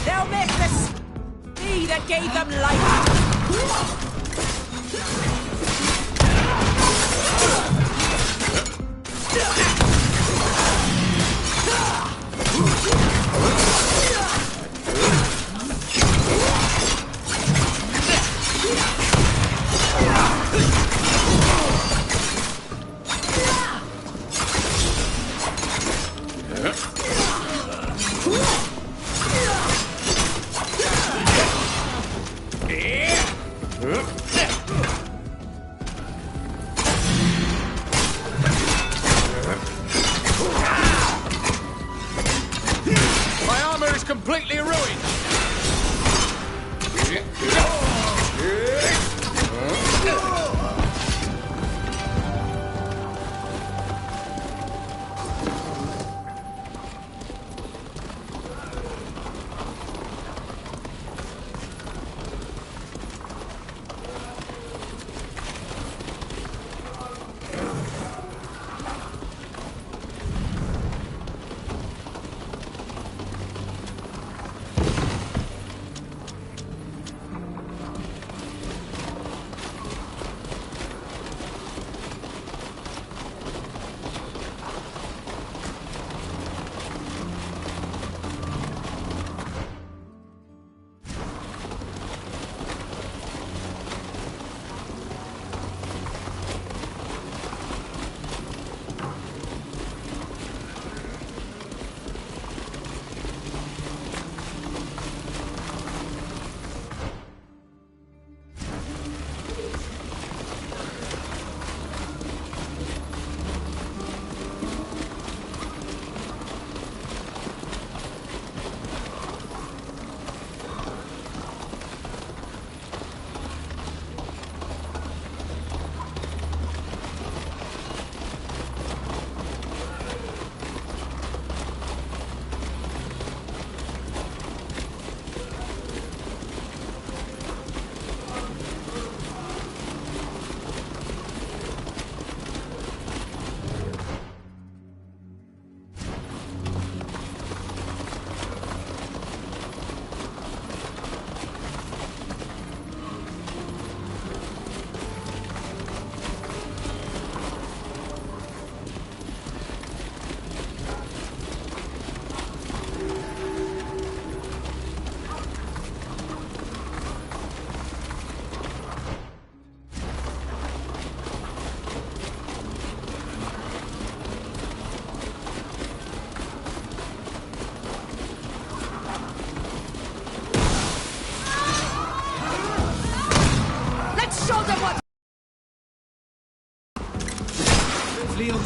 They'll make this me that gave them life! My armor is completely ruined!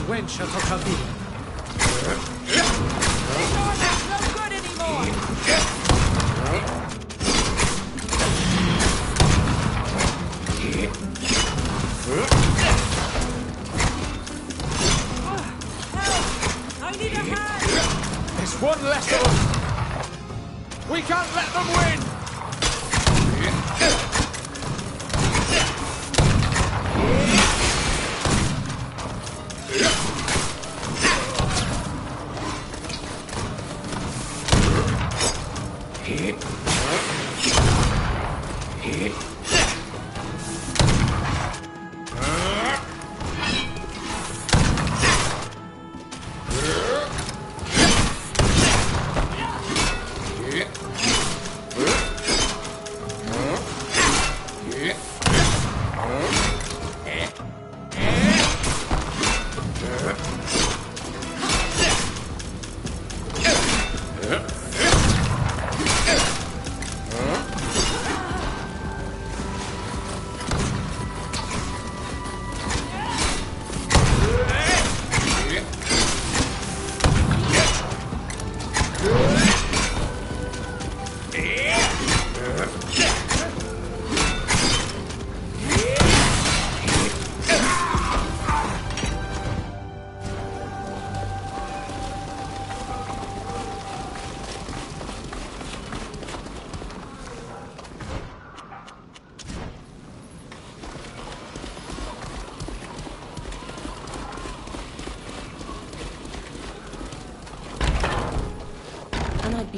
when Chateau. This ornat's no good anymore! Help! I need a hand! It's one less of us! We can't let them win!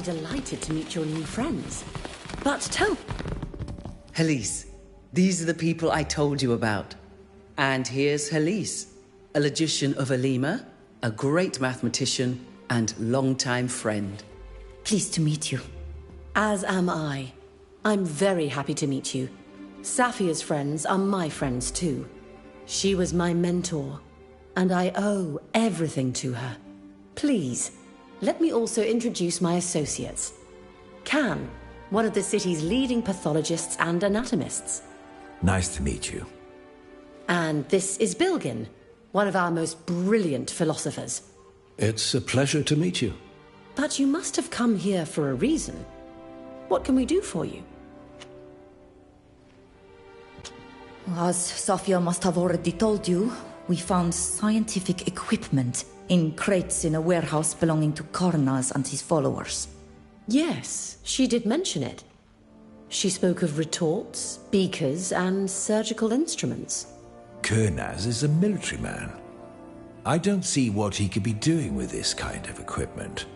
Delighted to meet your new friends. But tell... Helise, these are the people I told you about. And here's Helise, a logician of Alima, a great mathematician, and longtime friend. Pleased to meet you. As am I. I'm very happy to meet you. Safia's friends are my friends too. She was my mentor, and I owe everything to her. Please, let me also introduce my associates. Can, one of the city's leading pathologists and anatomists. Nice to meet you. And this is Bilgin, one of our most brilliant philosophers. It's a pleasure to meet you. But you must have come here for a reason. What can we do for you? As Safia must have already told you, we found scientific equipment in crates in a warehouse belonging to Kurnaz and his followers. Yes, she did mention it. She spoke of retorts, beakers, and surgical instruments. Kurnaz is a military man. I don't see what he could be doing with this kind of equipment.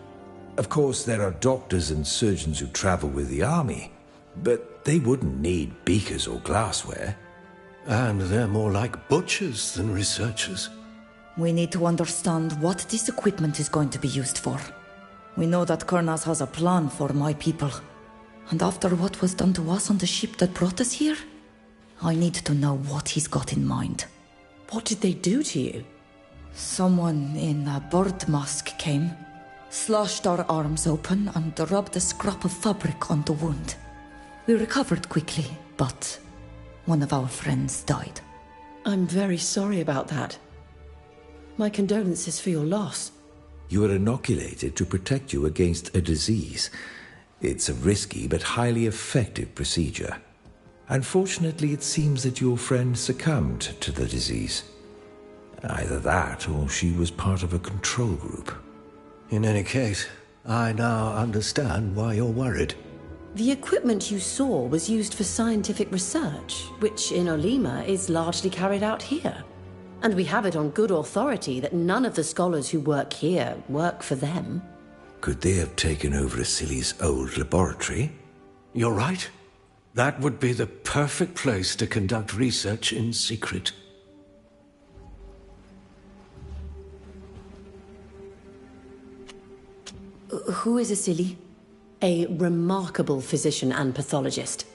Of course, there are doctors and surgeons who travel with the army, but they wouldn't need beakers or glassware. And they're more like butchers than researchers. We need to understand what this equipment is going to be used for. We know that Kurnaz has a plan for my people. And after what was done to us on the ship that brought us here, I need to know what he's got in mind. What did they do to you? Someone in a bird mask came, slashed our arms open, and rubbed a scrap of fabric on the wound. We recovered quickly, but one of our friends died. I'm very sorry about that. My condolences for your loss. You were inoculated to protect you against a disease. It's a risky but highly effective procedure. Unfortunately, it seems that your friend succumbed to the disease. Either that, or she was part of a control group. In any case, I now understand why you're worried. The equipment you saw was used for scientific research, which in Olima is largely carried out here. And we have it on good authority that none of the scholars who work here work for them. Could they have taken over Asili's old laboratory? You're right. That would be the perfect place to conduct research in secret. Who is Asili? A remarkable physician and pathologist.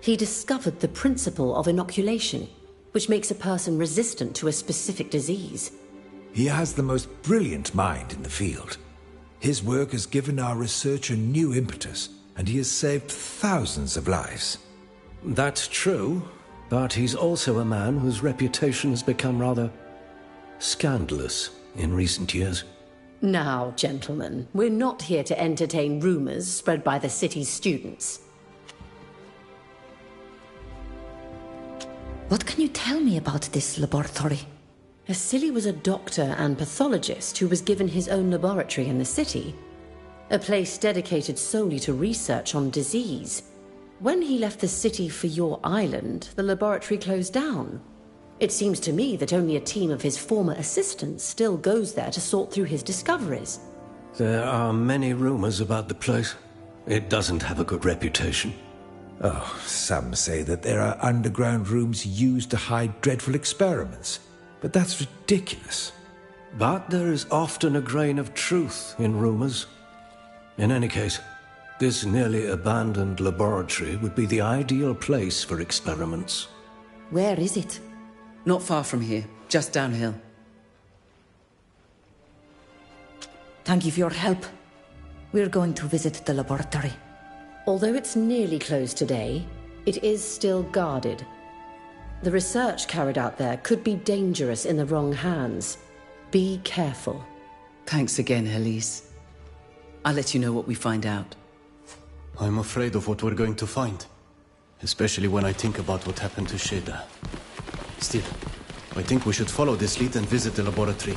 He discovered the principle of inoculation, which makes a person resistant to a specific disease. He has the most brilliant mind in the field. His work has given our research a new impetus, and he has saved thousands of lives. That's true, but he's also a man whose reputation has become rather scandalous in recent years. Now, gentlemen, we're not here to entertain rumors spread by the city's students. What can you tell me about this laboratory? Asili was a doctor and pathologist who was given his own laboratory in the city, a place dedicated solely to research on disease. When he left the city for your island, the laboratory closed down. It seems to me that only a team of his former assistants still goes there to sort through his discoveries. There are many rumors about the place. It doesn't have a good reputation. Oh, some say that there are underground rooms used to hide dreadful experiments. But that's ridiculous. But there is often a grain of truth in rumors. In any case, this nearly abandoned laboratory would be the ideal place for experiments. Where is it? Not far from here, just downhill. Thank you for your help. We're going to visit the laboratory. Although it's nearly closed today, it is still guarded. The research carried out there could be dangerous in the wrong hands. Be careful. Thanks again, Elise. I'll let you know what we find out. I'm afraid of what we're going to find. Especially when I think about what happened to Sheda. Still, I think we should follow this lead and visit the laboratory.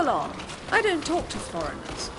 along. I don't talk to foreigners.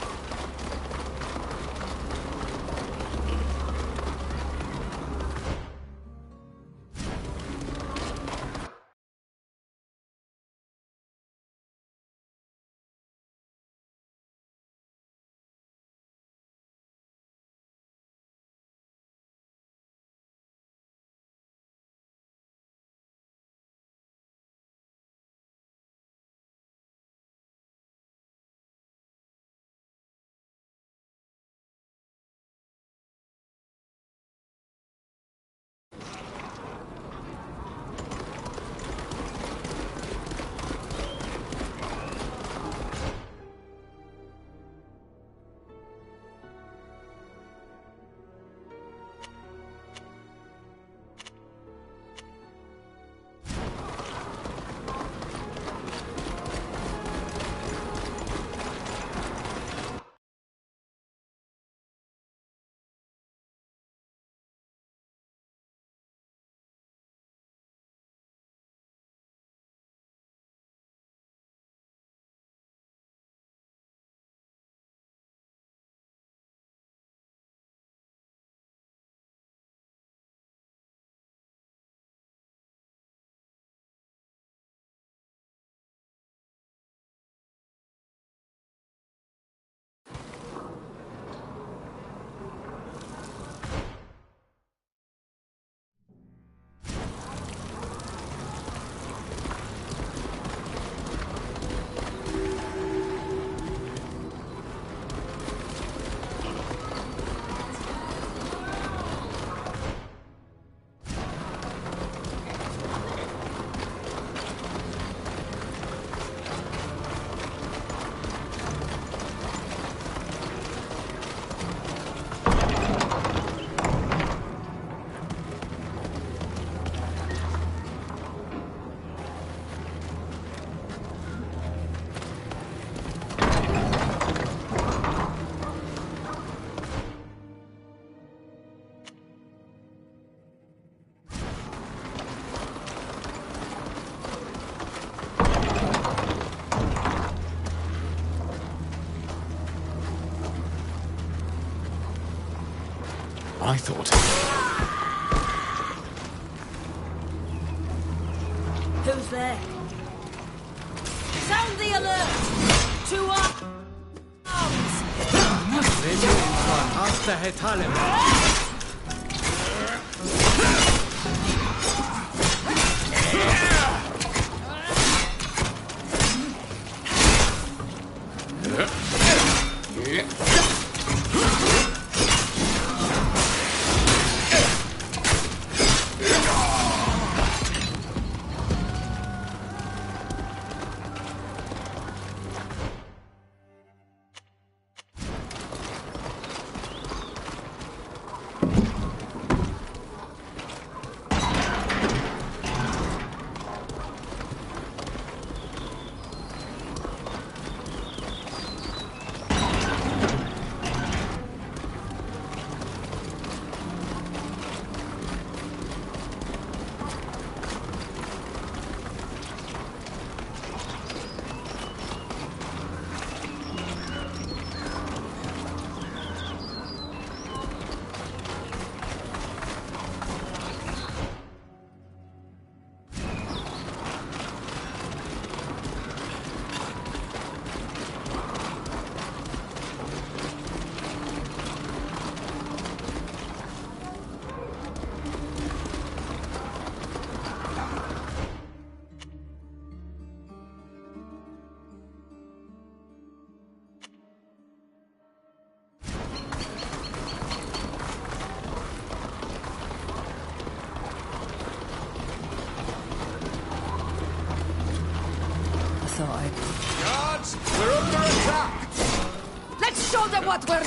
I thought... Who's there? Sound the alert! To arms! Guards, we're under attack! Let's show them what we're...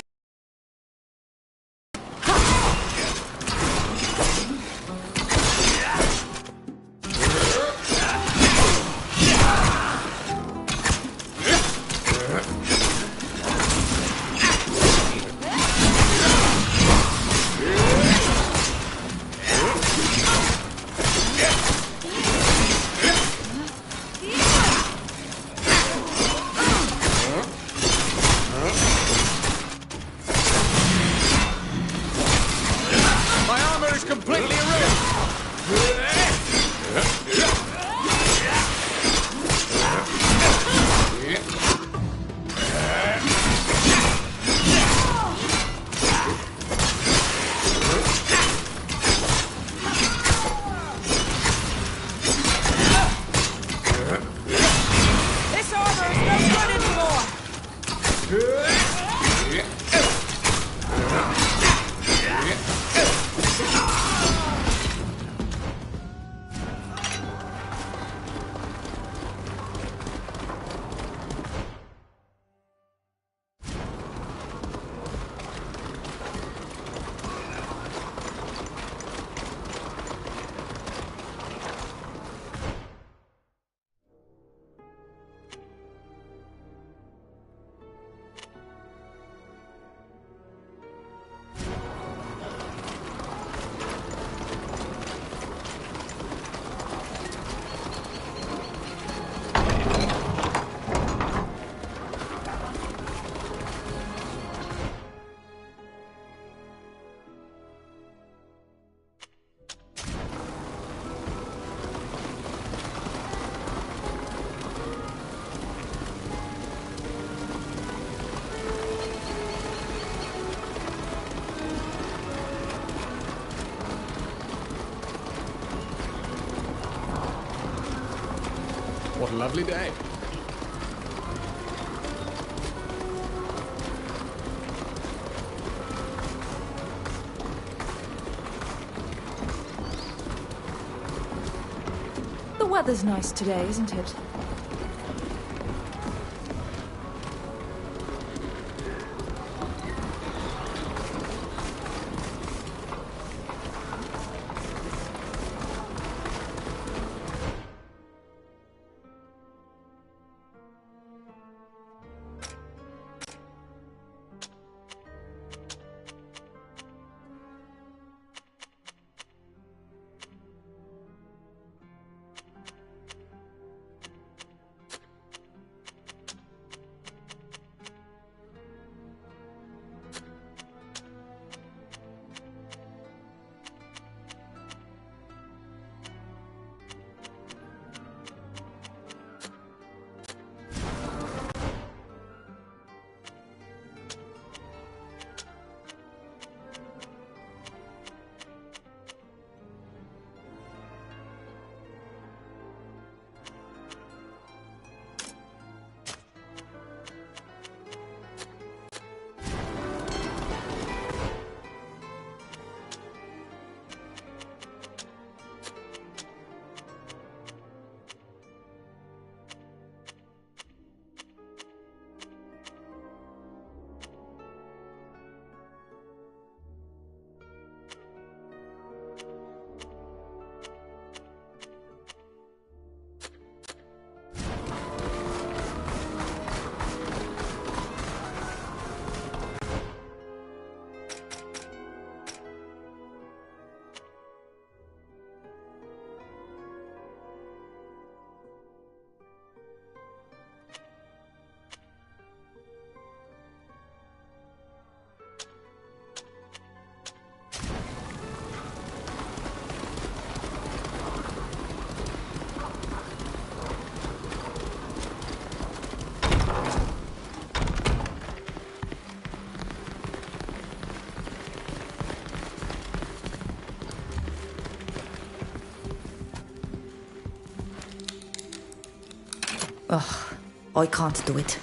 What a lovely day. The weather's nice today, isn't it? Ugh, I can't do it.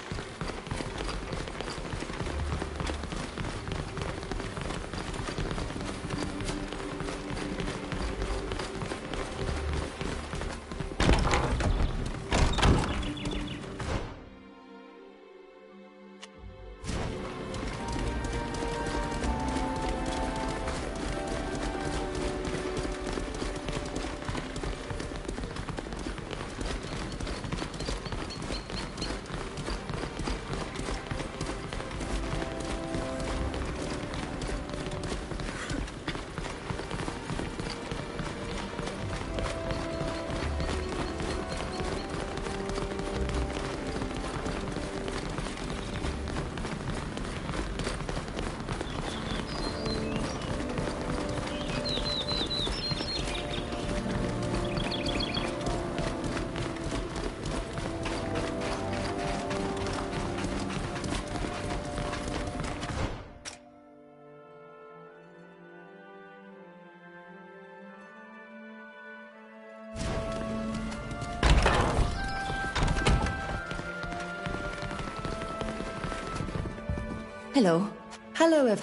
Hello. Hello,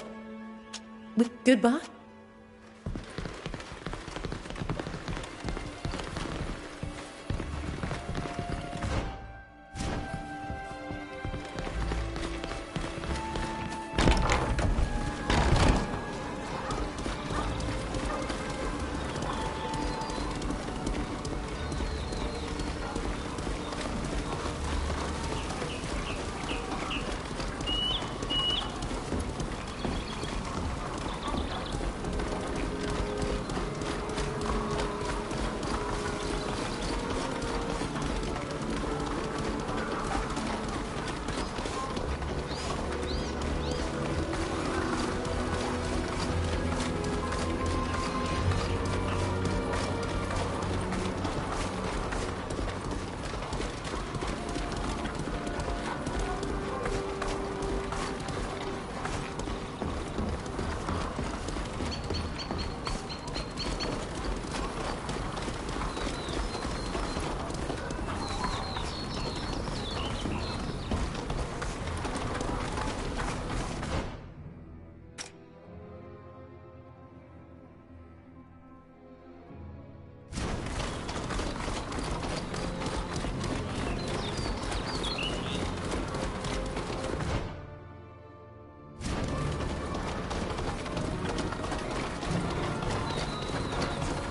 goodbye?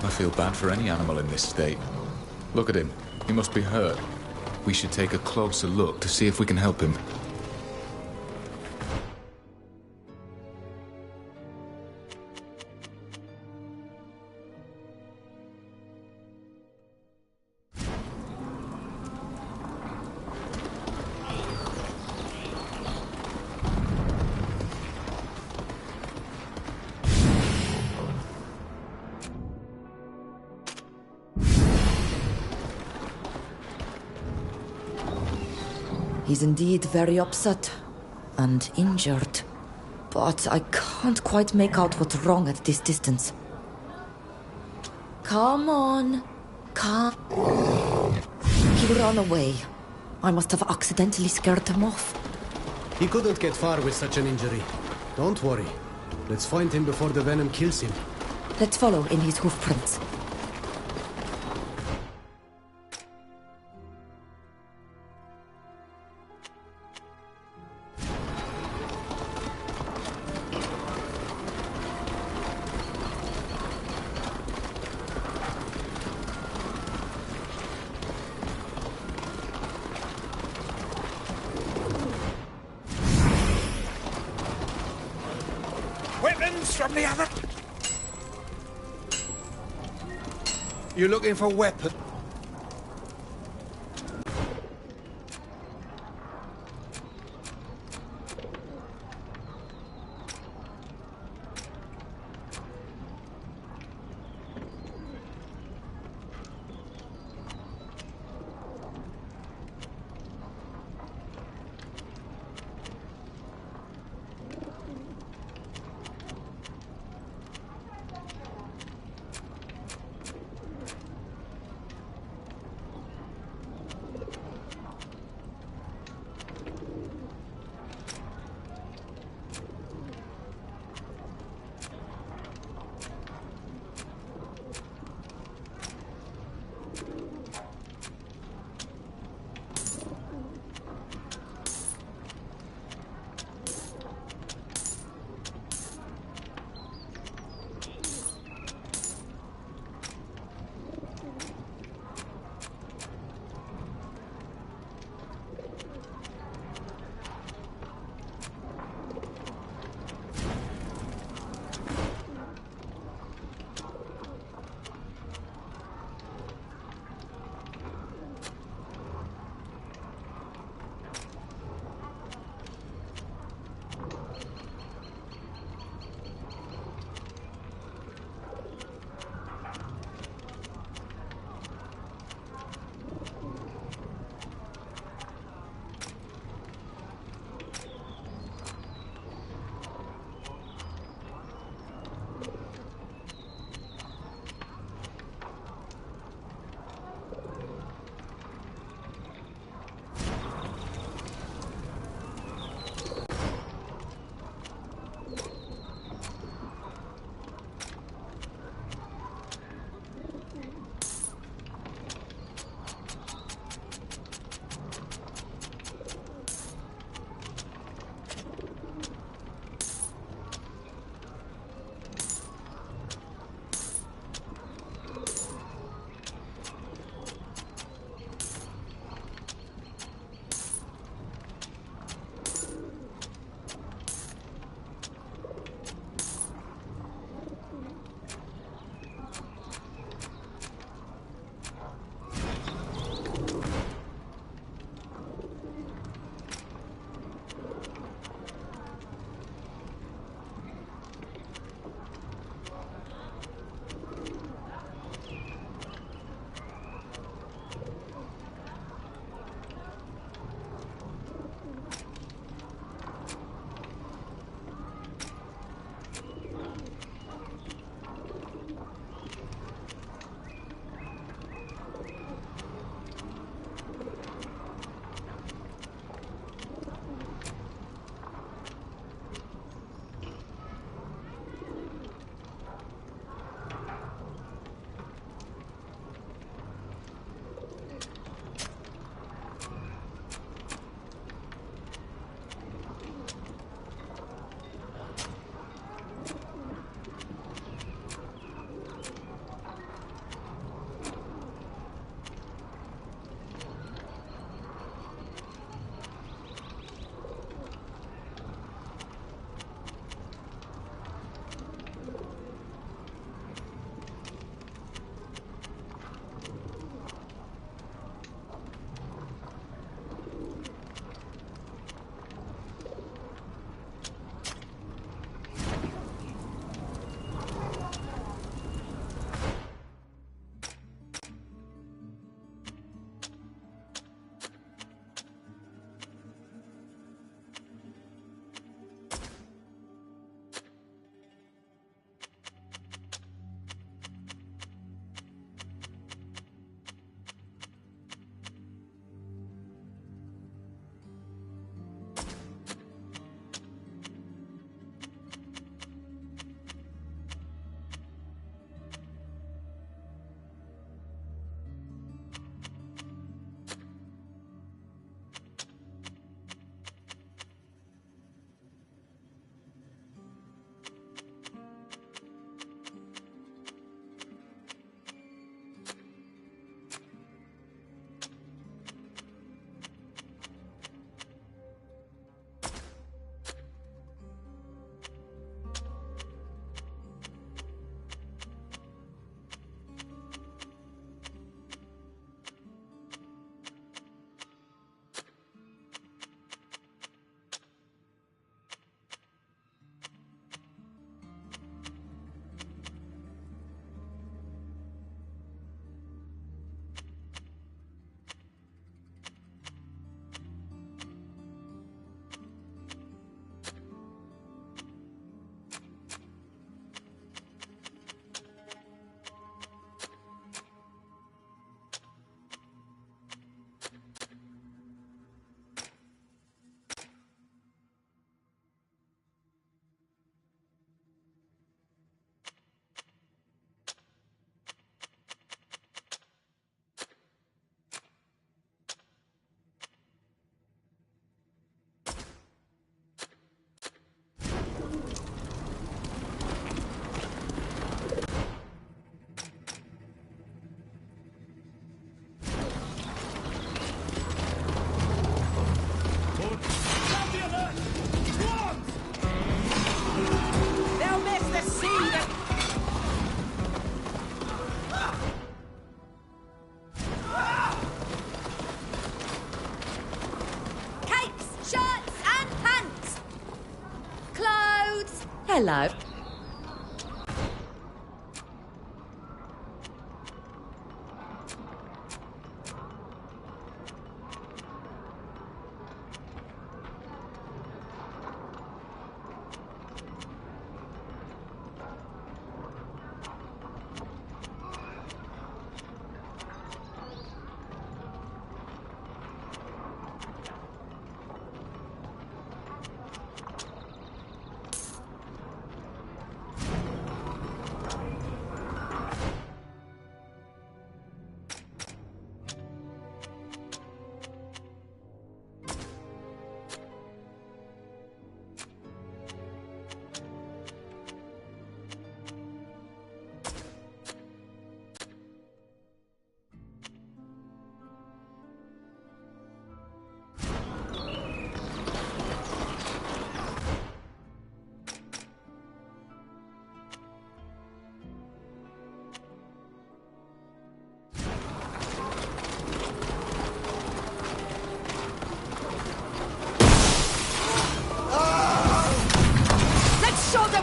I feel bad for any animal in this state. Look at him. He must be hurt. We should take a closer look to see if we can help him. He's indeed very upset and injured, but I can't quite make out what's wrong at this distance. Come on, come. He ran away. I must have accidentally scared him off. He couldn't get far with such an injury. Don't worry. Let's find him before the venom kills him. Let's follow in his hoofprints. From the other. You're looking for weapons? Hello.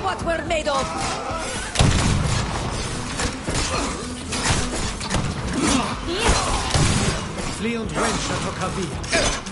What we're made of! Flee und renn, Cartographer.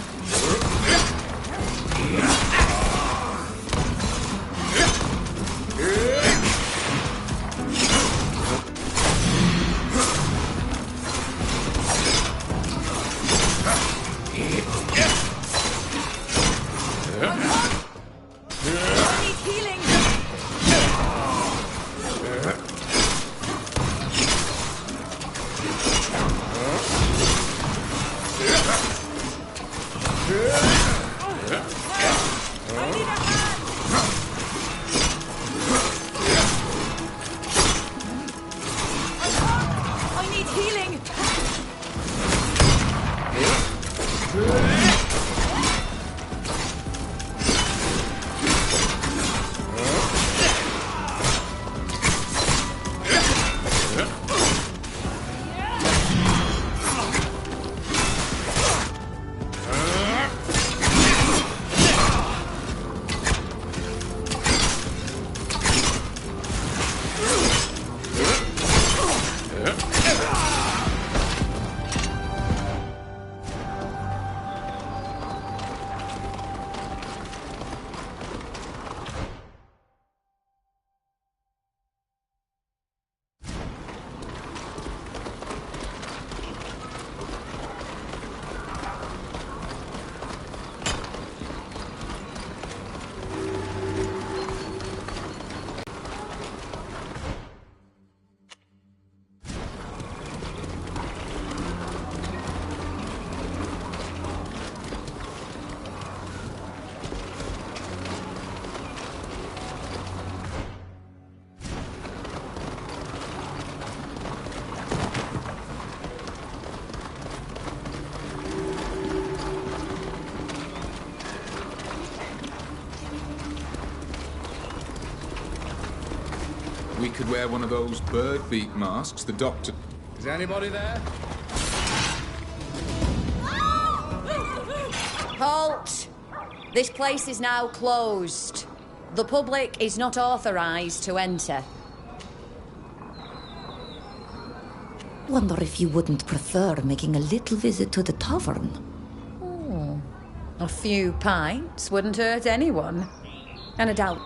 We could wear one of those bird beak masks the doctor... Is anybody there? Halt! This place is now closed. The public is not authorized to enter. Wonder if you wouldn't prefer making a little visit to the tavern? A few pints wouldn't hurt anyone. And a doubt.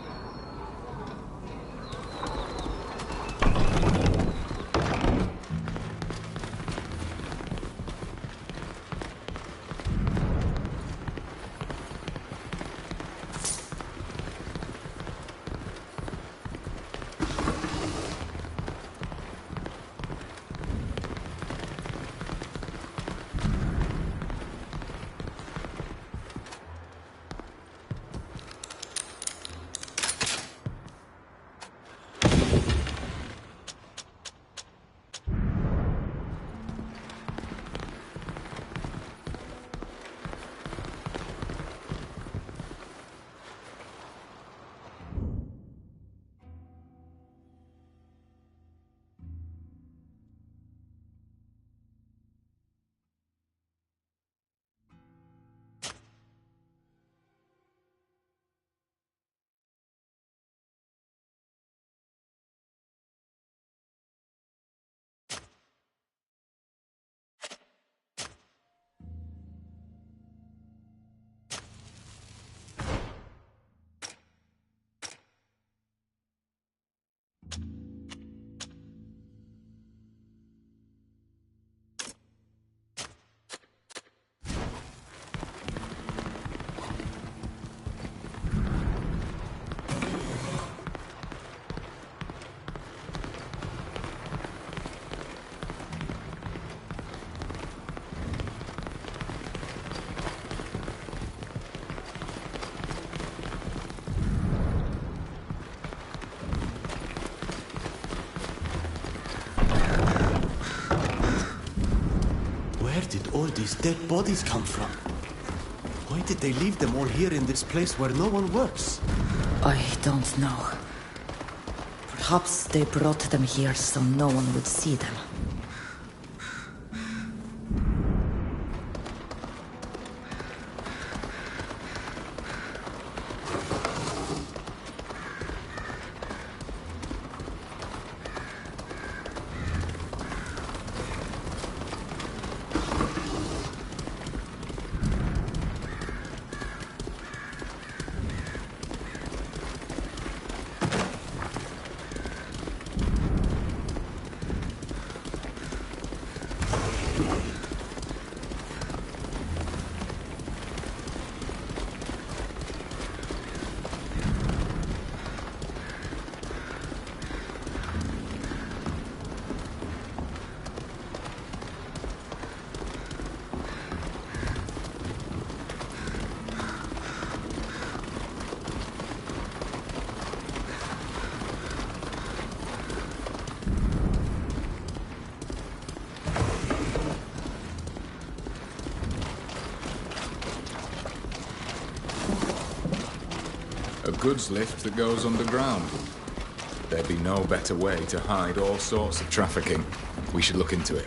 did all these dead bodies come from? Why did they leave them all here in this place where no one works? I don't know. Perhaps they brought them here so no one would see them. A goods lift that goes underground. There'd be no better way to hide all sorts of trafficking. We should look into it.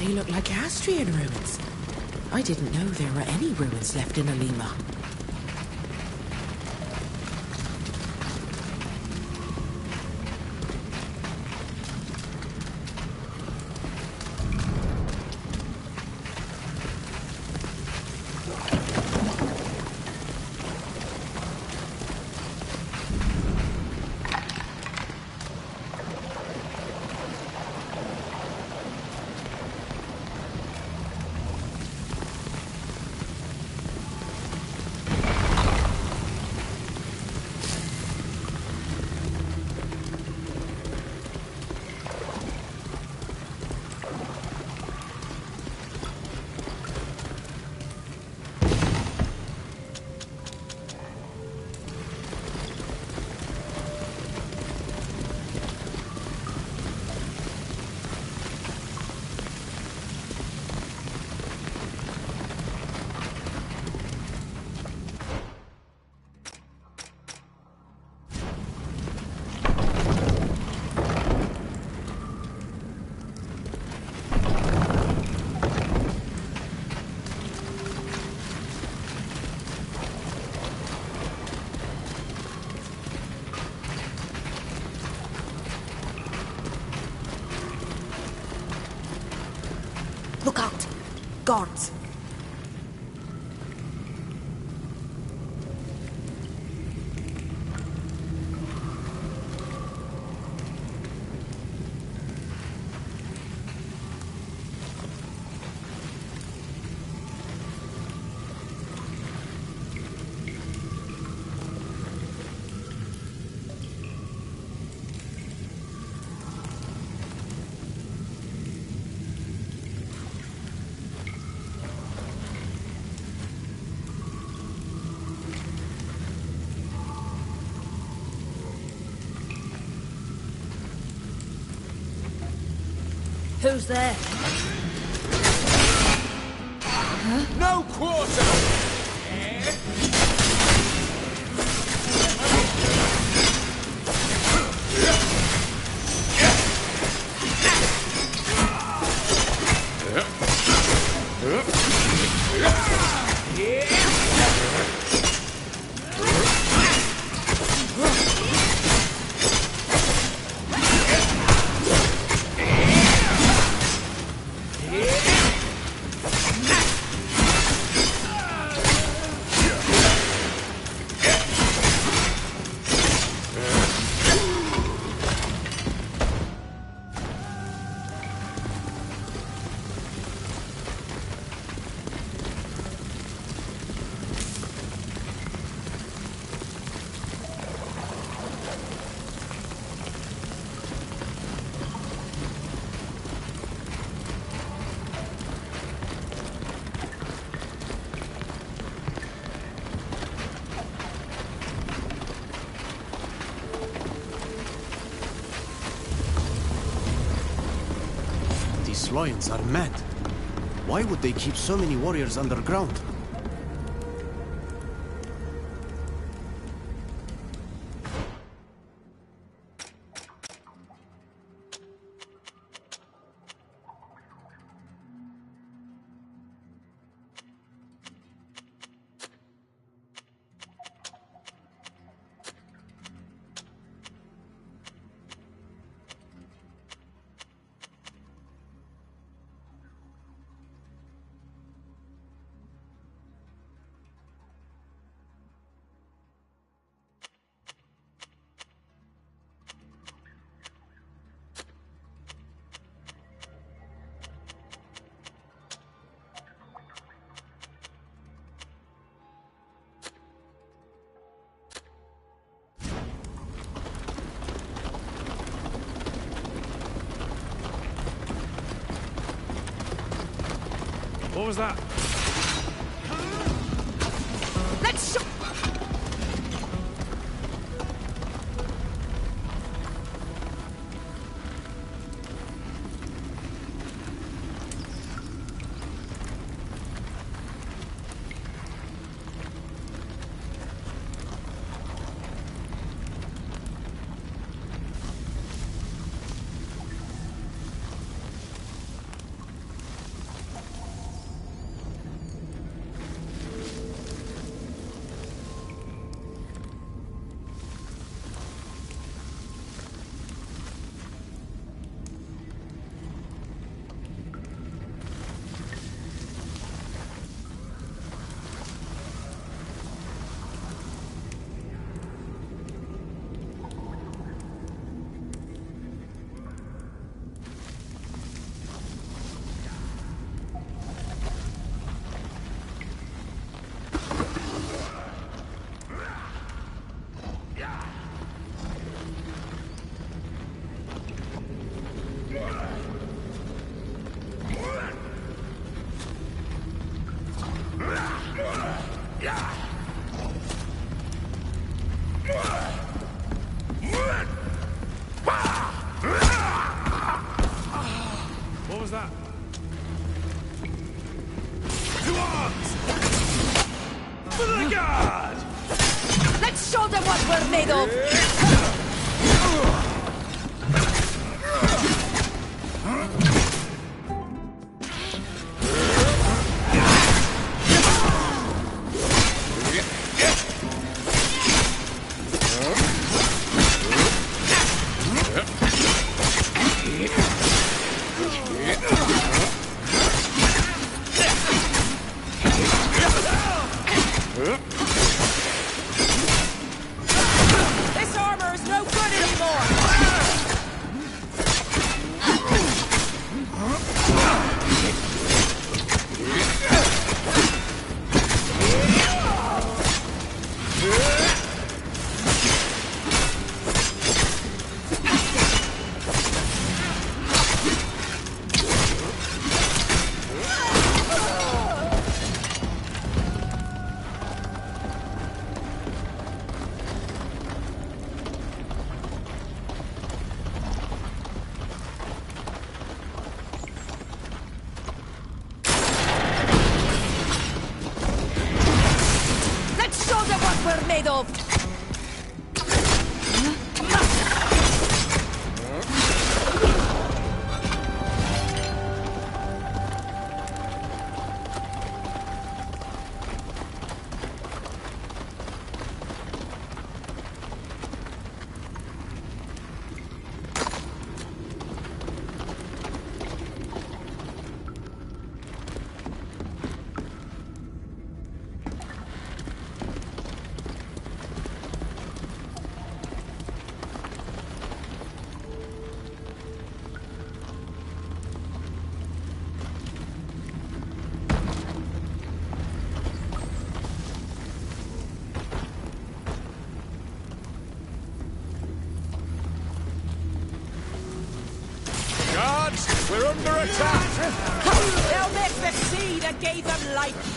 They look like Astrian ruins. I didn't know there were any ruins left in Alima. Look out! Guards! Who's there? Huh? No quarter! Lions are mad. Why would they keep so many warriors underground? What was that? Let's show... What was that? To arms! For the guard! Let's show them what we're made of! This armor is no good anymore! made of? We're under attack! They'll miss the sea that gave them life!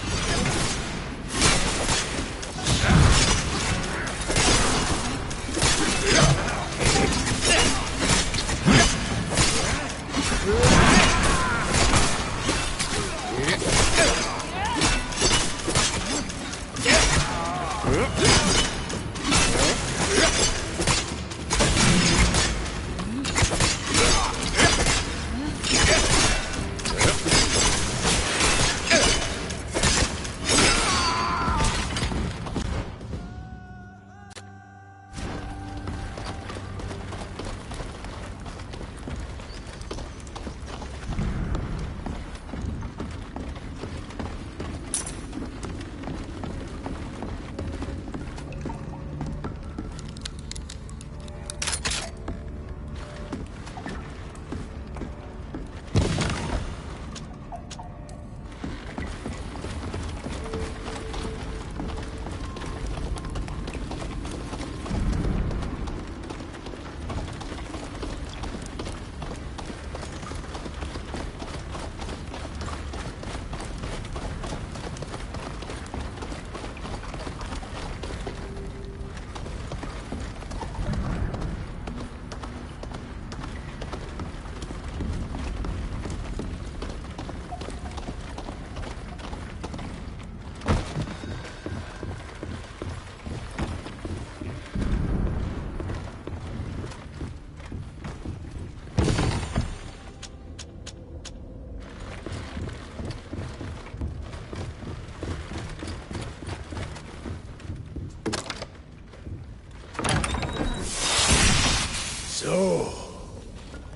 So,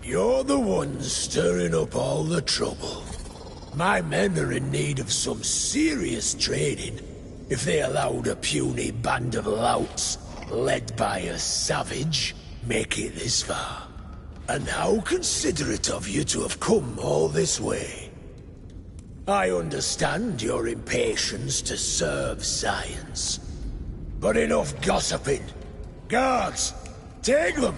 you're the ones stirring up all the trouble. My men are in need of some serious training if they allowed a puny band of louts, led by a savage, make it this far. And how considerate of you to have come all this way. I understand your impatience to serve science. But enough gossiping. Guards, take them!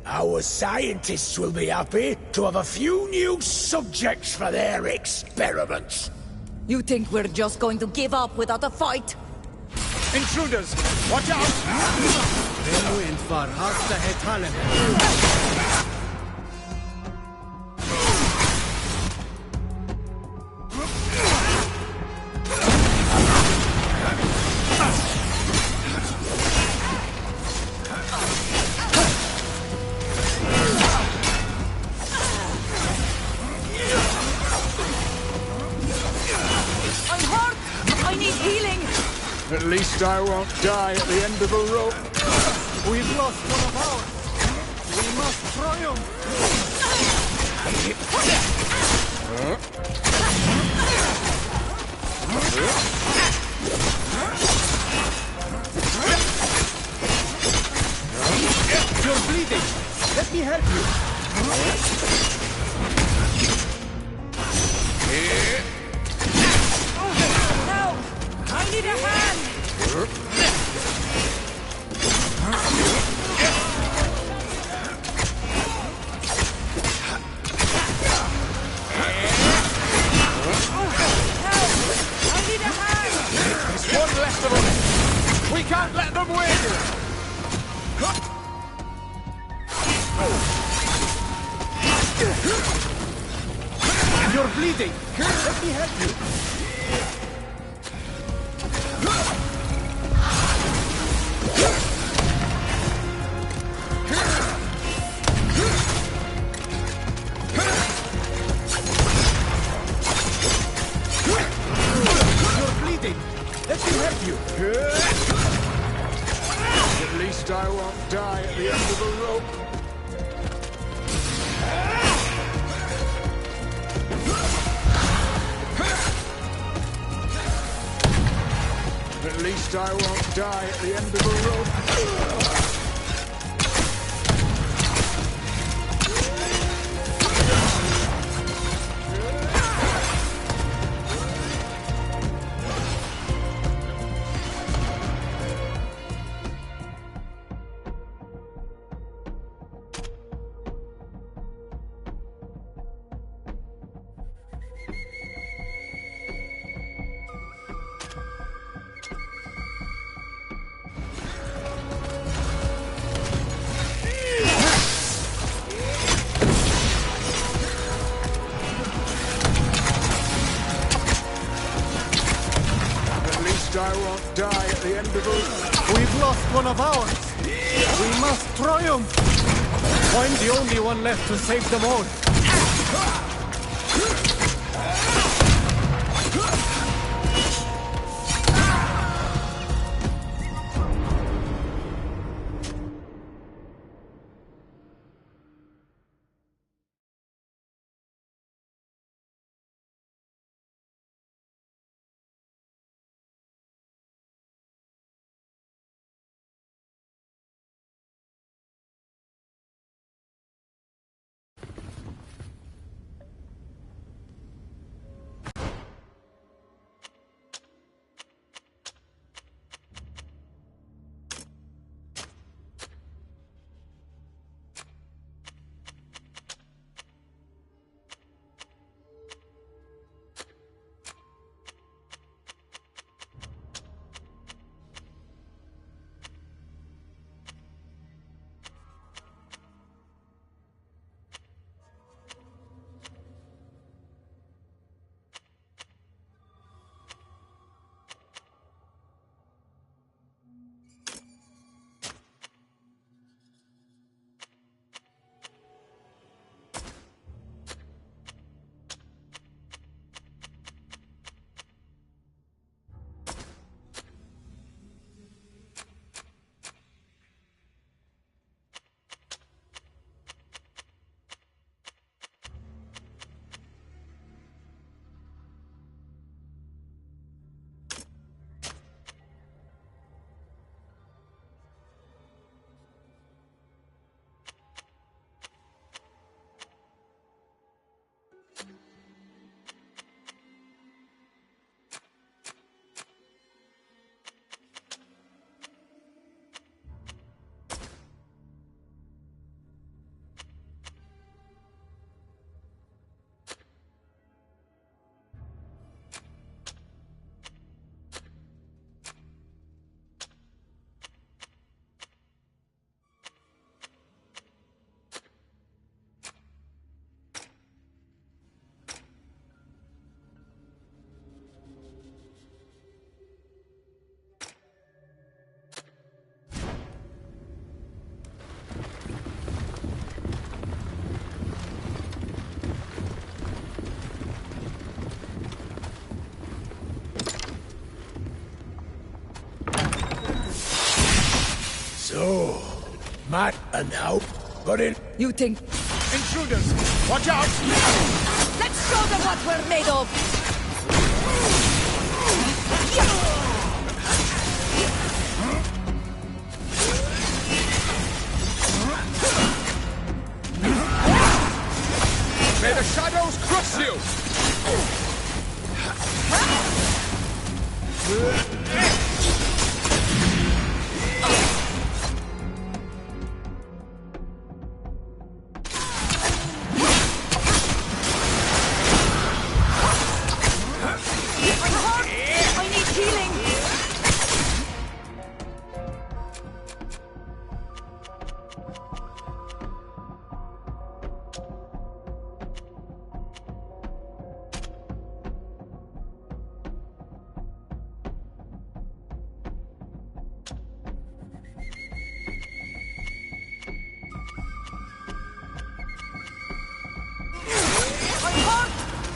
Our scientists will be happy to have a few new subjects for their experiments. You think we're just going to give up without a fight? Intruders! Watch out! At least I won't die at the end of a rope. We've lost one of ours. We must triumph. You're bleeding. Let me help you. Help! I need a hand! There's one left of us. We can't let them win. You're bleeding. Let me help you. At least I won't die at the end of the rope. At least I won't die at the end of the rope. I won't die at the end of it. We've lost one of ours. We must triumph. I'm the only one left to save them all. So, Matt and now, got in. You think... Intruders! Watch out! Let's show them what we're made of! May the shadows crush you!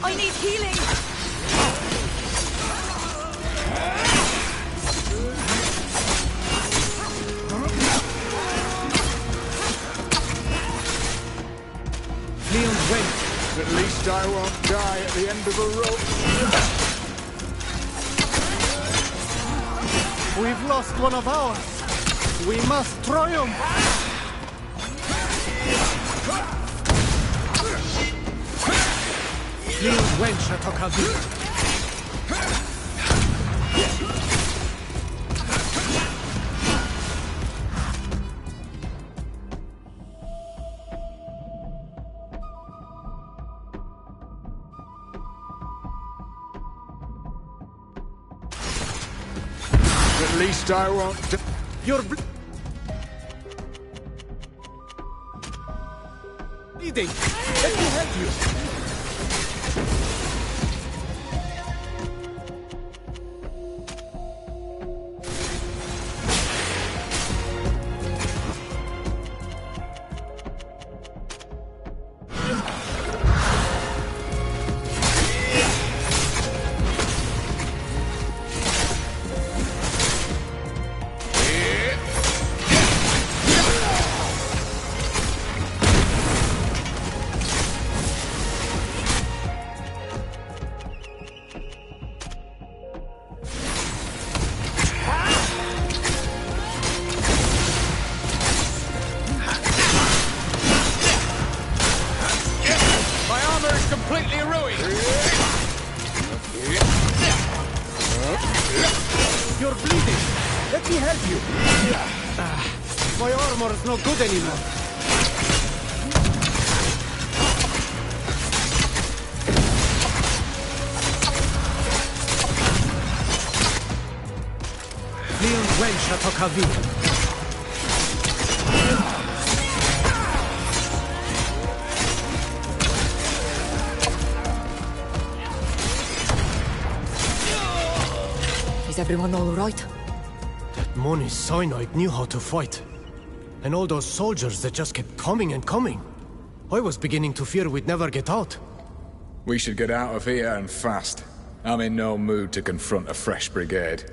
I need healing! least I won't die at the end of a rope. We've lost one of ours. We must triumph. Fleeing wench at Alvida. At least I won't. You're bleeding. Let me help you. Completely ruined! You're bleeding. Let me help you. My armor is no good anymore. Leon wench at Alvida. Is everyone all right? That Moni Cyanide knew how to fight. And all those soldiers that just kept coming and coming. I was beginning to fear we'd never get out. We should get out of here and fast. I'm in no mood to confront a fresh brigade.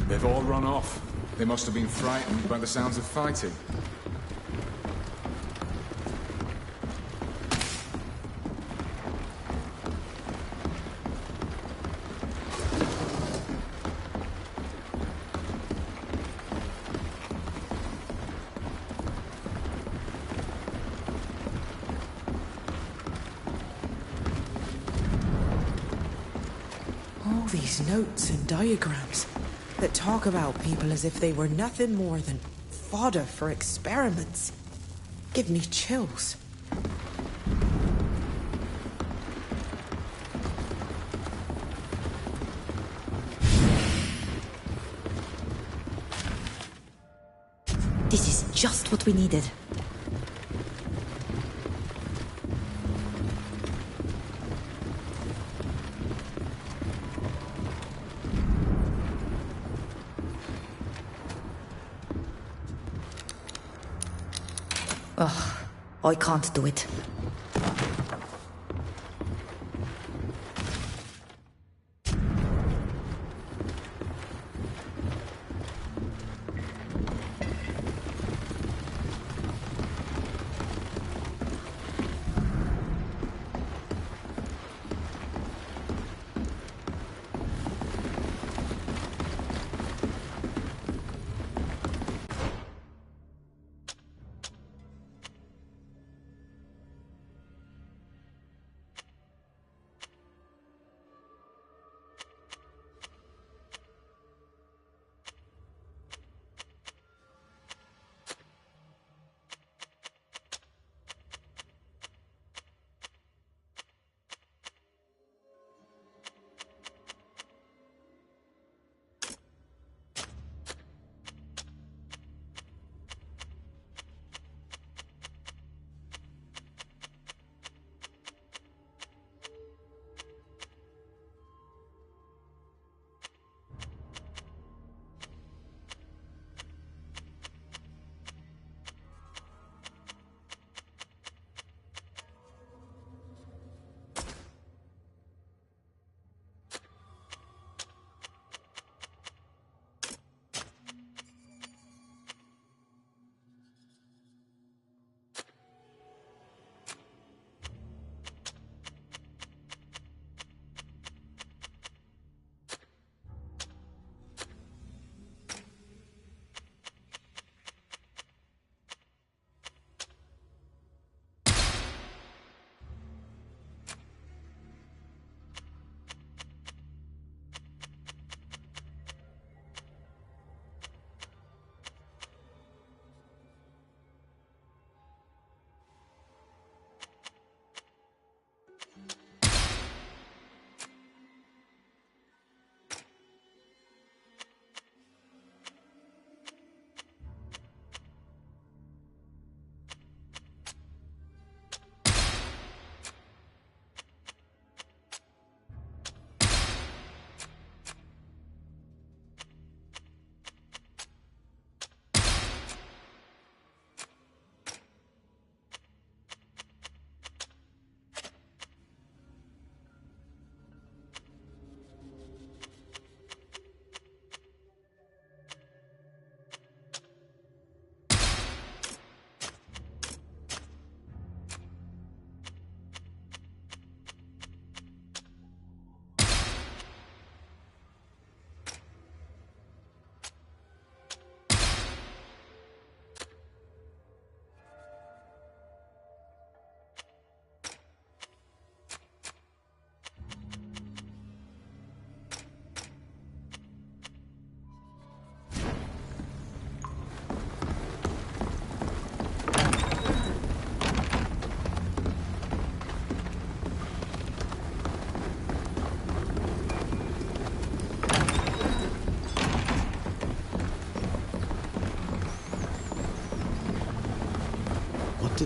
They've all run off. They must have been frightened by the sounds of fighting. All these notes and diagrams that talk about people as if they were nothing more than fodder for experiments. Give me chills. This is just what we needed. Ugh, I can't do it.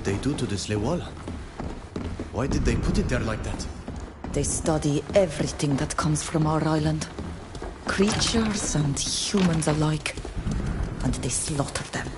did they do to the slave wall? Why did they put it there like that? They study everything that comes from our island. Creatures and humans alike. And they slaughter them.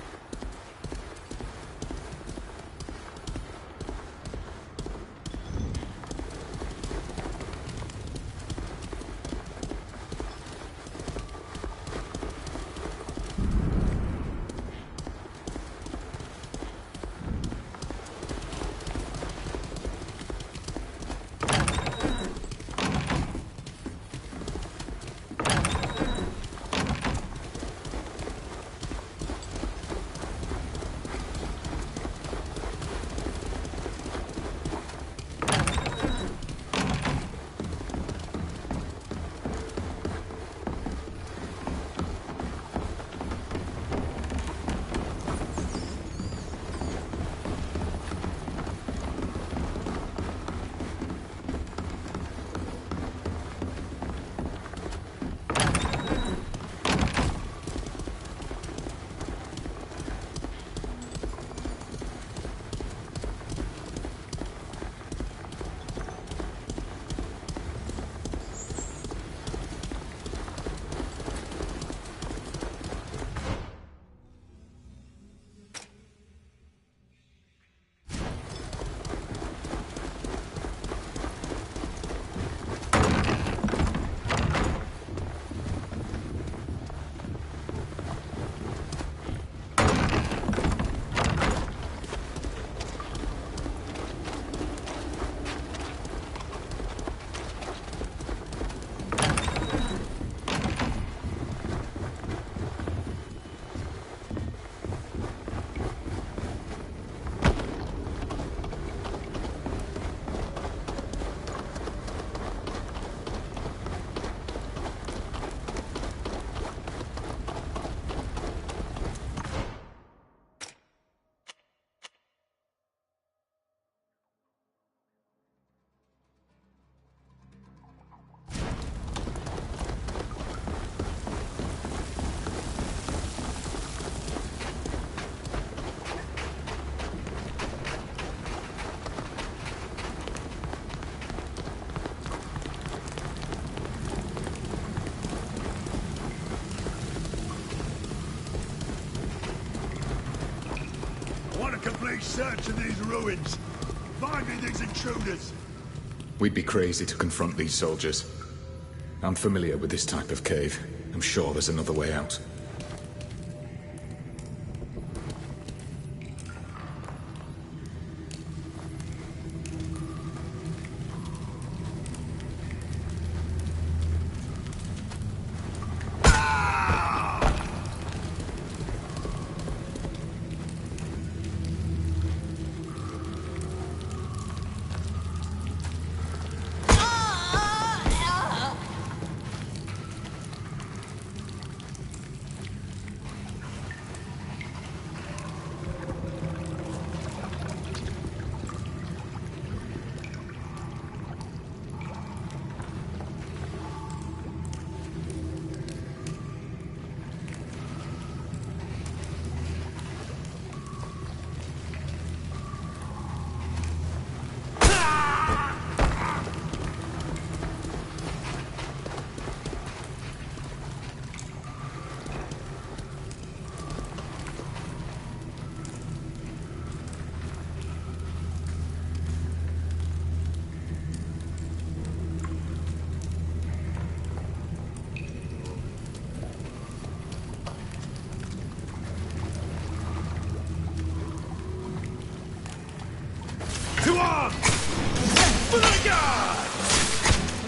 Complete search of these ruins. Find me these intruders. We'd be crazy to confront these soldiers. I'm familiar with this type of cave. I'm sure there's another way out.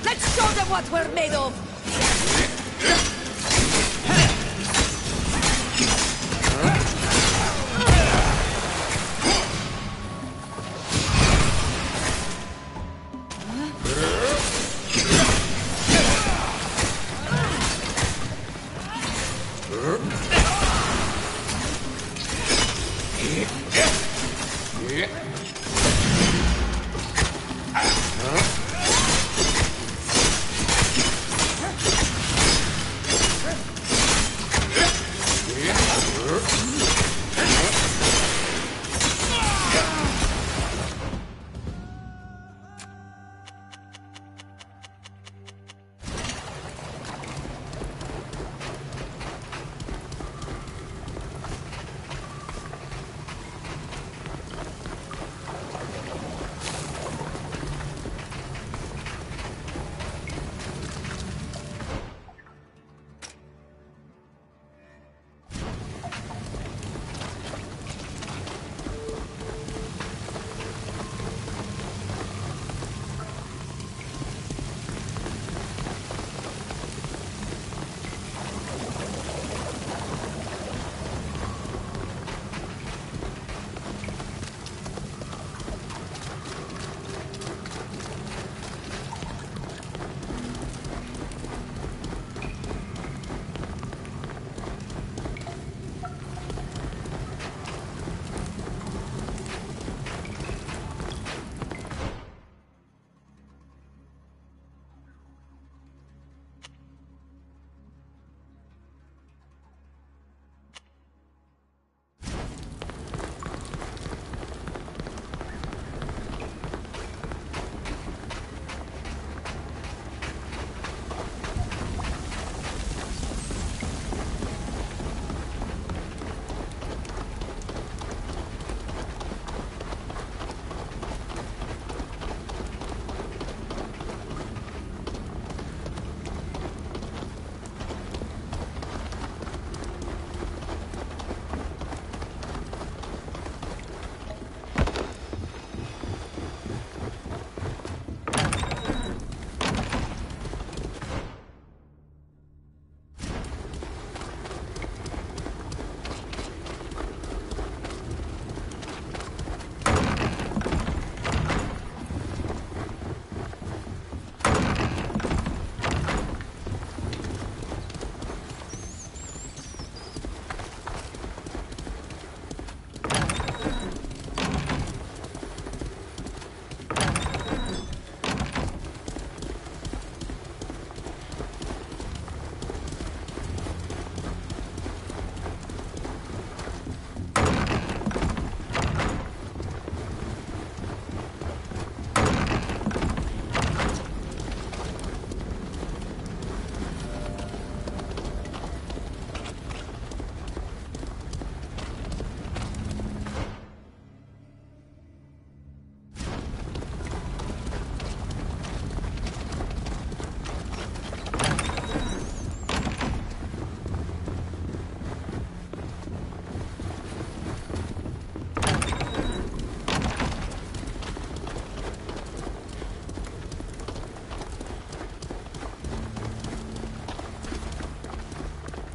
Let's show them what we're made of!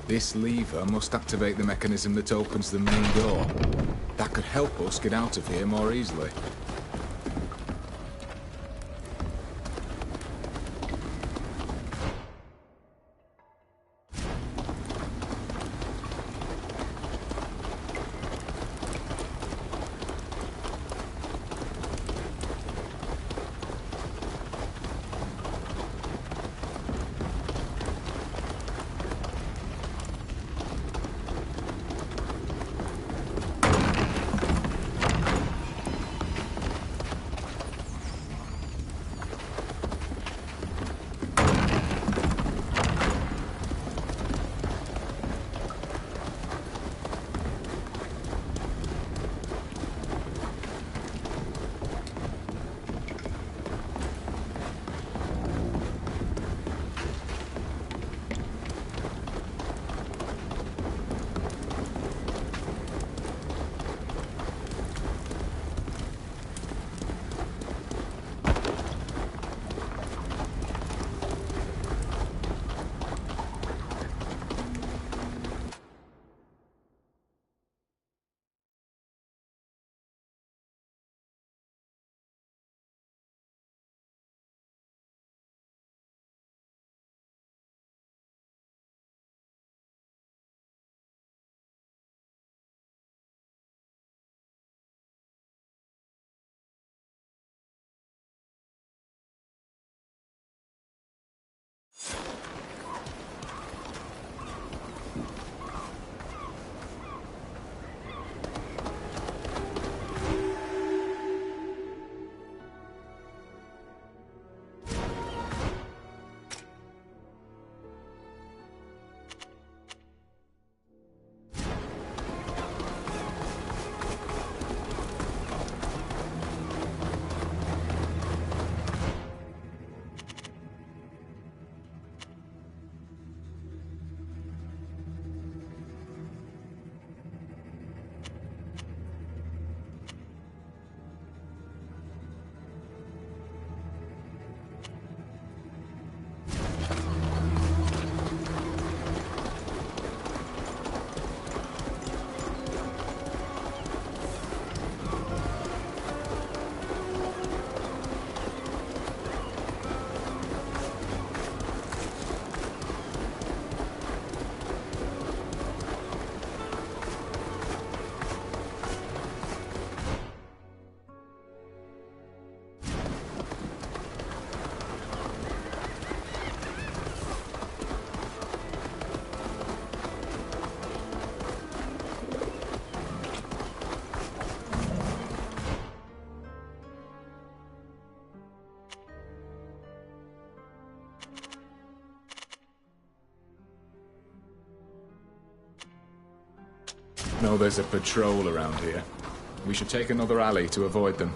This lever must activate the mechanism that opens the main door. That could help us get out of here more easily. No, there's a patrol around here. We should take another alley to avoid them.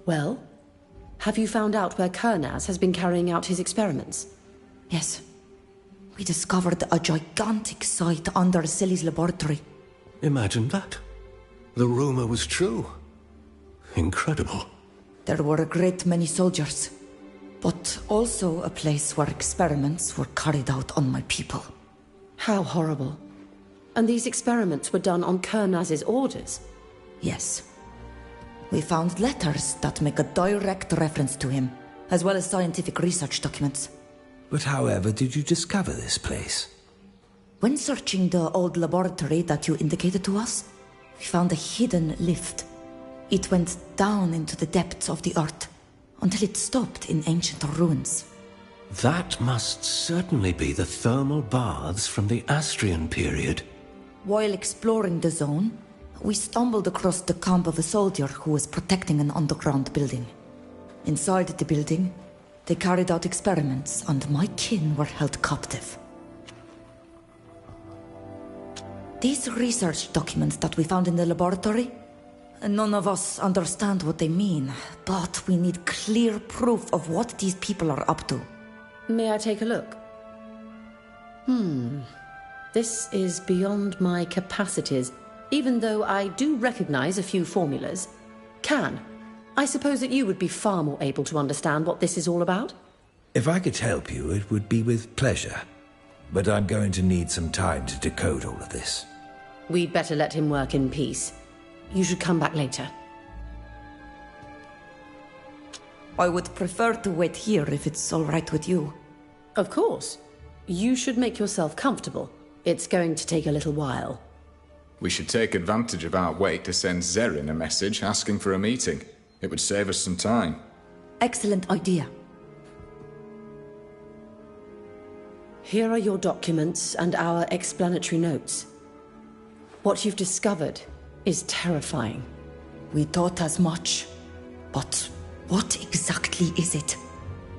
Well, have you found out where Kurnaz has been carrying out his experiments? Yes. We discovered a gigantic site under Silly's laboratory. Imagine that. The rumor was true. Incredible. There were a great many soldiers, but also a place where experiments were carried out on my people. How horrible. And these experiments were done on Kurnaz's orders? Yes. We found letters that make a direct reference to him, as well as scientific research documents. But however did you discover this place? When searching the old laboratory that you indicated to us, we found a hidden lift. It went down into the depths of the earth, until it stopped in ancient ruins. That must certainly be the thermal baths from the Astrian period. While exploring the zone, we stumbled across the camp of a soldier who was protecting an underground building. Inside the building, they carried out experiments, and my kin were held captive. These research documents that we found in the laboratory, none of us understand what they mean, but we need clear proof of what these people are up to. May I take a look? This is beyond my capacities, even though I do recognize a few formulas. Can, I suppose that you would be far more able to understand what this is all about? If I could help you, it would be with pleasure. But I'm going to need some time to decode all of this. We'd better let him work in peace. You should come back later. I would prefer to wait here if it's all right with you. Of course. You should make yourself comfortable. It's going to take a little while. We should take advantage of our wait to send Zerin a message asking for a meeting. It would save us some time. Excellent idea. Here are your documents and our explanatory notes. What you've discovered is terrifying. We thought as much. But what exactly is it?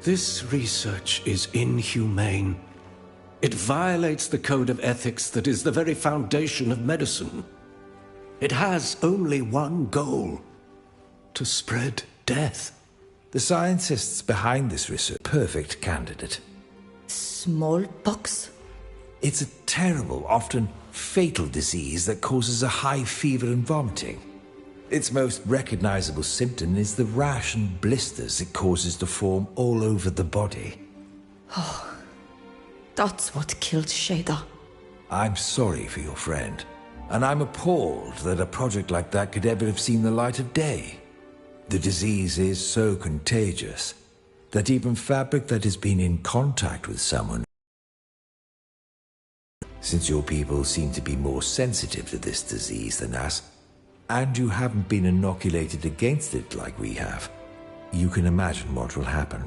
This research is inhumane. It violates the code of ethics that is the very foundation of medicine. It has only one goal: to spread death. The scientists behind this research are a perfect candidate. Smallpox? It's a terrible, often fatal disease that causes a high fever and vomiting. Its most recognizable symptom is the rash and blisters it causes to form all over the body. Oh, that's what killed Shada. I'm sorry for your friend, and I'm appalled that a project like that could ever have seen the light of day. The disease is so contagious that even fabric that has been in contact with someone, since your people seem to be more sensitive to this disease than us, and you haven't been inoculated against it like we have, you can imagine what will happen.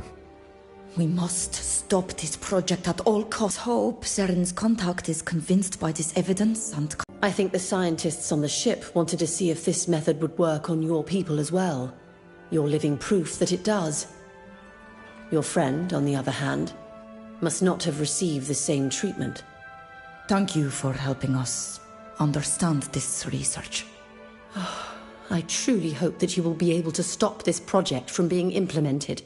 We must stop this project at all costs. Hope Zerin's contact is convinced by this evidence and... I think the scientists on the ship wanted to see if this method would work on your people as well. You're living proof that it does. Your friend, on the other hand, must not have received the same treatment. Thank you for helping us understand this research. I truly hope that you will be able to stop this project from being implemented.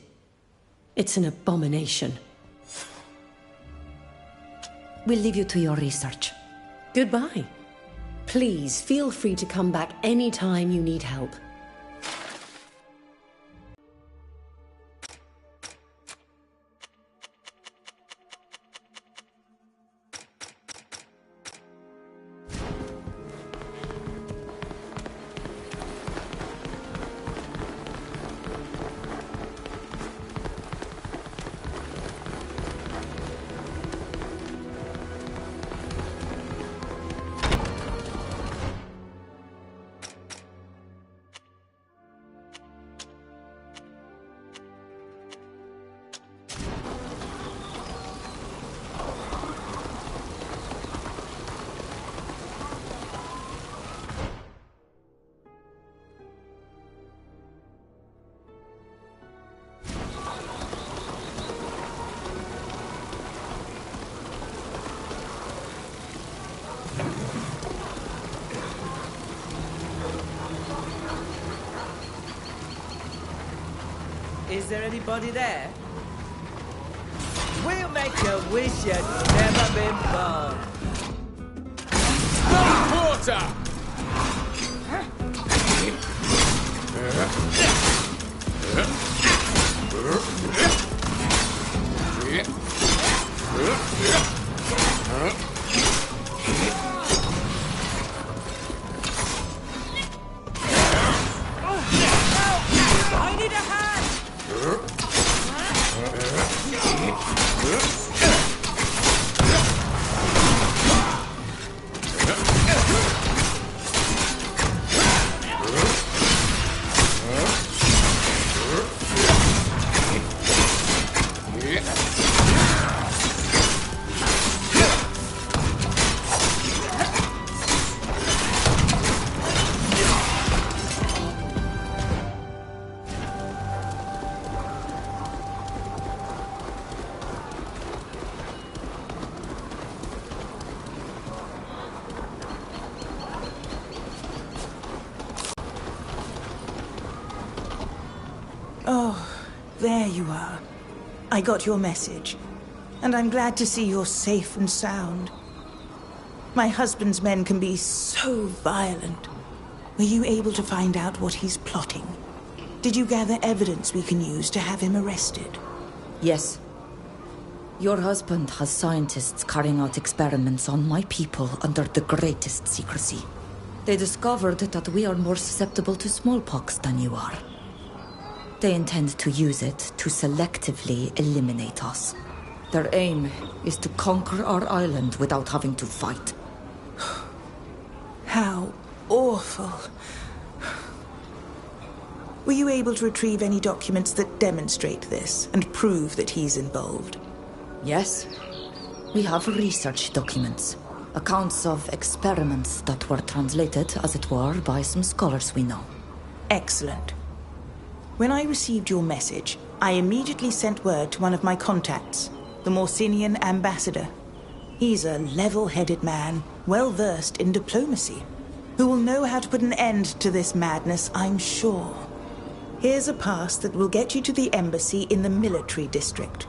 It's an abomination. We'll leave you to your research. Goodbye. Please feel free to come back anytime you need help. Is there anybody there? We'll make you wish you'd never been born. Quarter! I need a hand! Oh, there you are. I got your message, and I'm glad to see you're safe and sound. My husband's men can be so violent. Were you able to find out what he's plotting? Did you gather evidence we can use to have him arrested? Yes. Your husband has scientists carrying out experiments on my people under the greatest secrecy. They discovered that we are more susceptible to smallpox than you are. They intend to use it to selectively eliminate us. Their aim is to conquer our island without having to fight. How awful. Were you able to retrieve any documents that demonstrate this and prove that he's involved? Yes. We have research documents. Accounts of experiments that were translated, as it were, by some scholars we know. Excellent. When I received your message, I immediately sent word to one of my contacts, the Morsinian ambassador. He's a level-headed man, well-versed in diplomacy, who will know how to put an end to this madness, I'm sure. Here's a pass that will get you to the embassy in the military district.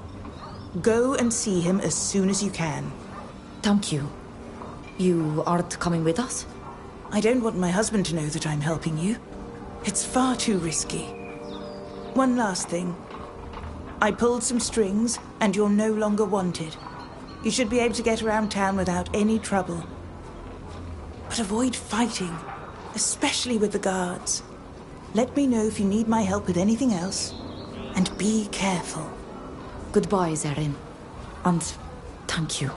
Go and see him as soon as you can. Thank you. You aren't coming with us? I don't want my husband to know that I'm helping you. It's far too risky. One last thing. I pulled some strings, and you're no longer wanted. You should be able to get around town without any trouble. But avoid fighting, especially with the guards. Let me know if you need my help with anything else, and be careful. Goodbye, Zarin. And thank you.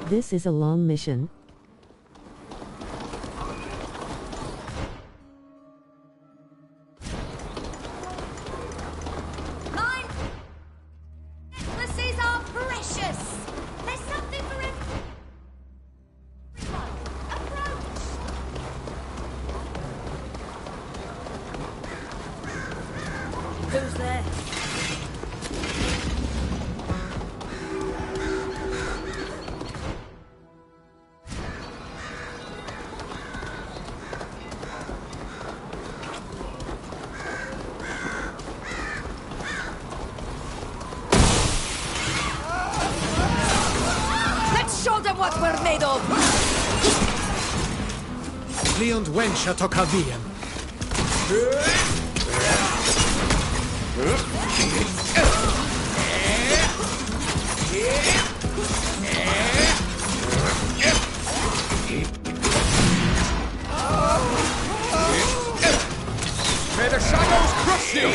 This is a long mission. Mine necklaces are precious. There's something for everyone. Approach. Who's there? Let's show them what we're made of. Fli und wench to Kalvien. May the shadows crush you!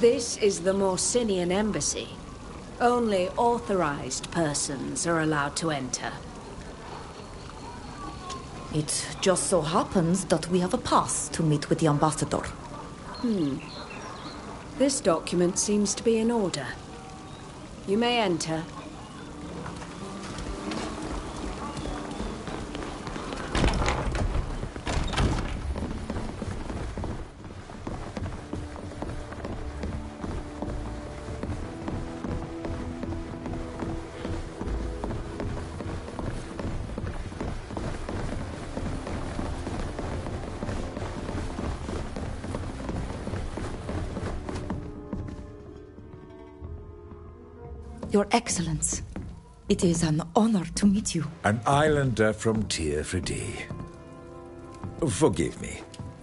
This is the Morsinian embassy. Only authorized persons are allowed to enter. It just so happens that we have a pass to meet with the ambassador. This document seems to be in order. You may enter. Your Excellence, it is an honor to meet you. An islander from Tyr Fredee. Forgive me,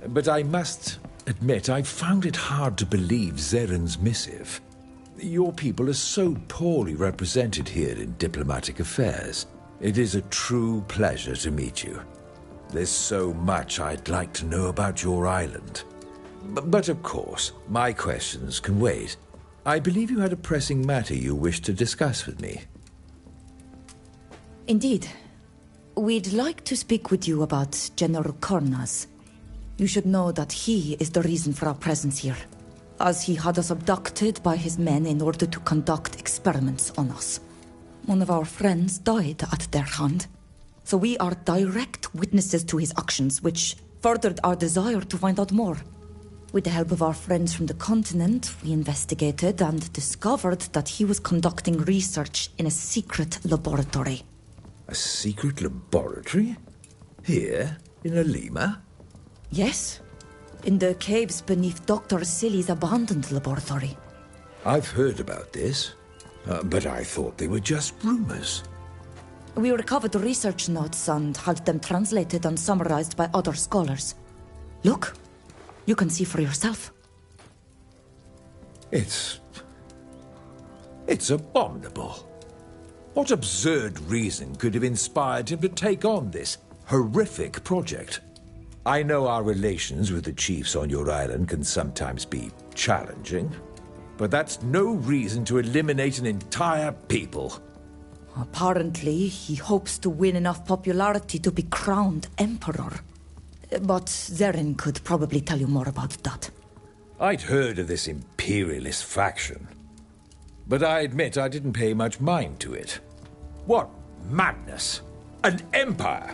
but I must admit I found it hard to believe Zeren's missive. Your people are so poorly represented here in diplomatic affairs. It is a true pleasure to meet you. There's so much I'd like to know about your island. But of course, my questions can wait. I believe you had a pressing matter you wished to discuss with me. Indeed. We'd like to speak with you about General Kurnaz. You should know that he is the reason for our presence here, as he had us abducted by his men in order to conduct experiments on us. One of our friends died at their hand, so we are direct witnesses to his actions, which furthered our desire to find out more. With the help of our friends from the continent, we investigated and discovered that he was conducting research in a secret laboratory. A secret laboratory? Here, in Alima? Yes, In the caves beneath Dr. Silly's abandoned laboratory. I've heard about this, but I thought they were just rumors. We recovered research notes and had them translated and summarized by other scholars. Look, you can see for yourself. It's abominable. What absurd reason could have inspired him to take on this horrific project? I know our relations with the chiefs on your island can sometimes be challenging, but that's no reason to eliminate an entire people. Apparently, he hopes to win enough popularity to be crowned emperor. But Zeren could probably tell you more about that. I'd heard of this imperialist faction, but I admit I didn't pay much mind to it. What madness! An empire!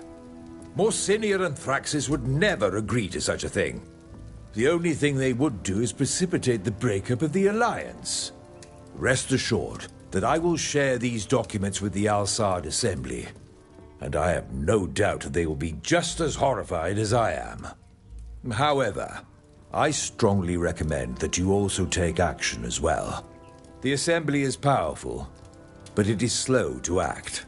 Morsinia and Thraxis would never agree to such a thing. The only thing they would do is precipitate the breakup of the Alliance. Rest assured that I will share these documents with the Alsard Assembly, and I have no doubt that they will be just as horrified as I am. However, I strongly recommend that you also take action as well. The Assembly is powerful, but it is slow to act.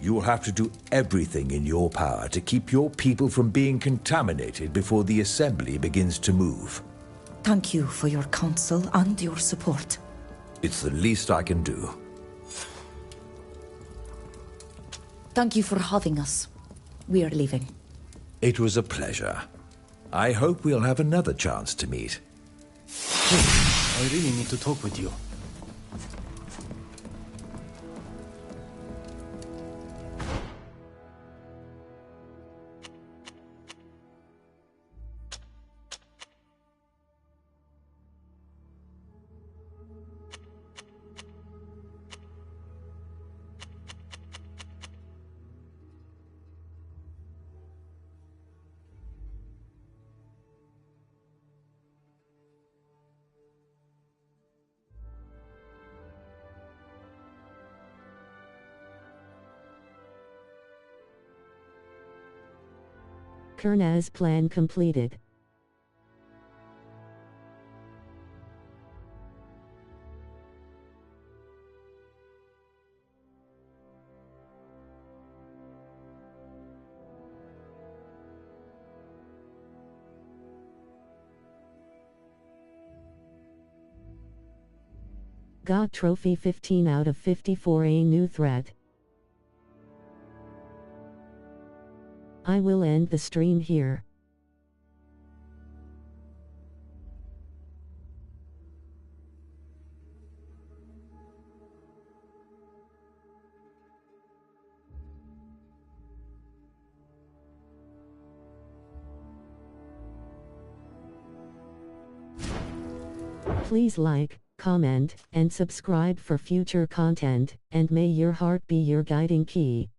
You will have to do everything in your power to keep your people from being contaminated before the Assembly begins to move. Thank you for your counsel and your support. It's the least I can do. Thank you for having us. We are leaving. It was a pleasure. I hope we'll have another chance to meet. I really need to talk with you. Kurnaz plan completed. Got trophy 15 out of 54, a new threat. I will end the stream here. Please like, comment, and subscribe for future content, and may your heart be your guiding key.